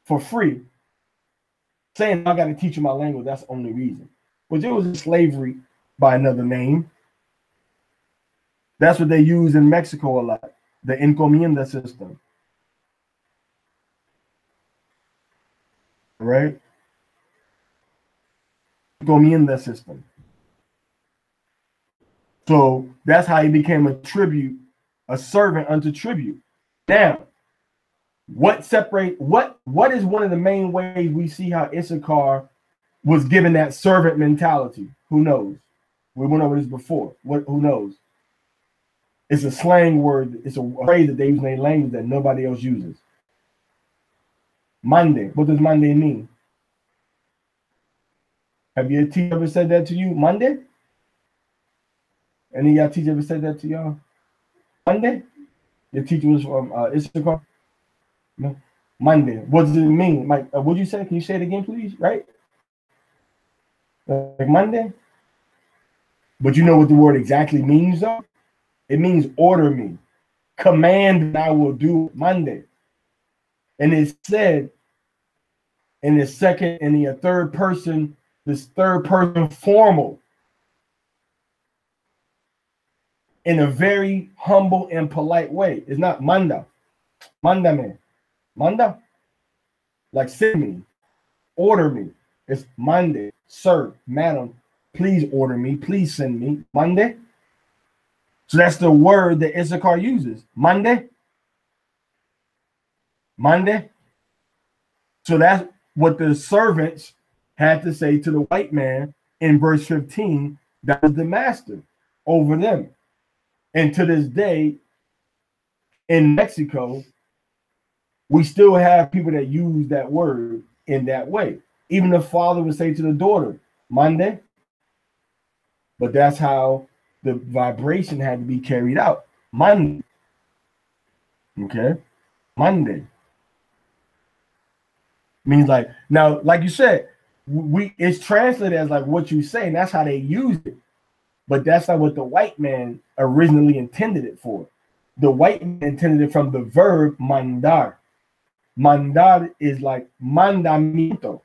for free, saying I got to teach you my language. That's the only reason. Which it was slavery by another name. That's what they use in Mexico a lot, the encomienda system. Right? Encomienda system. So that's how he became a servant unto tribute. Now, what is one of the main ways we see how Issachar was given that servant mentality? Who knows? We went over this before. Who knows? It's a slang word. It's a phrase that they use in their language that nobody else uses. Monday. What does Monday mean? Have your teacher ever said that to you? Monday? Any of y'all teacher ever said that to y'all? Monday? Your teacher was from Issachar? No? Monday. What does it mean? Mike, what'd you say? Can you say it again, please? Right? Like Monday? But you know what the word exactly means, though? It means order me. Command and I will do Monday. And it said in the second and the third person, this third person formal, in a very humble and polite way. It's not manda. Manda man. Manda. Like send me. Order me. It's Monday. Sir, madam, please order me. Please send me. Monday. So that's the word that Issachar uses. Monday. Monday. So that's what the servants had to say to the white man in verse 15. That was the master over them. And to this day, in Mexico, we still have people that use that word in that way. Even the father would say to the daughter, Monday. But that's how the vibration had to be carried out. Monday. Okay? Monday. Means like, now, like you said, it's translated as like what you say, and that's how they use it. But that's not what the white man originally intended it for. The white man intended it from the verb mandar. Mandar is like mandamiento.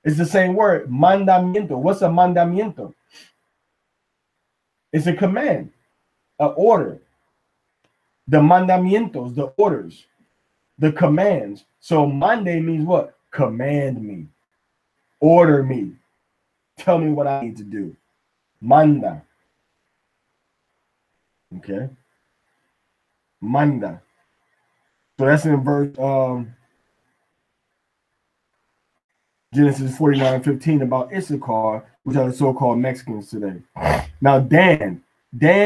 It's the same word, mandamiento. What's a mandamiento? It's a command, an order. The mandamientos, the orders, the commands. So Monday means what? Command me, order me, tell me what I need to do. Manda. Okay. Manda. So that's in verse Genesis 49:15 about Issachar, which are the so-called Mexicans today. Now Dan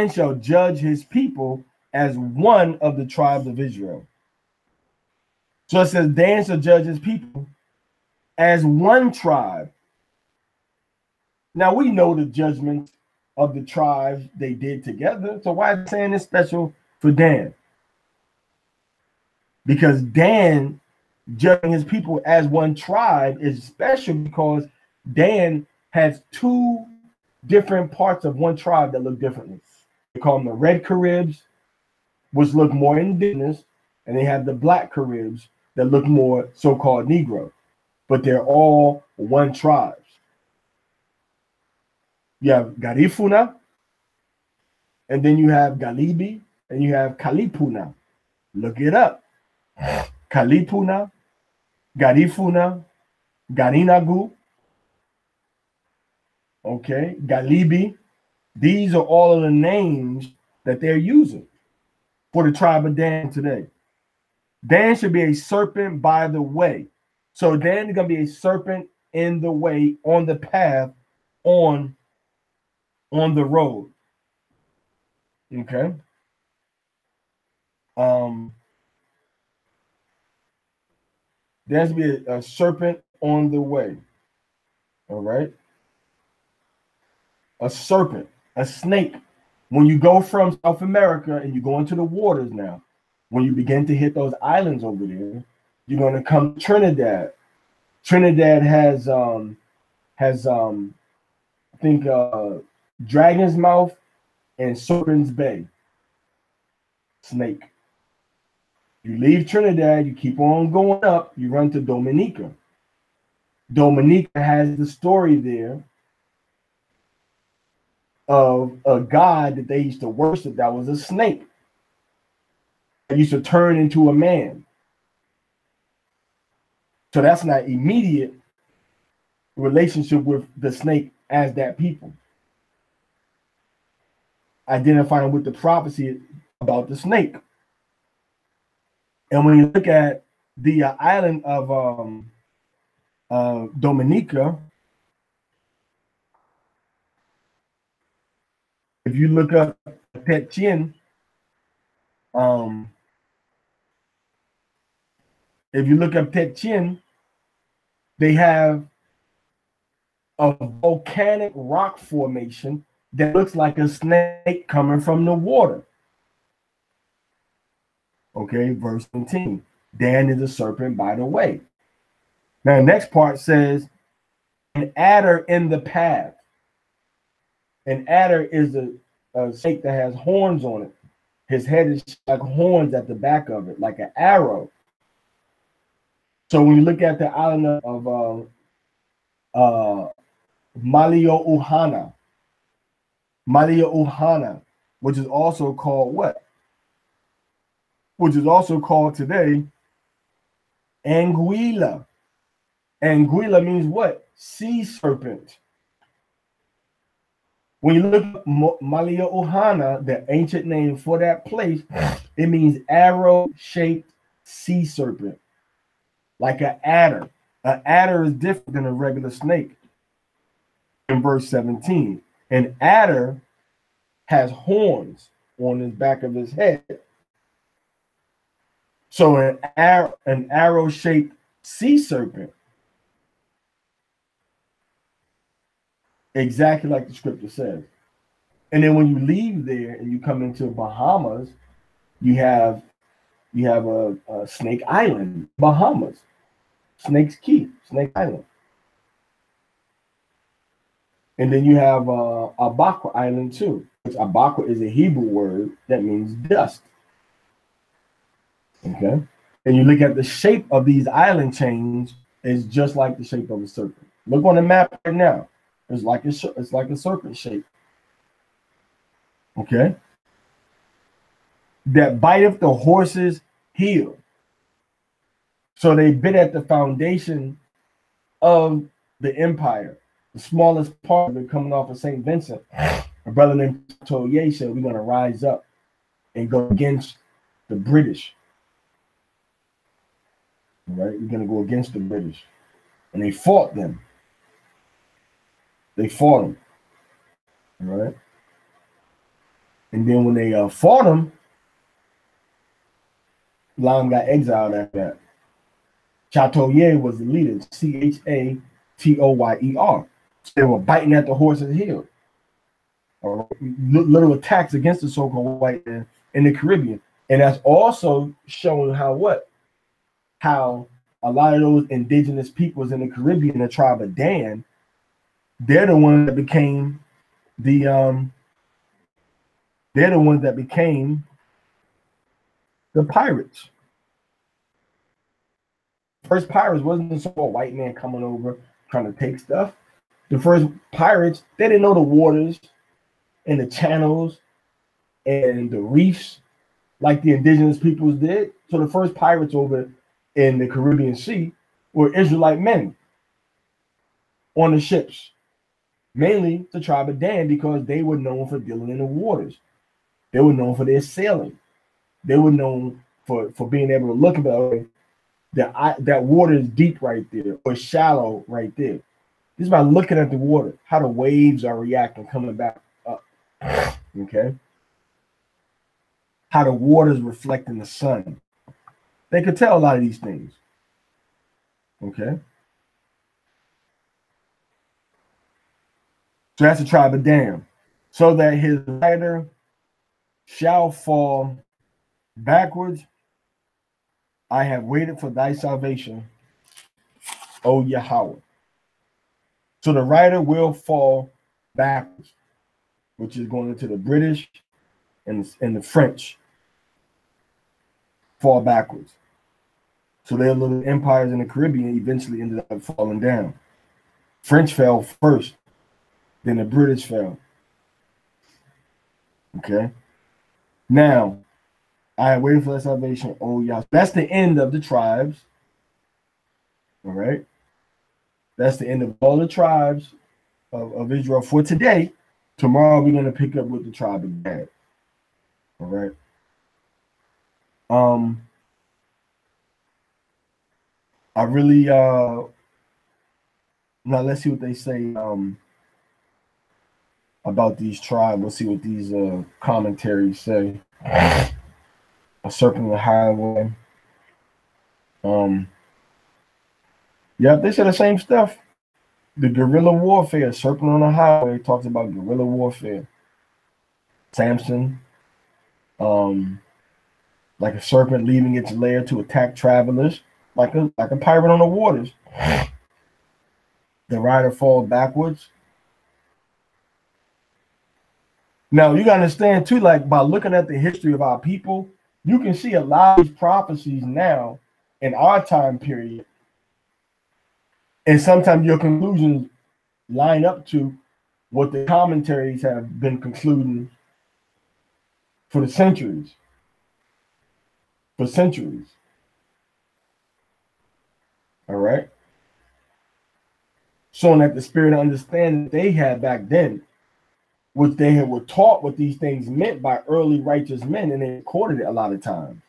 shall judge his people as one of the tribes of Israel. So it says Dan shall judge his people as one tribe. Now we know the judgment of the tribes they did together. So why is it saying it's special for Dan? Because Dan judging his people as one tribe is special because Dan has two different parts of one tribe that look differently. They call them the Red Caribs, which look more indigenous, and they have the Black Caribs that look more so-called Negro, but they're all one tribe. You have Garifuna, and then you have Galibi, and you have Kalipuna. Look it up. Kalipuna, Garifuna, Garinagu, okay, Galibi. These are all of the names that they're using for the tribe of Dan today. Dan should be a serpent by the way. So Dan is going to be a serpent in the way, on the path, on the road. Okay. There has to be a serpent on the way. All right. A serpent, a snake. When you go from South America and you go into the waters now, when you begin to hit those islands over there, you're going to come to Trinidad. Trinidad has I think Dragon's Mouth and Serpent's Bay. Snake. You leave Trinidad, you keep on going up, you run to Dominica. Dominica has the story there of a god that they used to worship that was a snake. That used to turn into a man. So that's not immediate relationship with the snake as that people. Identifying with the prophecy about the snake. And when you look at the island of Dominica, if you look up Petchin, they have a volcanic rock formation that looks like a snake coming from the water. Okay, verse 17. Dan is a serpent by the way. Now, the next part says, an adder in the path. An adder is a snake that has horns on it. His head is like horns at the back of it, like an arrow. So when you look at the island of Malio Uhana, which is also called what? Which is also called today Anguilla. Anguilla means what? Sea serpent. When you look at Malia Ohana, the ancient name for that place, it means arrow-shaped sea serpent, like an adder. An adder is different than a regular snake. In verse 17, an adder has horns on the back of his head. So an arrow-shaped sea serpent, exactly like the scripture says. And then when you leave there and you come into Bahamas, you have a Snake Island, Bahamas, Snake's Key, Snake Island. And then you have Abaqua Island too, which Abaqua is a Hebrew word that means dust. Okay. And you look at the shape of these island chains, it's just like the shape of a serpent. Look on the map right now. It's like a serpent shape. Okay. That biteth the horse's heel. So they bit at the foundation of the empire. The smallest part of it coming off of St. Vincent. A brother named Toye said, we're going to rise up and go against the British. All right, we're going to go against the British. And they fought them. They fought them. All right. And then when they fought them, Lam got exiled after that. Chatoyer was the leader, Chatoyer. So they were biting at the horse's heel. Little attacks against the so-called white man in the Caribbean. And that's also showing how a lot of those indigenous peoples in the Caribbean, the tribe of Dan, they're the ones that became the pirates. First pirates wasn't the so-called white man coming over trying to take stuff. The first pirates, they didn't know the waters and the channels and the reefs like the indigenous peoples did. So the first pirates over in the Caribbean Sea were Israelite men on the ships, mainly the tribe of Dan, because they were known for dealing in the waters. They were known for their sailing. They were known for being able to look at that water is deep right there or shallow right there. This is by looking at the water, how the waves are reacting, coming back up. Okay. How the water is reflecting the sun. They could tell a lot of these things. Okay. So that's the tribe of Dan. So that his rider shall fall backwards. I have waited for thy salvation, O Yahweh. So the rider will fall backwards, which is going into the British and the French. Fall backwards. So their little empires in the Caribbean eventually ended up falling down. French fell first, then the British fell. Okay. Now, I have waited for that salvation, oh Yah. That's the end of the tribes. All right. That's the end of all the tribes of Israel for today. Tomorrow we're going to pick up with the tribe of Dan. All right. I really now let's see what they say about these tribes. Let's see what these commentaries say. A serpent in the highway. Yeah, they say the same stuff. The guerrilla warfare, serpent on the highway, talks about guerrilla warfare. Samson, like a serpent leaving its lair to attack travelers, like a pirate on the waters. The rider falls backwards. Now you gotta understand too, like by looking at the history of our people, you can see a lot of these prophecies now in our time period, and sometimes your conclusions line up to what the commentaries have been concluding for the centuries. For centuries. All right. Showing that the spirit of understanding that they had back then, which they were taught what these things meant by early righteous men, and they recorded it a lot of times.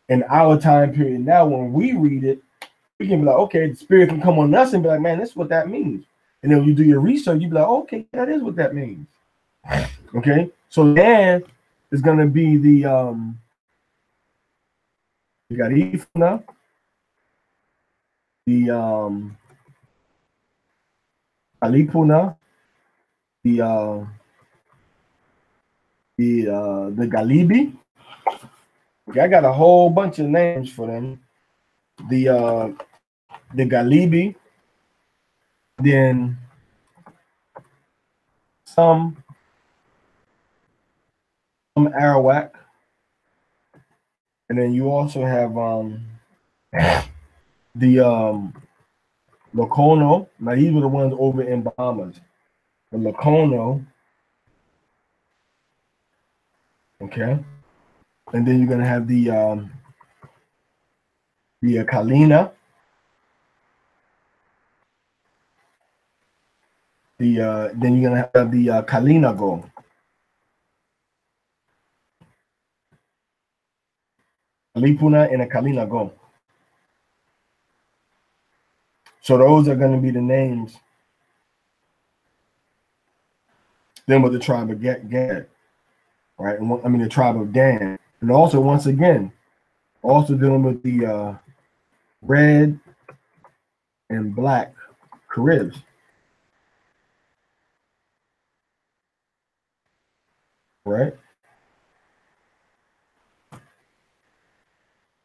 In our time period now, when we read it, we can be like, okay, the spirit can come on us and be like, man, this is what that means. And then when you do your research, you be like, okay, that is what that means. Okay, so Dan is gonna be the you got Ifna, the Alipuna, the Galibi. Okay, I got a whole bunch of names for them. The Galibi, then some Arawak, and then you also have the Locono. Now these were the ones over in Bahamas. The Locono, okay, and then you're gonna have the Kalina, then you're gonna have the Kalinago. Alipuna and a Kalinago. So those are going to be the names. Then with the tribe of Gad, right? And I mean the tribe of Dan, and also once again, also dealing with the red and black Caribs. Right?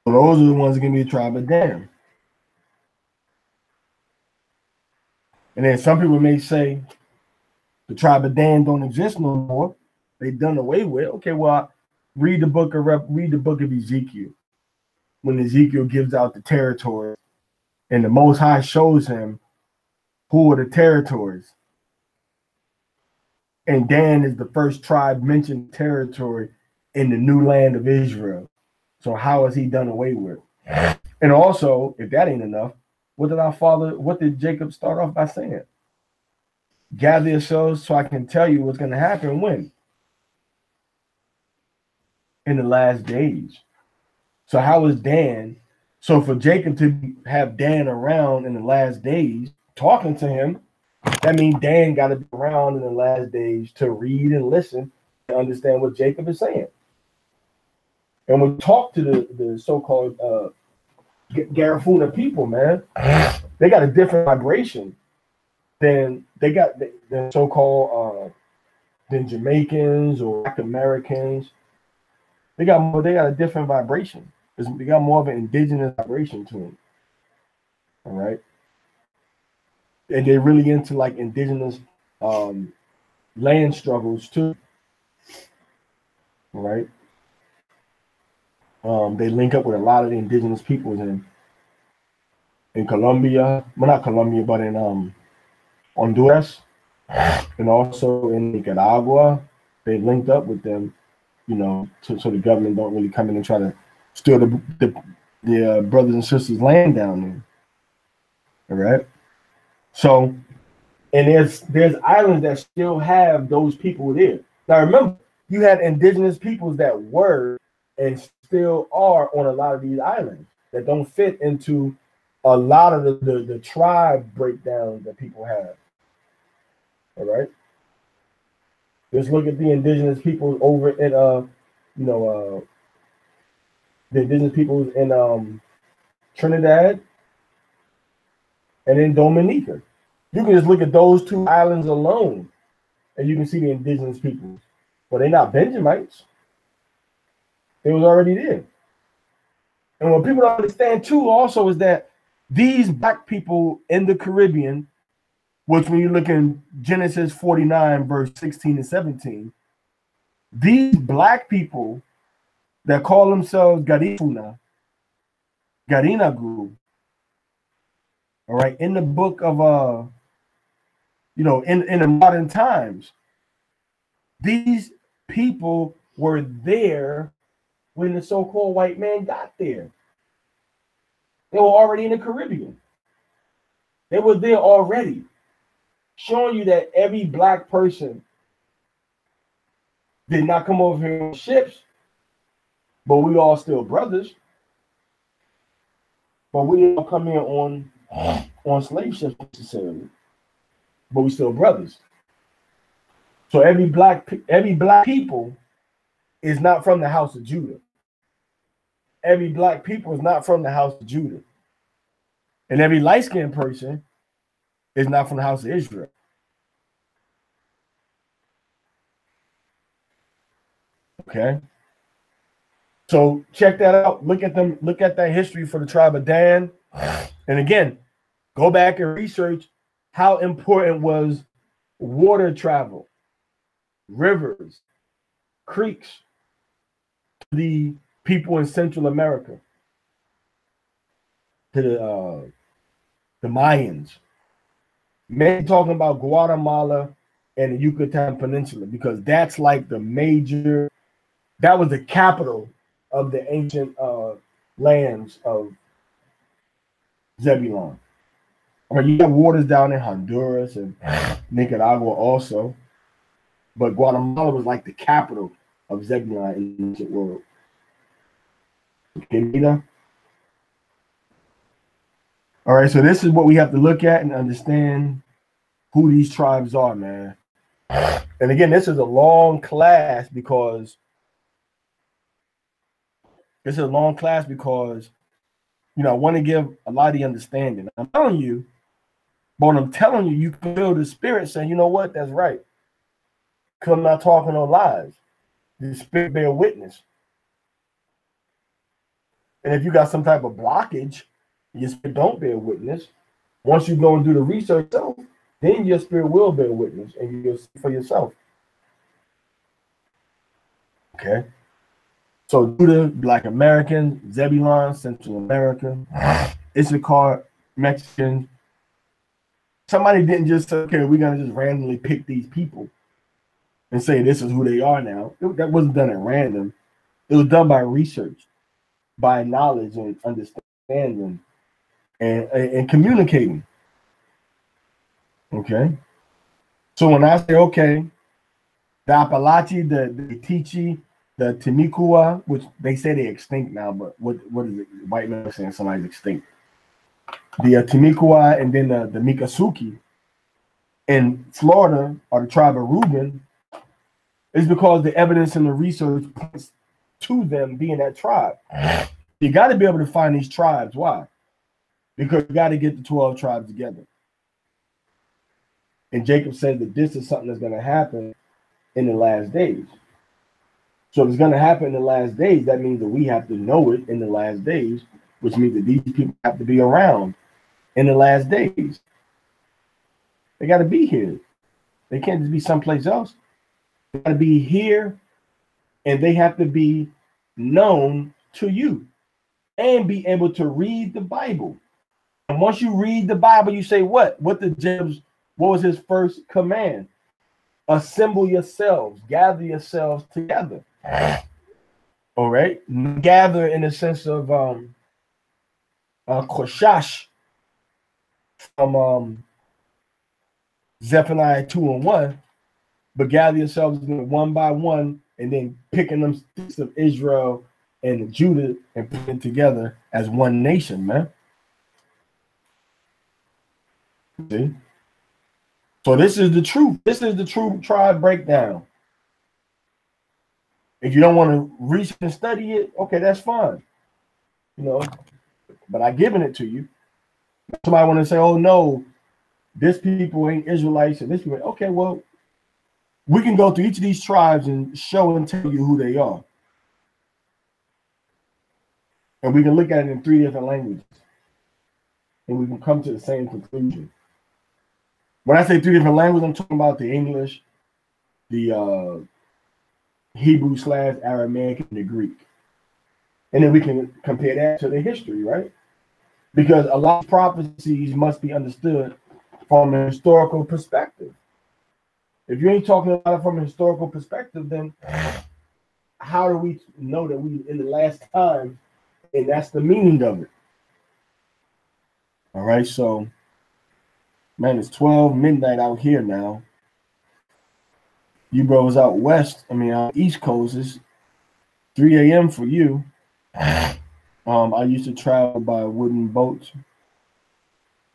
So those are the ones that can be the tribe of Dan. And then some people may say the tribe of Dan don't exist no more. They've done away with. Okay, well, read the book of Ezekiel. When Ezekiel gives out the territory, and the Most High shows him who are the territories. And Dan is the first tribe mentioned territory in the new land of Israel. So how is he done away with? And also, if that ain't enough, what did Jacob start off by saying? Gather yourselves so I can tell you what's going to happen when? In the last days. So how is Dan? So for Jacob to have Dan around in the last days, talking to him, that means Dan got to be around in the last days to read and listen and understand what Jacob is saying. And when we talk to the so-called Garifuna people, man, they got a different vibration than they got the so-called than Jamaicans or Black Americans. They got a different vibration. They got more of an indigenous vibration to them. All right. And they're really into like indigenous land struggles too. All right. They link up with a lot of the indigenous peoples in Colombia. Well, not Colombia, but in Honduras and also in Nicaragua. They linked up with them, you know, so the government don't really come in and try to steal the brothers and sisters' land down there. All right. So, and there's islands that still have those people there. Now remember, you had indigenous peoples that were and still are on a lot of these islands that don't fit into a lot of the tribe breakdowns that people have. All right. Just look at the indigenous people over in the indigenous peoples in Trinidad and in Dominica. You can just look at those two islands alone, and you can see the indigenous people. Well, they're not Benjamites. They was already there. And what people don't understand too also is that these black people in the Caribbean, which when you look in Genesis 49, verse 16 and 17, these black people that call themselves Garifuna, Garinagu, all right, in the book of in the modern times, these people were there when the so-called white man got there. They were already in the Caribbean. They were there already, showing you that every black person did not come over here on ships, but we all still brothers. But we didn't come here on slave ships necessarily, but we still brothers. So every black people is not from the house of Judah. Every black people is not from the house of Judah. And every light-skinned person is not from the house of Israel. Okay. So check that out. Look at them. Look at that history for the tribe of Dan. And again, go back and research how important was water travel, rivers, creeks to the people in Central America, to the Mayans. Maybe talking about Guatemala and the Yucatan Peninsula, because that's like the major, that was the capital of the ancient lands of Zebulon. I mean, you have waters down in Honduras and Nicaragua also, but Guatemala was like the capital of Zebulon in the ancient world. Okay, Nina? All right, so this is what we have to look at and understand who these tribes are, man. And again, this is a long class because I want to give a lot of the understanding. I'm telling you, but when I'm telling you, you can feel the spirit saying, you know what, that's right. Because I'm not talking no lies. The spirit bear witness. And if you got some type of blockage, your spirit don't bear witness. Once you go and do the research, then your spirit will bear witness and you'll see for yourself. Okay. So Judah, Black Americans, Zebulon, Central America, Issachar, Mexicans. Somebody didn't just say, okay, we're going to just randomly pick these people and say this is who they are now. That wasn't done at random. It was done by research, by knowledge and understanding and communicating. Okay. So when I say, okay, the Apalache, the Itichi, the Timucua, which they say they're extinct now, but what is it? White men are saying somebody's extinct. The Timucua and then the Miccosukee in Florida, or the tribe of Reuben, is because the evidence and the research points to them being that tribe. You got to be able to find these tribes. Why? Because you got to get the 12 tribes together. And Jacob said that this is something that's going to happen in the last days. So if it's going to happen in the last days, that means that we have to know it in the last days, which means that these people have to be around in the last days. They got to be here. They can't just be someplace else. They got to be here, and they have to be known to you and be able to read the Bible. And once you read the Bible, you say what? What was his first command? Assemble yourselves, gather yourselves together. All right, gather in the sense of koshash from Zephaniah 2:1, but gather yourselves one by one, and then picking them sticks of Israel and Judah and putting them together as one nation, man. See? So this is the truth. This is the true tribe breakdown. If you don't want to research and study it, okay, that's fine. But I've given it to you. Somebody want to say, oh no, this people ain't Israelites, and this people, okay, well, we can go through each of these tribes and show and tell you who they are. And we can look at it in 3 different languages. And we can come to the same conclusion. When I say 3 different languages, I'm talking about the English, the Hebrew/Aramaic, and the Greek. And then we can compare that to the history, right? Because a lot of prophecies must be understood from a historical perspective. If you ain't talking about it from a historical perspective, then how do we know that we in the last time? And that's the meaning of it. All right, so man, it's 12 midnight out here now. You brothers out west, out East Coast, is 3 a.m. for you. I used to travel by wooden boats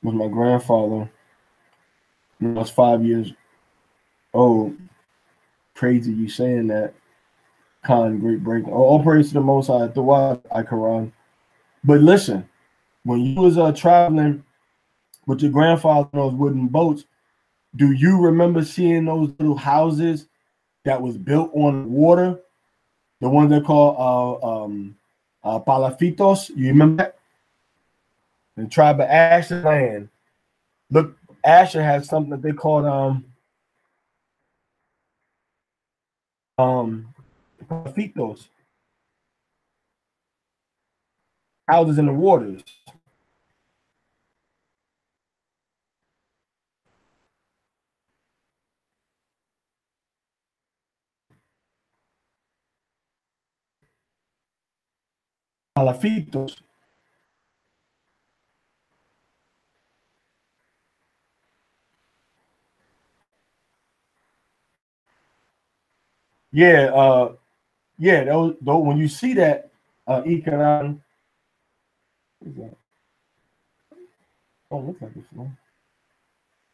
with my grandfather. I was 5 years old. Crazy you saying that. Great break. All praise to the Most High. Throughout I Quran. But listen, when you was traveling with your grandfather on those wooden boats, do you remember seeing those little houses that was built on water? The ones they call palafitos. You remember that? The tribe of Asher land. Look, Asher has something that they called palafitos. Houses in the waters. Palafitos. Yeah, those when you see that Econ, what is that? Oh, looks like it's one.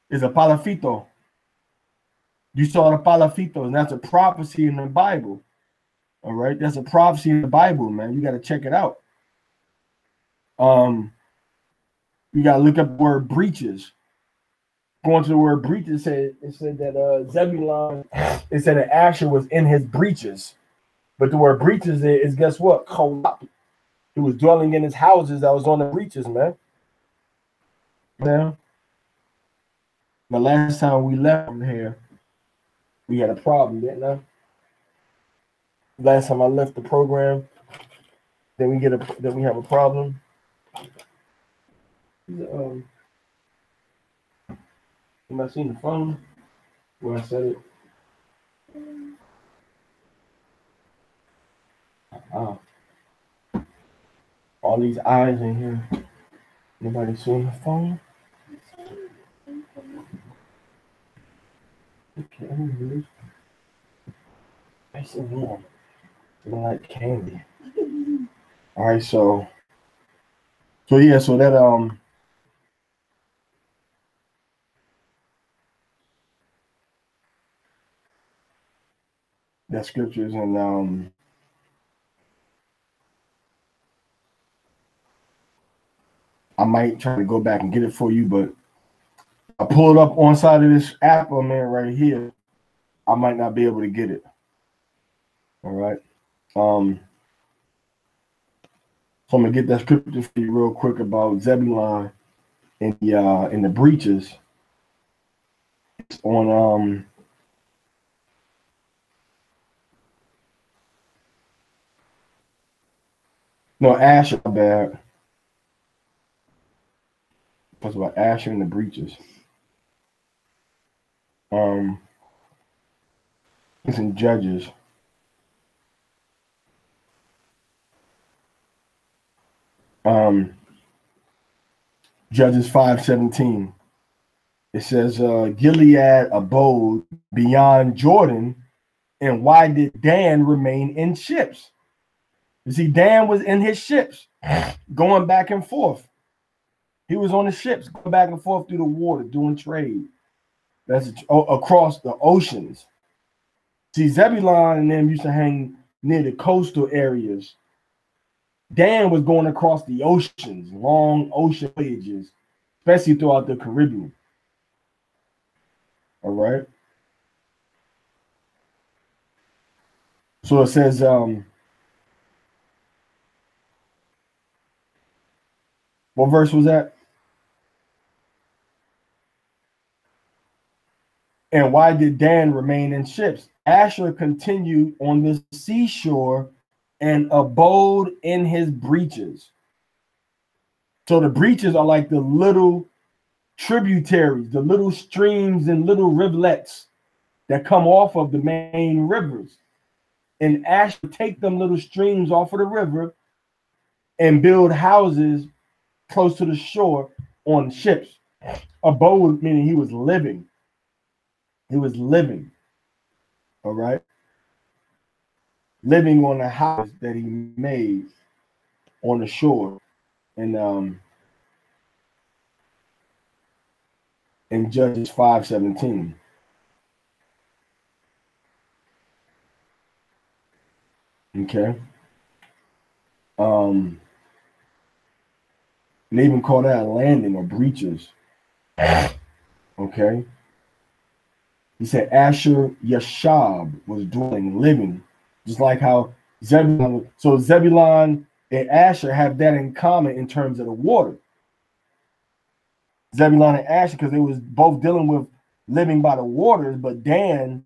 It's a palafito. You saw the palafito, and that's a prophecy in the Bible. All right, that's a prophecy in the Bible, man. You got to check it out. You got to look up the word breaches. Going to the word breaches, it said that Zebulon, it said that Asher was in his breaches. But the word breaches is guess what? He was dwelling in his houses that was on the breaches, man. Now, the last time we left from here, we had a problem, didn't I? Last time I left the program, then we have a problem. Am I seeing the phone? Where I said it? All these eyes in here. Nobody seeing the phone? Okay, nice and warm. Feeling like candy. All right, so yeah, so that scriptures and I might try to go back and get it for you, but I pull it up on side of this app, man, right here. I might not be able to get it. All right. So I'm gonna get that scripture for you real quick about Zebulon in the breaches. It's on no Asher, bad. Talks about Asher in the breaches. It's in Judges. Judges 5:17. It says Gilead abode beyond Jordan, and why did Dan remain in ships? You see, Dan was in his ships, going back and forth. He was on the ships, going back and forth through the water, doing trade. That's across the oceans. See, Zebulon and them used to hang near the coastal areas. Dan was going across the oceans, long ocean voyages, especially throughout the Caribbean. All right. So it says, what verse was that? And why did Dan remain in ships? Asher continued on the seashore and abode in his breaches. So the breaches are like the little tributaries, the little streams and little rivulets that come off of the main rivers. And Asher take them little streams off of the river and build houses close to the shore on ships. Abode meaning he was living. He was living. All right. Living on a house that he made on the shore. And in Judges 5:17. Okay. They even call that a landing or breaches. Okay. He said Asher Yashab was dwelling, living, just like how Zebulon. So Zebulon and Asher have that in common in terms of the water. Zebulon and Asher, because they was both dealing with living by the waters, but Dan,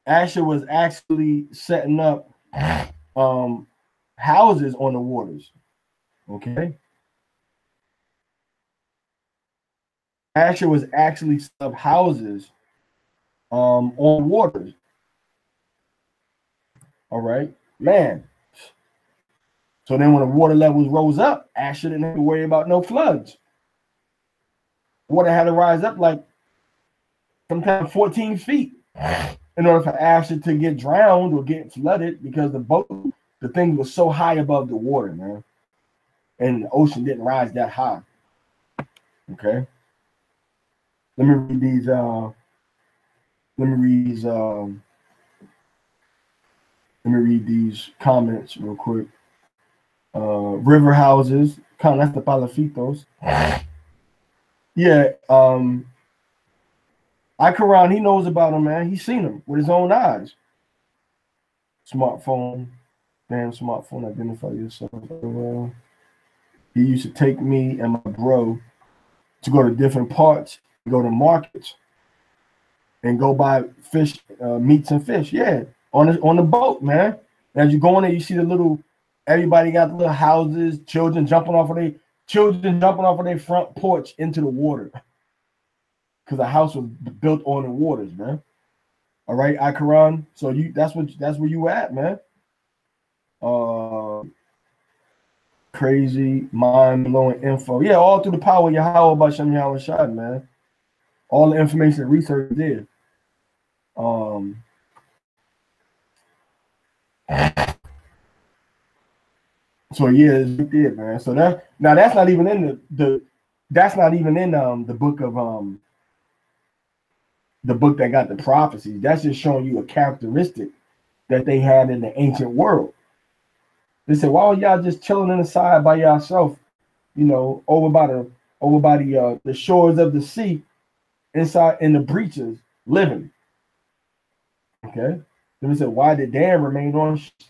Asher was actually setting up houses on the waters. Okay. Asher was actually setting up houses on waters. All right, man. So then when the water levels rose up, Asher didn't have to worry about no floods. Water had to rise up like sometimes 14 feet in order for Asher to get drowned or get flooded, because the thing was so high above the water, man. And the ocean didn't rise that high. Okay. Let me read these comments real quick. River houses, that's the palafitos. Yeah, Ikaran, he knows about them, man. He's seen them with his own eyes. Smartphone, damn smartphone, identify yourself. He used to take me and my bro to go to different parts, go to markets, and go buy fish, meats and fish. Yeah, on the boat, man. As you go in there, you see the little. Everybody got the little houses. Children jumping off of their front porch into the water, because the house was built on the waters, man. All right, Ikaran. So that's where you at, man. Crazy, mind-blowing info. Yeah, all through the power of Yahweh Bashem Yahweh Shad, man. All the information and research there. So yeah, it's there, man. So that's not even in the book of the book that got the prophecies. That's just showing you a characteristic that they had in the ancient world. They said, why are y'all just chilling in the side by yourself, over by the shores of the sea, inside in the breaches, living? Okay. Then they said, why did Dan remain on ships?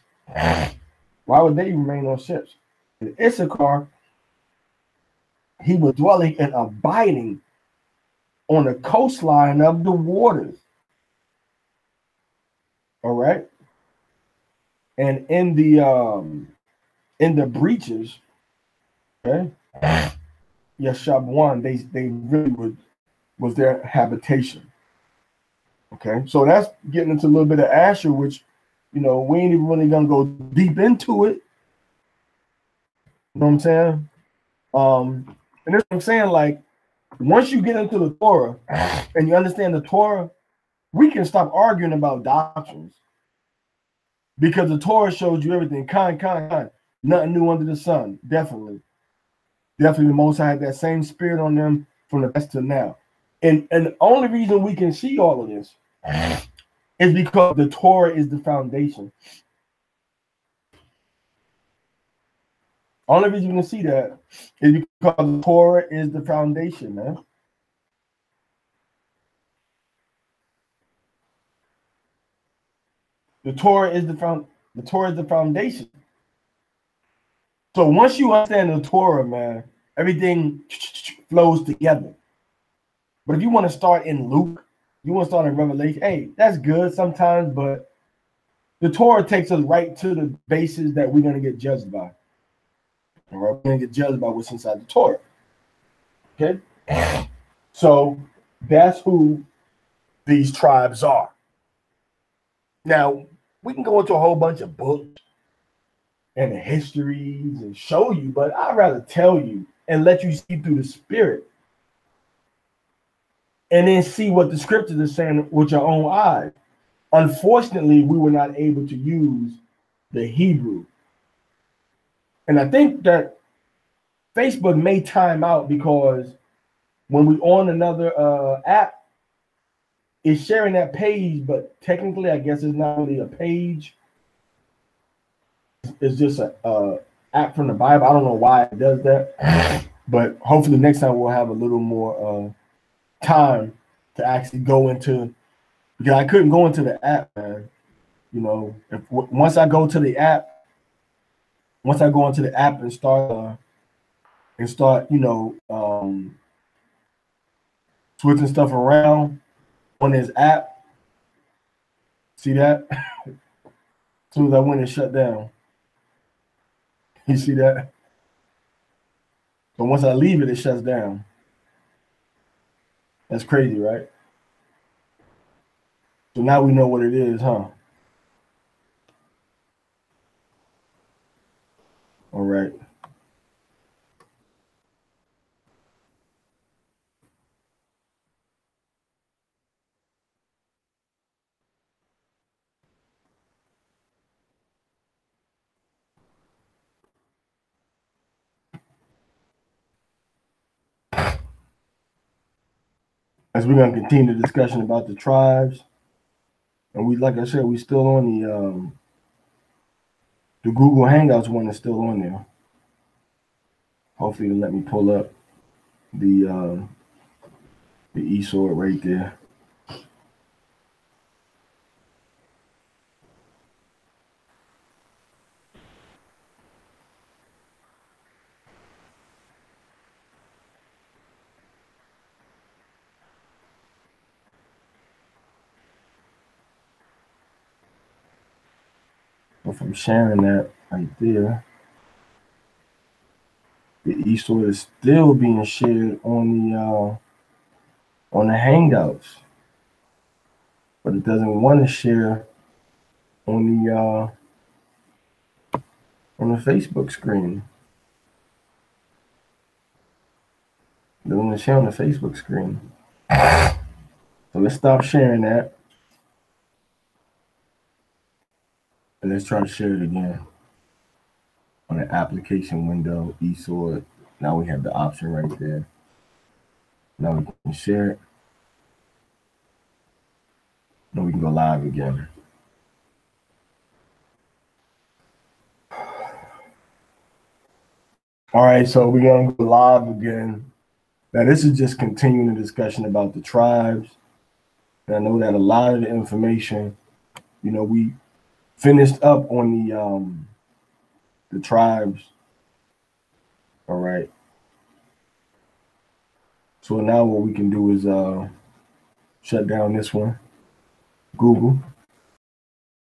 Why would they remain on ships? In Issachar, he was dwelling and abiding on the coastline of the waters. All right. And in the breaches, okay, Yashab one, they really was their habitation. Okay, so that's getting into a little bit of Asher, which we ain't even really gonna go deep into it. You know what I'm saying? And that's what I'm saying. Like, once you get into the Torah and you understand the Torah, we can stop arguing about doctrines, because the Torah shows you everything. Nothing new under the sun. Definitely the Most High had that same spirit on them from the past to now. And the only reason we can see all of this is because the Torah is the foundation. Only reason you can see that is because the Torah is the foundation, man. The Torah is the foundation. So once you understand the Torah, man, everything flows together. But if you want to start in Luke, you want to start in Revelation, hey, that's good sometimes, but the Torah takes us right to the basis that we're going to get judged by. All right? We're going to get judged by what's inside the Torah. Okay? So that's who these tribes are. Now, we can go into a whole bunch of books and the histories and show you, but I'd rather tell you and let you see through the spirit and then see what the scriptures are saying with your own eyes. Unfortunately, we were not able to use the Hebrew. And I think that Facebook may time out because when we on another app, it's sharing that page, but technically, I guess it's not really a page. It's just a app from the Bible. I don't know why it does that, but hopefully next time we'll have a little more time to actually go into, because I couldn't go into the app, man. You know, once I go into the app and start, you know, switching stuff around on this app. See that? As soon as I went and shut down. You see that? But once I leave it, it shuts down. That's crazy, right? So now we know what it is, huh? All right. As we're gonna continue the discussion about the tribes, and we, like I said, we still on the Google Hangouts one is still on there. Hopefully, it'll let me pull up the e-sword right there. If I'm sharing that right there, the e-sword is still being shared on the Hangouts, but it doesn't want to share on the Facebook screen. It doesn't want to share on the Facebook screen. So let's stop sharing that, and let's try to share it again on the application window, eSword. Now we have the option right there. Now we can share it. Then we can go live again. All right, so we're gonna go live again. Now this is just continuing the discussion about the tribes. And I know that a lot of the information, you know, we finished up on the tribes. All right. So now what we can do is shut down this one, Google.